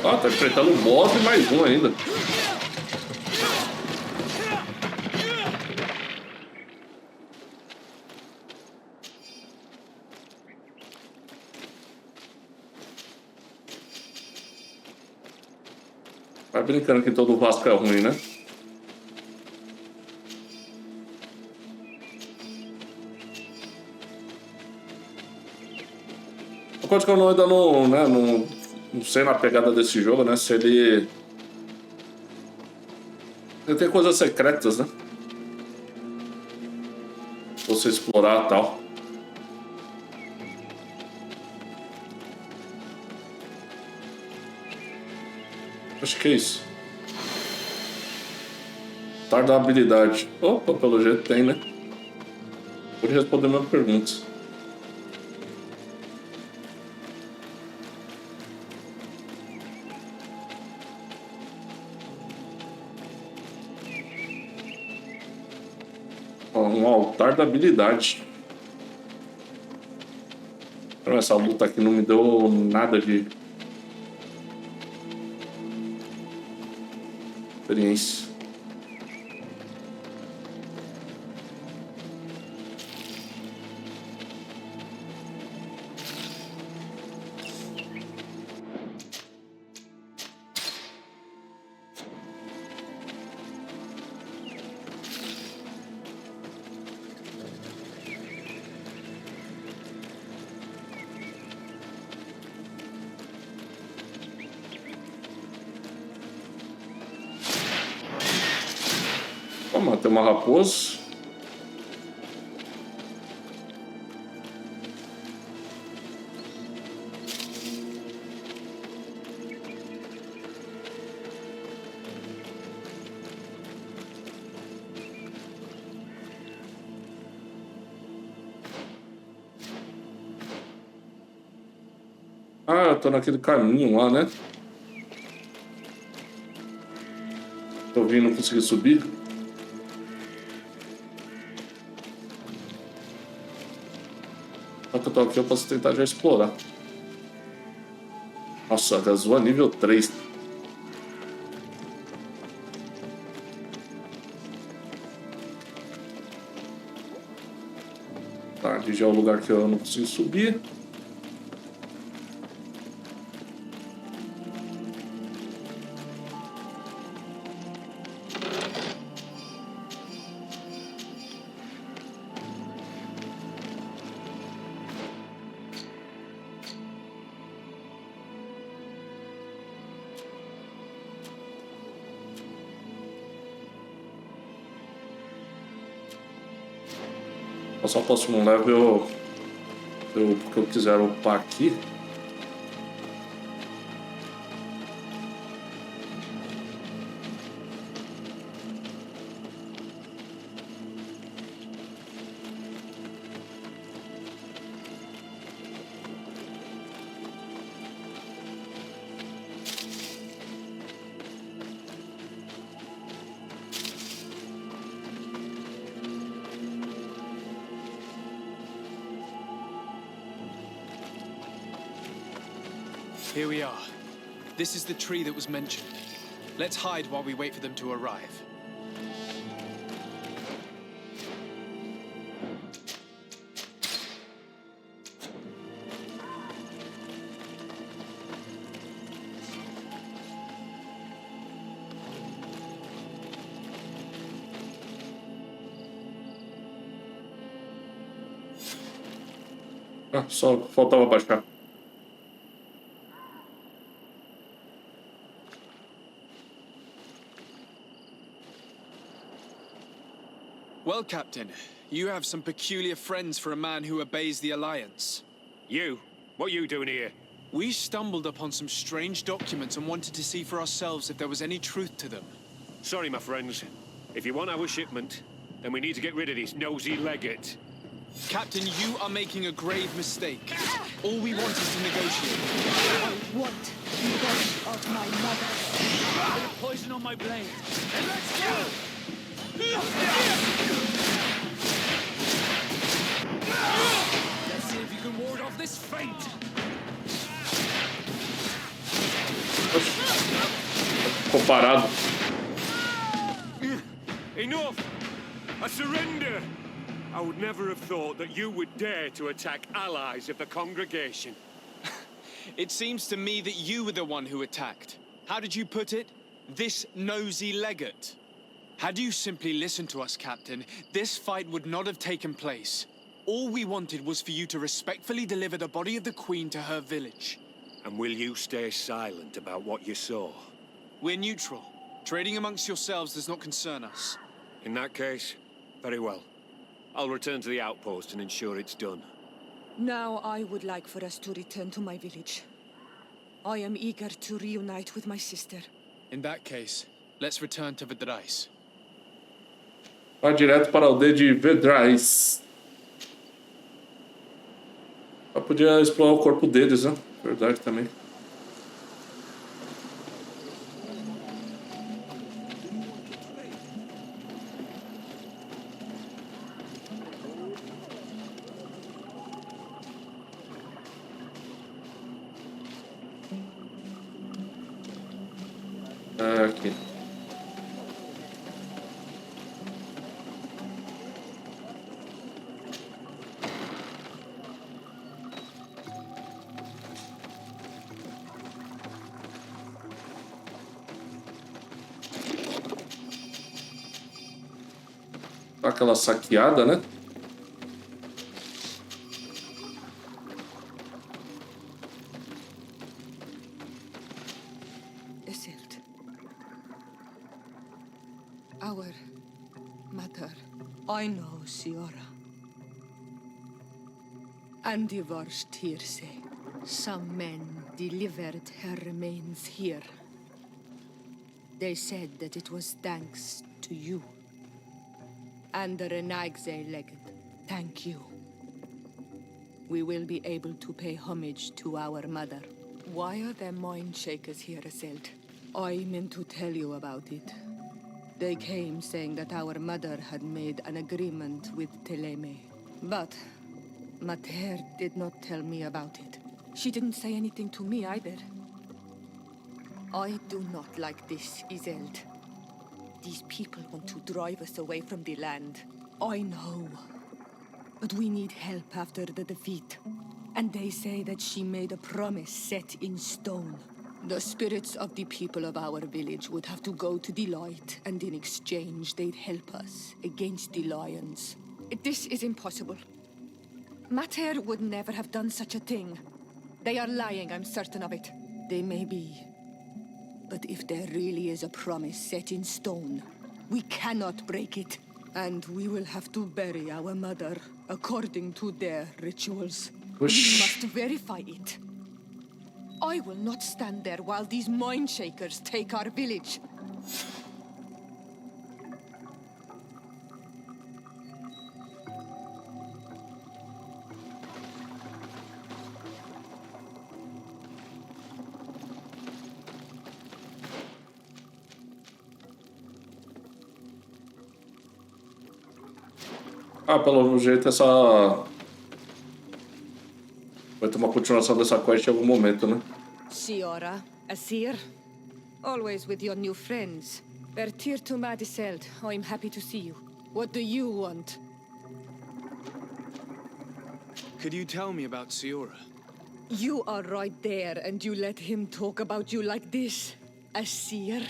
Ah, tá enfrentando um boss e mais um ainda. Vai brincando que todo Vasco é ruim, né? Uma coisa que eu ainda não, né, não sei na pegada desse jogo, né? Se ele tem coisas secretas, né? Você explorar e tal. Acho que é isso. Tarda a habilidade. Opa, pelo jeito tem, né? Pode responder minha pergunta. Um altar da habilidade. Essa luta aqui não me deu nada de experiência. Tem uma raposa. Ah, eu tô naquele caminho lá, né? Tô vindo, não consegui subir. Só que eu tô aqui, eu posso tentar já explorar. Nossa, gasou a nível 3. Tá, aqui já é o lugar que eu não consigo subir. Passar o próximo level porque eu quiser upar aqui. Here we are. This is the tree that was mentioned. Let's hide while we wait for them to arrive. Ah, só faltava baixar. Well, Captain, you have some peculiar friends for a man who obeys the Alliance. You? What are you doing here? We stumbled upon some strange documents and wanted to see for ourselves if there was any truth to them. Sorry, my friends. If you want our shipment, then we need to get rid of this nosy legate. Captain, you are making a grave mistake. All we want is to negotiate. I want the body of my mother. A bit of poison on my blade. And let's go! Let's see if you can ward off this fate. Ficou parado. Enough! I surrender! I would never have thought that you would dare to attack allies of the congregation. It seems to me that you were the one who attacked. How did you put it? This nosy legate. Had you simply listened to us, Captain, this fight would not have taken place. All we wanted was for you to respectfully deliver the body of the Queen to her village. And will you stay silent about what you saw? We're neutral. Trading amongst yourselves does not concern us. In that case, very well. I'll return to the outpost and ensure it's done. Now I would like for us to return to my village. I am eager to reunite with my sister. In that case, let's return to Vidrais. Vai direto para a aldeia de Vidrais. Eu podia explorar o corpo deles, né? Verdade também. Aqui. Aquela saqueada, né? Our mother, I know, Siora. And divorced Teer-se. Some men delivered her remains here. They said that it was thanks to you. And the Renaigse legate, thank you. we will be able to pay homage to our mother. Why are there mind shakers here, Aseld? I meant to tell you about it. They came saying that our mother had made an agreement with Teleme. But Mater did not tell me about it. She didn't say anything to me either. I do not like this, Iseld. These people want to drive us away from the land. I know. But we need help after the defeat. And they say that she made a promise set in stone. The spirits of the people of our village would have to go to the light, and in exchange they'd help us against the lions. This is impossible. Mater would never have done such a thing. They are lying, I'm certain of it. They may be. But if there really is a promise set in stone, we cannot break it. And we will have to bury our mother according to their rituals. We must verify it. I will not stand there while these mind shakers take our village. Ah, pelo jeito essa... vai ter uma continuação dessa quest em algum momento, né? Siora, Asir, always with your new friends. Teer Fradee, I'm happy to see you. What do you want? Could you tell me about Siora? You are right there, and you let him talk about you like this? Asir?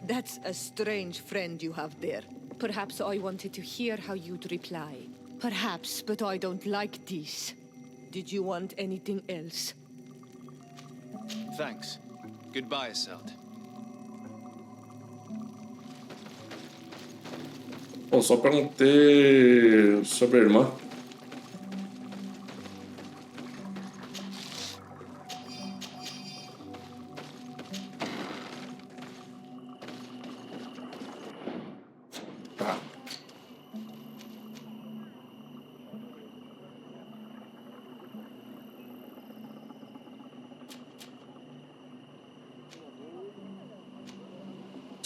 That's a strange friend you have there. Perhaps I wanted to hear how you'd reply. Perhaps, but I don't like this. Did you want anything else? Thanks. Goodbye, Aseld. Bom, só perguntei sobre a irmã. Tá.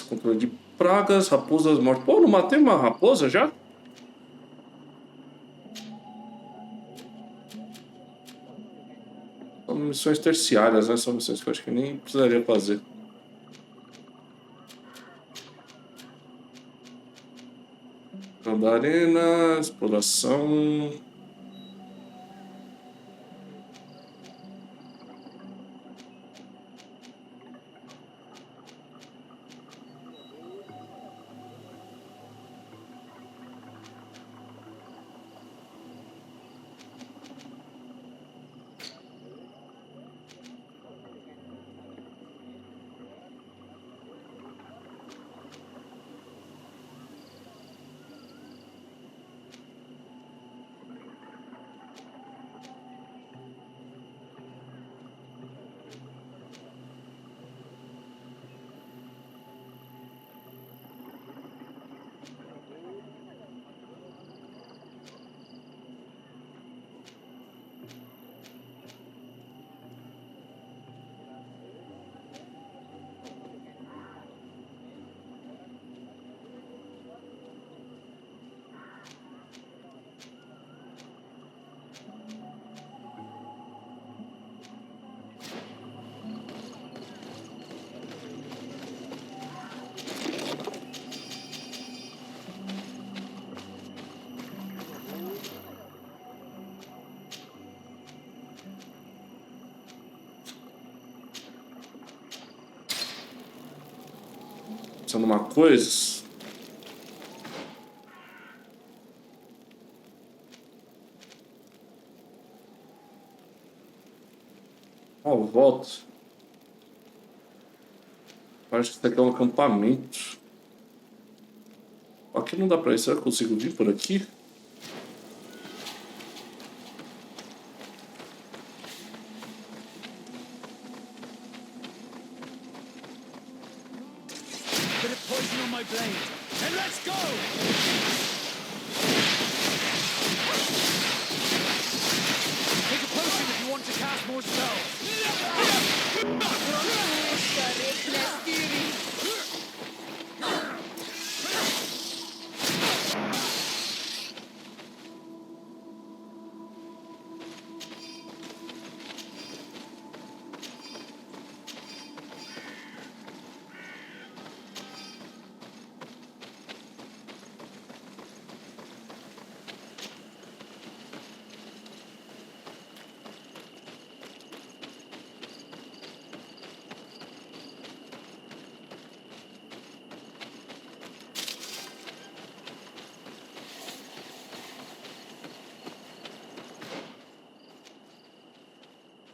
Controle de pragas, raposas mortas. Pô, não matei uma raposa já? São missões terciárias, né? São missões que eu acho que nem precisaria fazer. Da arena, exploração. Pensando uma coisa. Ó, volto. Acho que isso daqui é um acampamento. Aqui não dá pra ir. Será que eu consigo vir por aqui? you want to cast more spells.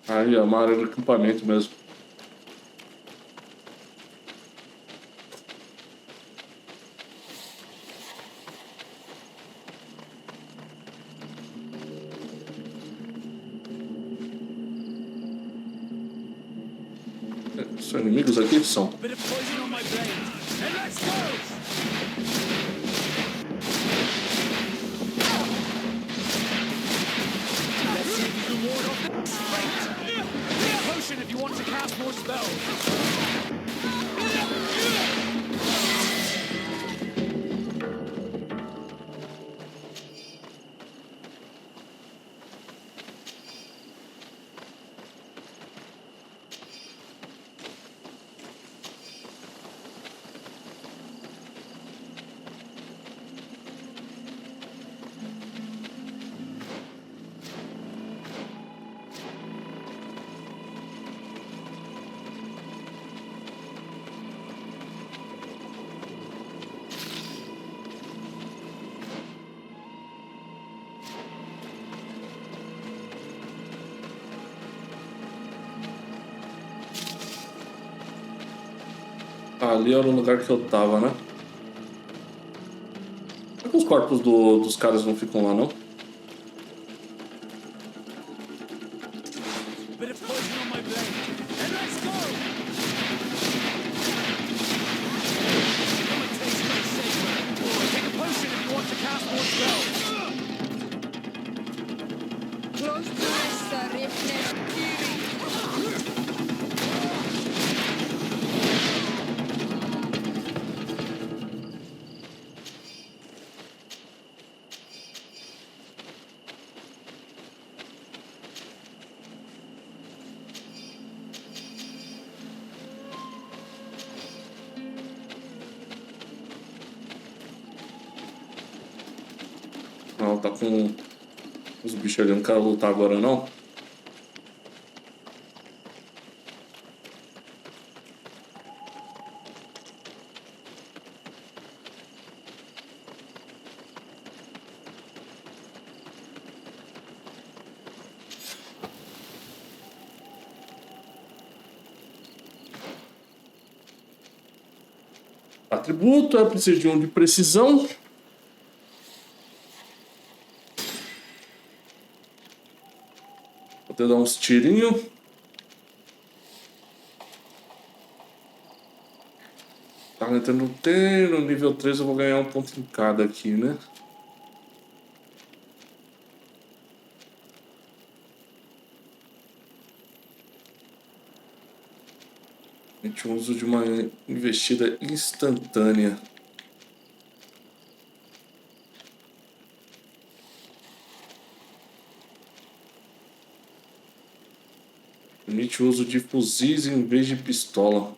Aí, é uma área de acampamento mesmo. São inimigos aqui? São. If you want to cast more spells. Ali era o lugar que eu tava, né? Será que os corpos dos caras não ficam lá, não? Não, tá com os bichos ali, não quero lutar agora não. Atributo, eu preciso de um de precisão. Vou dar uns tirinhos. Tá entrando no nível 3, eu vou ganhar um ponto em cada aqui, né? A gente usa de uma investida instantânea. Permite o uso de fuzis em vez de pistola.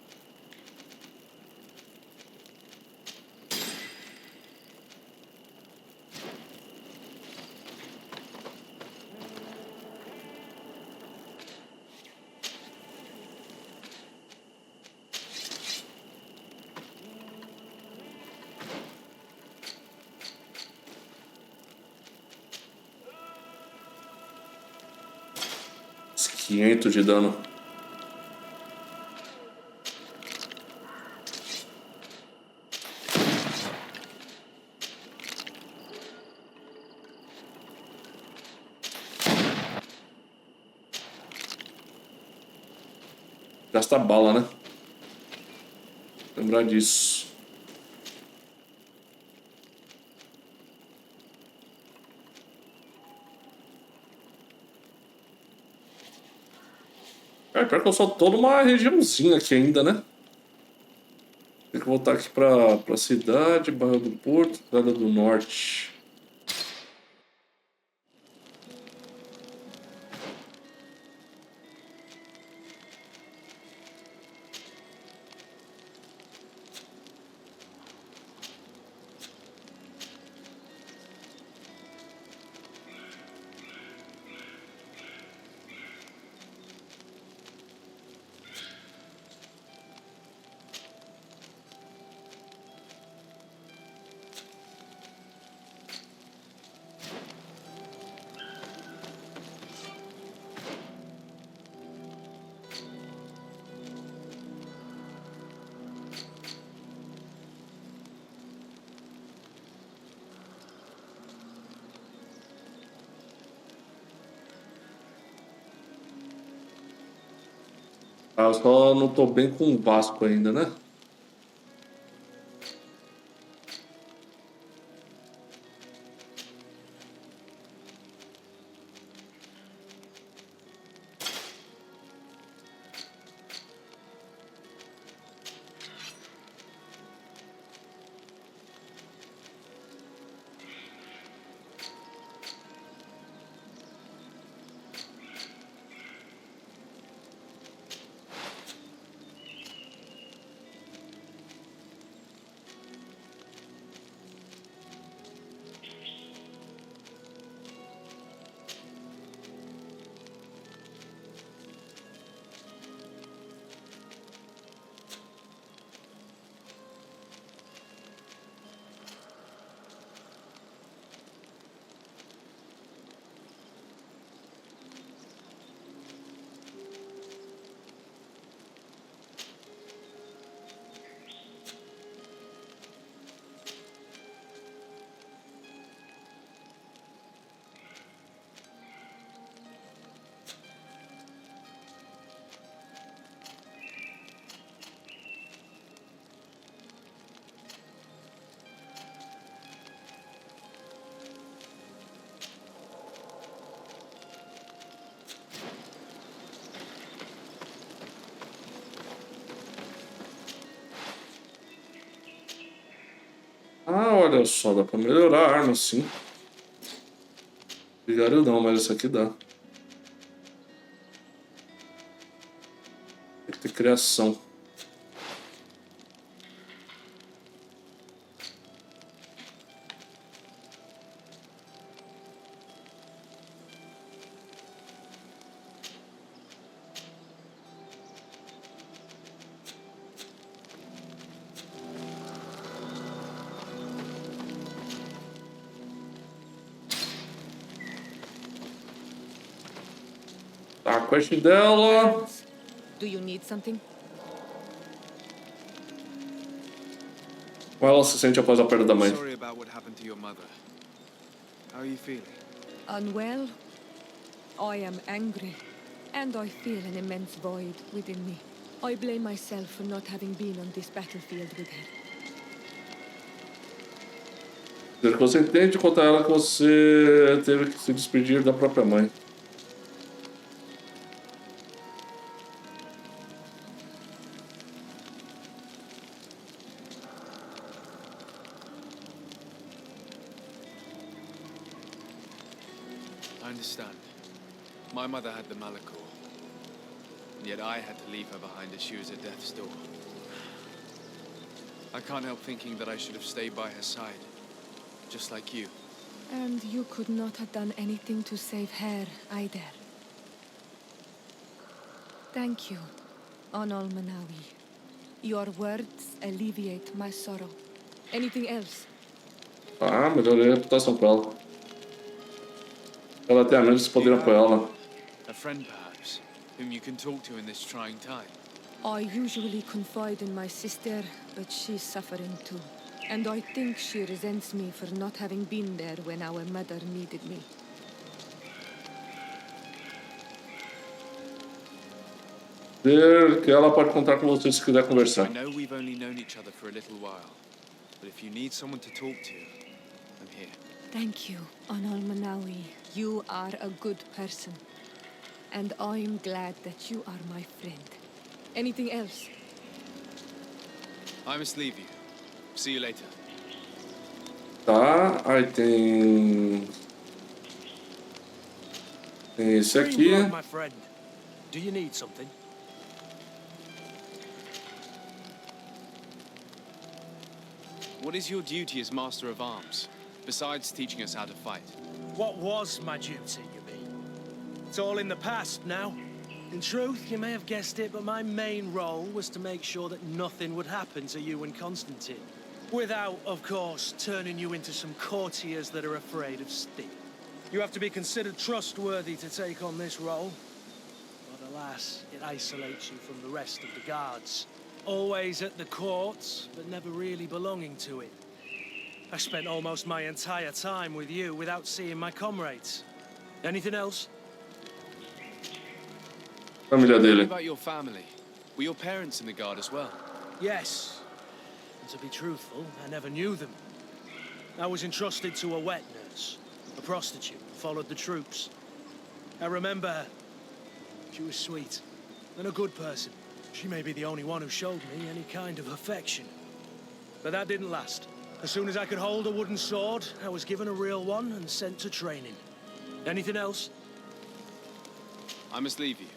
Uns 500 de dano. Gasta bala, né? Lembrar disso. É, pior que eu só tô numa regiãozinha aqui ainda, né? Tem que voltar aqui pra cidade, Barra do Porto, Estrada do Norte. Ah, eu só não tô bem com o Vasco ainda, né? Ah, olha só, dá pra melhorar a arma, sim. Vigário não, mas essa aqui dá. Tem que ter criação. Tá, a quest dela. Do you need something? Como ela se sente após a perda da mãe? Sorry about what happened to your mother. How are you feeling? Unwell? I am angry, and I feel an immense void within me. I blame myself for not having been on this battlefield with her. Dizer que você entende contar ela que você teve que se despedir da própria mãe. I understand. My mother had the Malachor. Yet I had to leave her behind as she was at death's door. I can't help thinking that I should have stayed by her side. Just like you. And you could not have done anything to save her either. Thank you, Onol Manawi. Your words alleviate my sorrow. Anything else? Ah, melhorei a reputação com ela. Ela tem amigos que poderiam apoiá-la. A friend, perhaps, whom you can talk to in this trying time. I usually confide in my sister, but she's suffering too. And I think she resents me for not having been there when our mother needed me. Dizer que ela pode contar com você se quiser conversar. I know we've only known each other for a little while, but if you need someone to talk to, I'm here. Thank you, Onol Manawi. You are a good person. And I'm glad that you are my friend. Anything else? I must leave you. See you later. Tá, aí tem... Tem esse aqui. Greenblood, my friend. Do you need something? What is your duty as Master of Arms, besides teaching us how to fight? What was my duty, you mean? It's all in the past now. In truth, you may have guessed it, but my main role was to make sure that nothing would happen to you and Constantine. Without, of course, turning you into some courtiers that are afraid of steel. You have to be considered trustworthy to take on this role. But alas, it isolates you from the rest of the guards. Always at the court, but never really belonging to it. I spent almost my entire time with you without seeing my comrades. Anything else? Família dele. What about your family? Were your parents in the guard as well? Yes. And to be truthful, I never knew them. I was entrusted to a wet nurse, a prostitute who followed the troops. I remember her. She was sweet and a good person. She may be the only one who showed me any kind of affection. But that didn't last. As soon as I could hold a wooden sword, I was given a real one and sent to training. Anything else? I must leave you.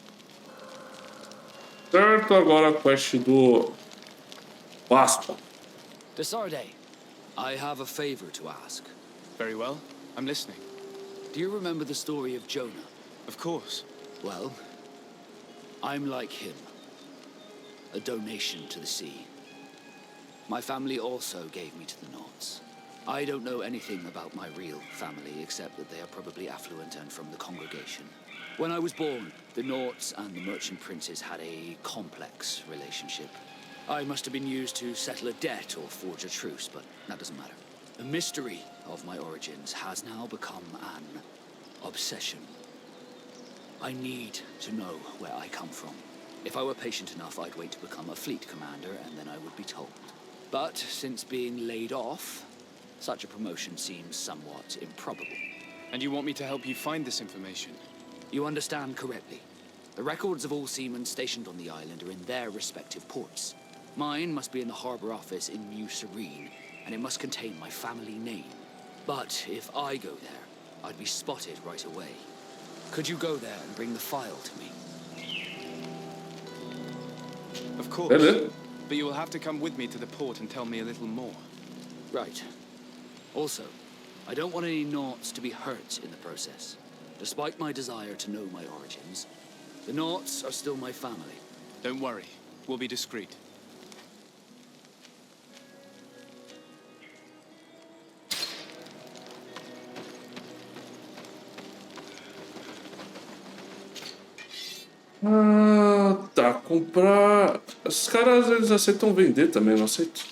Certo, agora a quest do Vasco. Desaparecimento, I have a favor to ask. Very well. I'm listening. Do you remember the story of Jonah? Of course. Well, I'm like him. A donation to the sea. My family also gave me to the Novatos. I don't know anything about my real family, except that they are probably affluent and from the congregation. When I was born, the Novatos and the merchant princes had a complex relationship. I must have been used to settle a debt or forge a truce, but that doesn't matter. The mystery of my origins has now become an obsession. I need to know where I come from. If I were patient enough, I'd wait to become a fleet commander, and then I would be told. But since being laid off, such a promotion seems somewhat improbable. And you want me to help you find this information? You understand correctly. The records of all seamen stationed on the island are in their respective ports. Mine must be in the harbor office in New Serene, and it must contain my family name. But if I go there, I'd be spotted right away. Could you go there and bring the file to me? Of course. But you will have to come with me to the port and tell me a little more. Right. Also, I don't want any Novatos to be hurt in the process. Despite my desire to know my origins, the Novatos are still my family. Don't worry. We'll be discreet. Ah, tá. Comprar... Esses caras, eles aceitam vender também, não aceitam?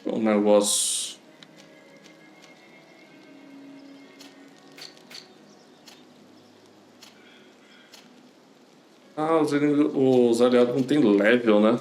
Um negócio. Ah, os aliados não tem level, né?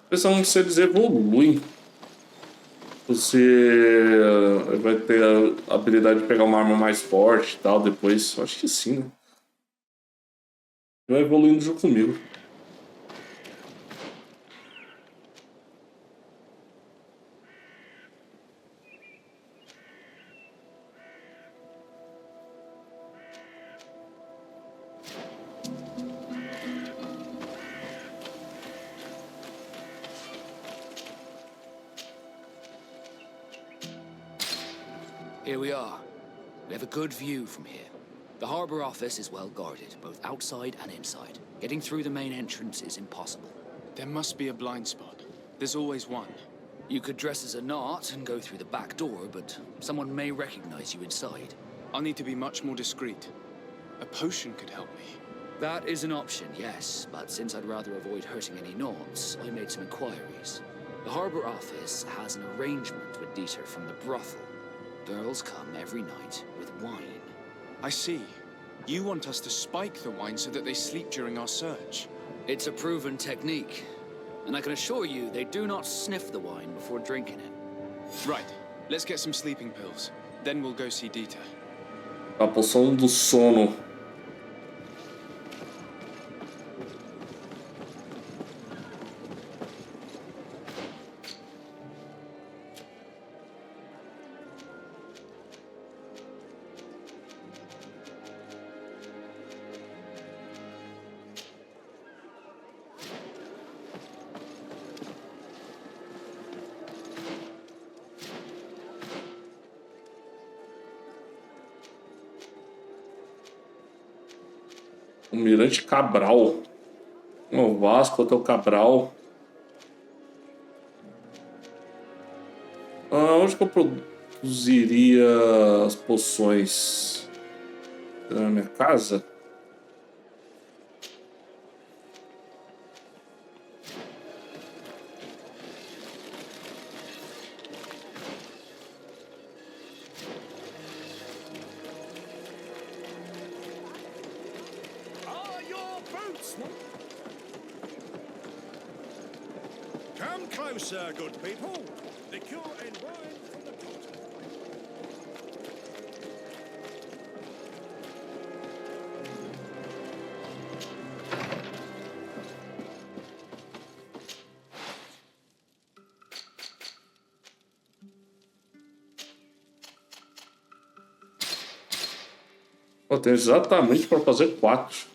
Principalmente se eles evoluem. Você vai ter a habilidade de pegar uma arma mais forte e tal depois. Eu acho que sim, né? Vai evoluindo junto comigo. Here we are. We have a good view from here. The harbor office is well guarded, both outside and inside. Getting through the main entrance is impossible. There must be a blind spot. There's always one. You could dress as a knot and go through the back door, but someone may recognize you inside. I'll need to be much more discreet. A potion could help me. That is an option, yes, but since I'd rather avoid hurting any knots, I made some inquiries. The harbor office has an arrangement with Dieter from the brothel. Girls come every night with wine. I see. You want us to spike the wine so that they sleep during our search. It's a proven technique, and I can assure you they do not sniff the wine before drinking it. Right. Let's get some sleeping pills. Then we'll go see Dieter. A poção do sono. Almirante Cabral. O Vasco até o Cabral. Onde que eu produziria as poções? Na minha casa? Come closer, good people. Liqueur and wine from the continent. Eu tenho exatamente para fazer 4.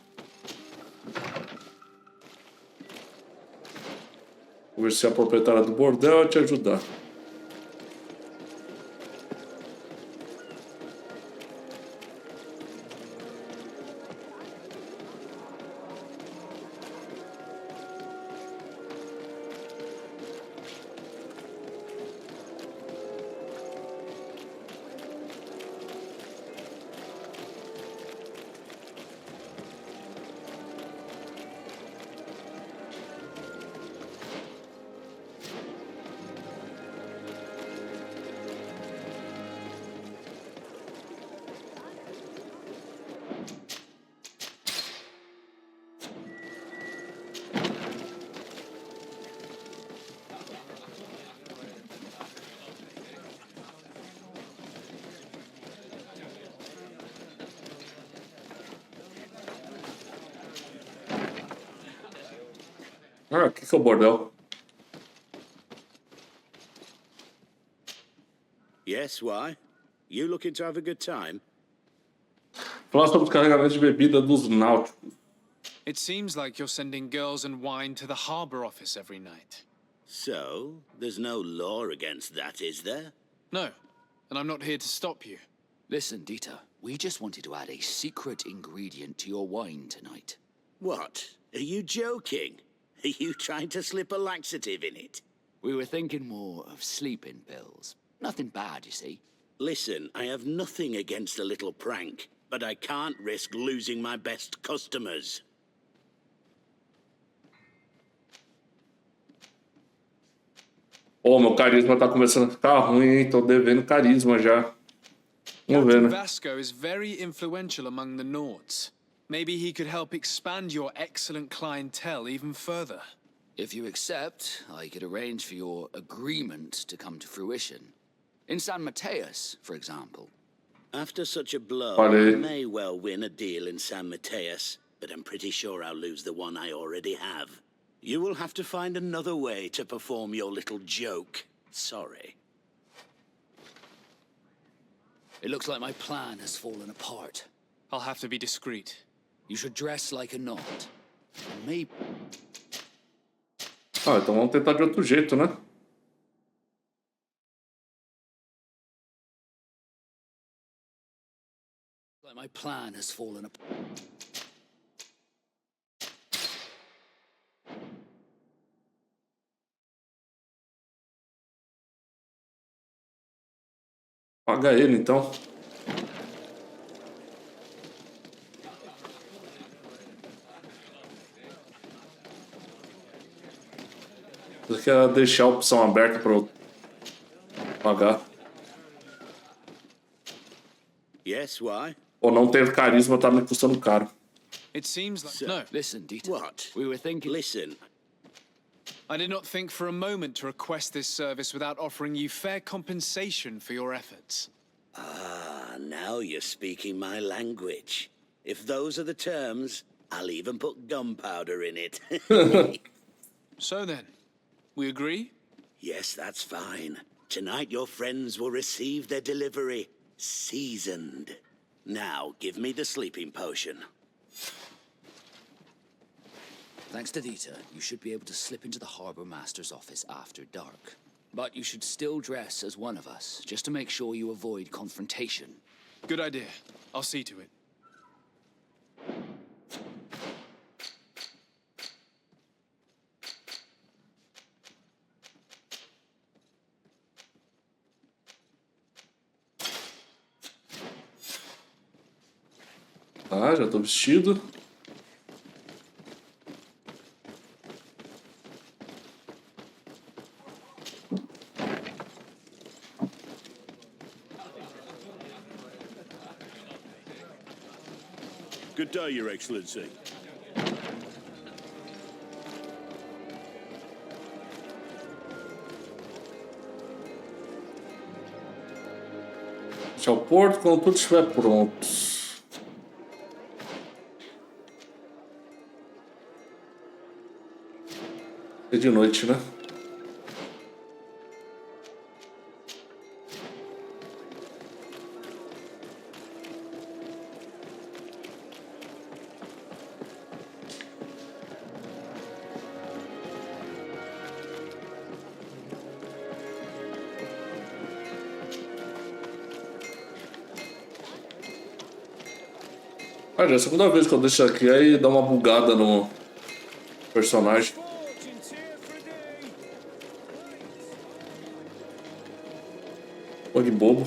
Vou ver se a proprietária do bordel vai te ajudar. Aqui que é o bordel. Yes, why? You looking to have a good time? Falar sobre os carregamentos de bebida dos náuticos. It seems like you're sending girls and wine to the harbor office every night. So, there's no law against that, is there? No, and I'm not here to stop you. Listen, Dieter, we just wanted to add a secret ingredient to your wine tonight. What? Are you joking? Are you trying to slip a laxative in it? We were thinking more of sleeping pills. Nothing bad, you see. Listen, I have nothing against a little prank, but I can't risk losing my best customers. Oh, meu carisma tá começando a ficar ruim, hein? Tô devendo carisma já. Vamos ver, né? Vasco is very influential among the Nords. Maybe he could help expand your excellent clientele even further. If you accept, I could arrange for your agreement to come to fruition. In San Mateus, for example. After such a blow, Olha I aí. may well win a deal in San Mateus, but I'm pretty sure I'll lose the one I already have. You will have to find another way to perform your little joke. Sorry. It looks like my plan has fallen apart. I'll have to be discreet. You should dress like a Nord. And maybe... Ah, então vamos tentar de outro jeito, né? Like my plan has fallen apart. Paga ele, então. Você quer deixar a opção aberta para eu pagar. Yes, why? Ou não ter carisma tá me custando caro. It seems like... No. Listen, Dieter. What? We were thinking... Listen. I did not think for a moment to request this service without offering you fair compensation for your efforts. Ah, now you're speaking my language. If those are the terms, I'll even put gunpowder in it. So then, we agree? Yes, that's fine. Tonight your friends will receive their delivery. Seasoned. Now, give me the sleeping potion. Thanks to Dieter, you should be able to slip into the Harbor Master's office after dark. But you should still dress as one of us, just to make sure you avoid confrontation. Good idea. I'll see to it. Tá, já tô vestido. Good day, Your Excellency. Deixar o porto quando tudo estiver pronto. É de noite, né? Ah, já é a segunda vez que eu deixo aqui, aí dá uma bugada no personagem. Pô, que bobo.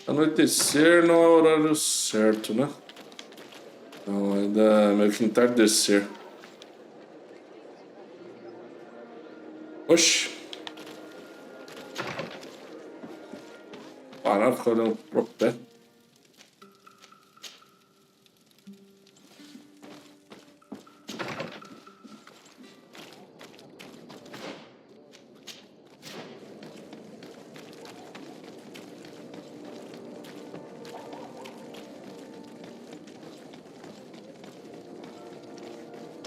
Anoitecer não é o horário certo, né? Não, ainda é meio que entardecer. Oxi. Parar, ficar olhando pro pé.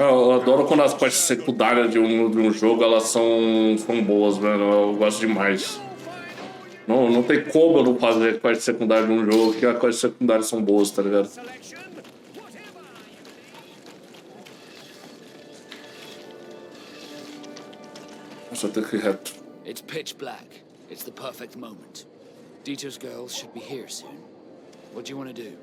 Eu adoro quando as quests secundárias de um jogo elas são boas, velho. Eu gosto demais. Não tem como eu não fazer quests secundárias de um jogo que as quests secundárias são boas, tá ligado? Nossa, eu tenho que ir reto. It's pitch black. It's the perfect moment. Dieter's girls should be here soon. What do you want to do?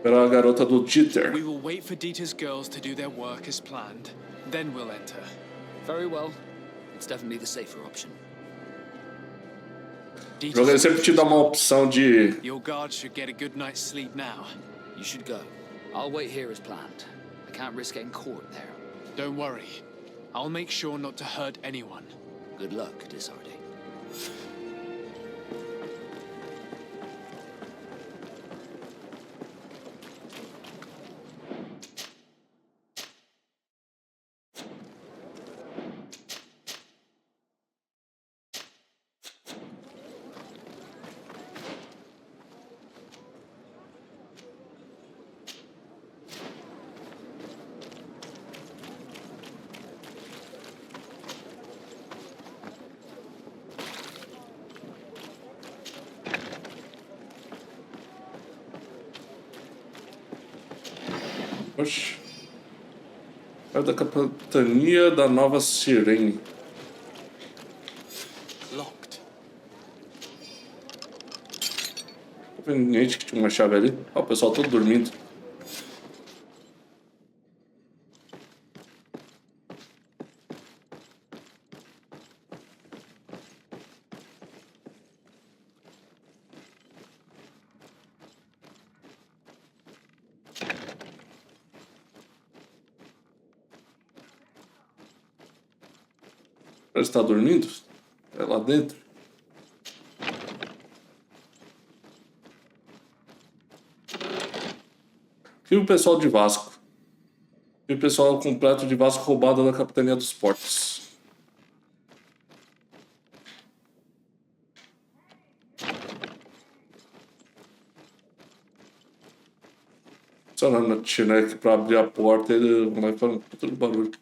Esperar a garota do Dieter. We will wait for Dieter's girls to do their work as planned. Then we'll enter. Very well. It's definitely the safer option. O jogo ele sempre te dá uma opção de... Your guards should get a good night's sleep now. You should go. I'll wait here as planned. I can't risk getting caught there. Don't worry. I'll make sure not to hurt anyone. Good luck, Desarde. Oxi. É da capitania da Nova Sirene. Locked. Conveniente que tinha uma chave ali. Ó, o pessoal todo dormindo. Ele está dormindo? É lá dentro. E o pessoal de Vasco? E o pessoal completo de Vasco roubado da capitania dos portos. Funcionando a Tineque pra abrir a porta e ele vai fazer um puta de barulho.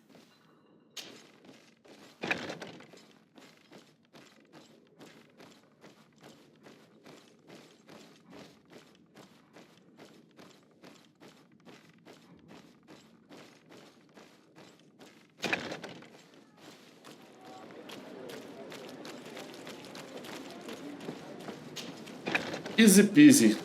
Easy peasy.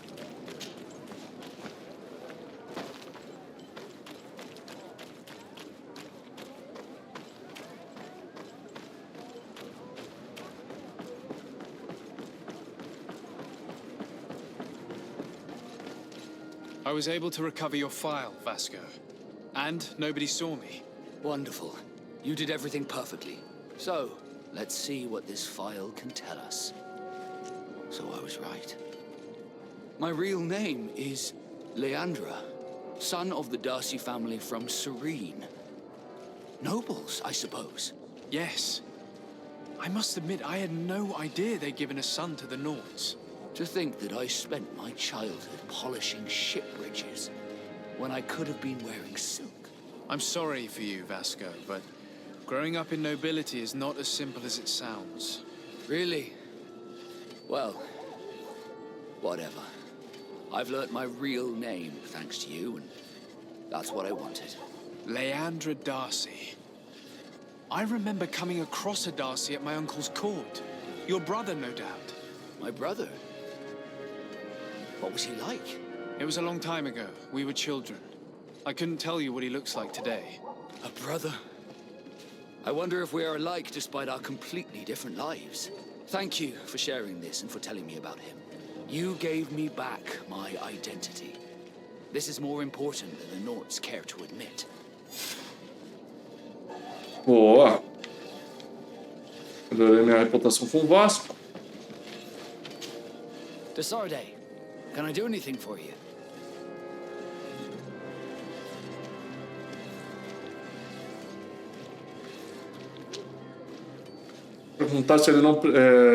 I was able to recover your file, Vasco. And nobody saw me. Wonderful. You did everything perfectly. So, let's see what this file can tell us. So I was right. My real name is Leandra, son of the Darcy family from Serene. Nobles, I suppose. Yes. I must admit, I had no idea they'd given a son to the Nords. To think that I spent my childhood polishing ship bridges when I could have been wearing silk. I'm sorry for you, Vasco, but growing up in nobility is not as simple as it sounds. Really? Well, whatever. I've learnt my real name thanks to you, and that's what I wanted. Leandra Darcy. I remember coming across a Darcy at my uncle's court. Your brother, no doubt. My brother? What was he like? It was a long time ago. We were children. I couldn't tell you what he looks like today. A brother? I wonder if we are alike despite our completely different lives. Thank you for sharing this and for telling me about him. You gave me back my identity. This is more important than the Nords care to admit. Boa. Melhorei minha reputação com o Vasco. Desarde, can I do anything for you? Perguntar se ele não,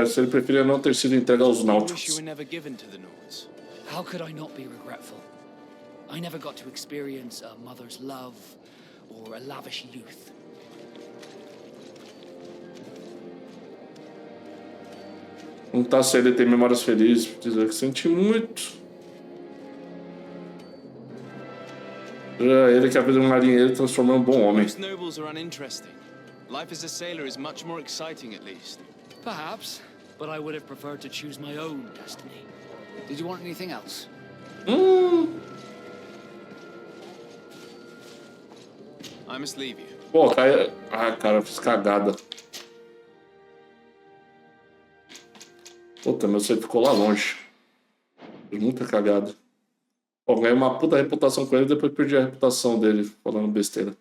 se ele preferia não ter sido entregue aos I wish you náuticos. were never given to the Nords. How could I not be regretful? I never got to experience a mother's love or a lavish youth. Perguntar se ele tem memórias felizes, dizer que sente muito. Ele que a vida de um marinheiro transformou em um bom homem. Most nobles are uninteresting. Life as a sailor is much more exciting, at least. Perhaps, but I would have preferred to choose my own destiny. Did you want anything else? I must leave you. Pô, cara... Ah, cara, eu fiz cagada. Puta, meu save ficou lá longe. Fiz muita cagada. Pô, ganhei uma puta reputação com ele e depois perdi a reputação dele falando besteira.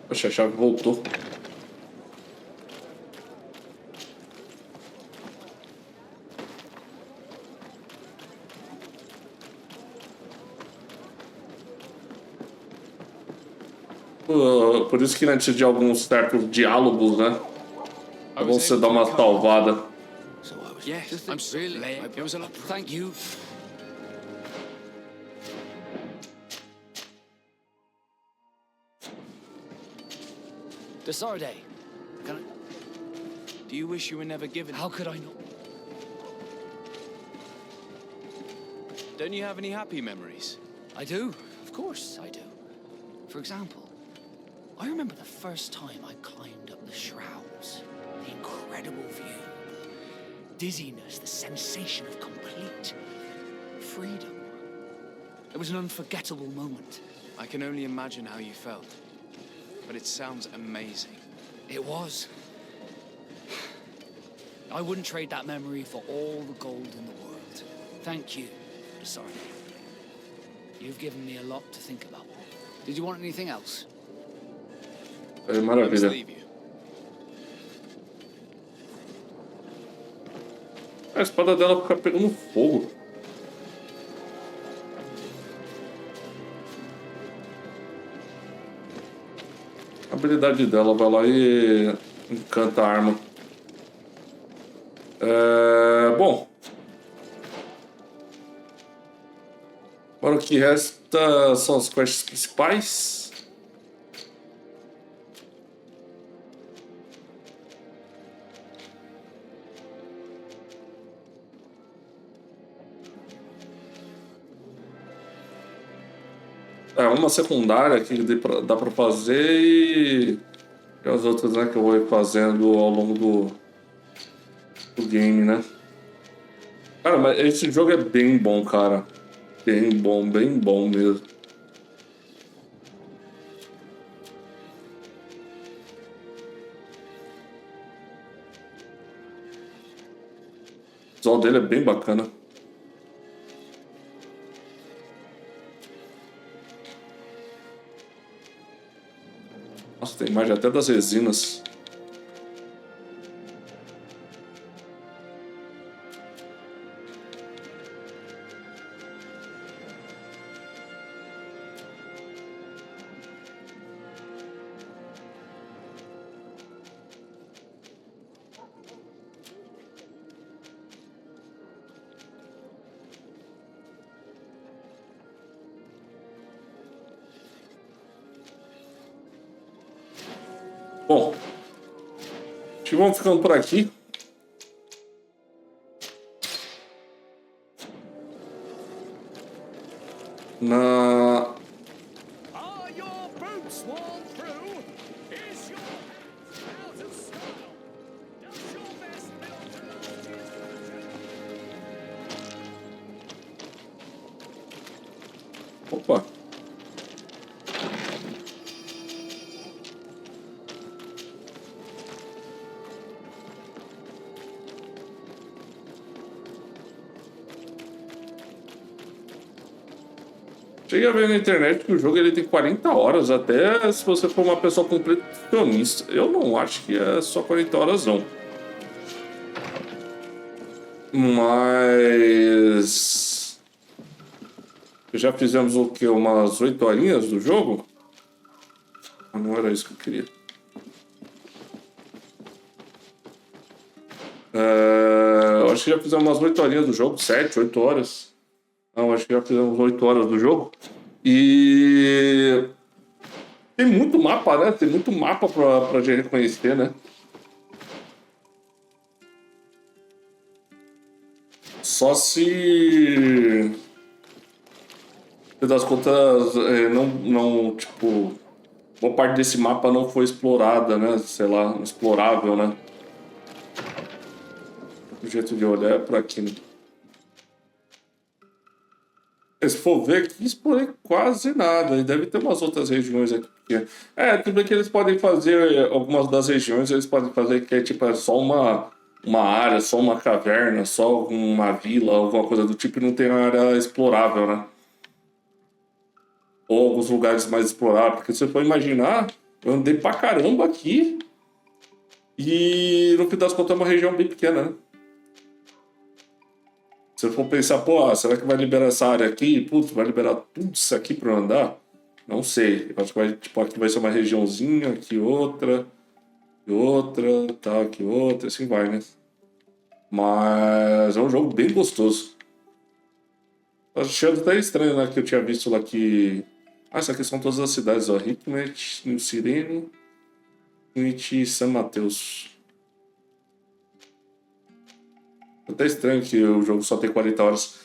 Poxa, a chave voltou. Por isso que antes de alguns certos diálogos, né? É bom você dar uma salvada. Yes, I'm really late. It was a lot. Thank you. Desaparecimento. Can I... Do you wish you were never given? How could I not? Don't you have any happy memories? I do. Of course I do. For example, I remember the first time I climbed up the shrouds. The incredible view, the dizziness, the sensation of complete freedom. It was an unforgettable moment. I can only imagine how you felt. But it sounds amazing. It was. I wouldn't trade that memory for all the gold in the world. Thank you, Desaparecimento. You've given me a lot to think about. Did you want anything else? É maravilha. A espada dela fica pegando fogo. A habilidade dela vai lá e encanta a arma. Bom. Agora o que resta são as quests principais. Uma secundária que dá pra fazer e as outras, né, que eu vou fazendo ao longo do game, né? Cara, mas esse jogo é bem bom, cara. Bem bom mesmo. O visual dele é bem bacana. Nossa, tem imagem até das resinas. Bom, acho que vamos ficando por aqui. Opa. Cheguei a ver na internet que o jogo ele tem 40 horas, até se você for uma pessoa completionista. Eu não acho que é só 40 horas, não. Mas... Já fizemos o quê? Umas 8 horinhas do jogo? Não era isso que eu queria. Acho que já fizemos umas 8 horinhas do jogo. 7, 8 horas. Não, acho que já fizemos 8 horas do jogo. E... Tem muito mapa, né? Tem muito mapa pra gente reconhecer, né? Só se... das contas, não, tipo... Boa parte desse mapa não foi explorada, né? Sei lá, explorável, né? O jeito de olhar é pra aqui, né? Se for ver aqui, explorei quase nada. E deve ter umas outras regiões aqui. Tudo bem que eles podem fazer... Algumas das regiões eles podem fazer que é tipo só uma área, só uma caverna, só uma vila, alguma coisa do tipo, e não tem área explorável, né? Ou alguns lugares mais exploráveis. Porque se você for imaginar, eu andei pra caramba aqui e no fim das contas é uma região bem pequena, né? Se eu for pensar, pô, será que vai liberar essa área aqui? Putz, vai liberar tudo isso aqui pra eu andar? Não sei. Eu acho que vai, tipo, aqui vai ser uma regiãozinha, aqui outra, tá, aqui outra, assim vai, né? Mas é um jogo bem gostoso. Tô achando até estranho, né? Que eu tinha visto lá que... essa aqui são todas as cidades, ó. Hikmet, New Sirene, e São Mateus. É até estranho que o jogo só tem 40 horas.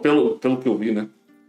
Pelo que eu vi, né?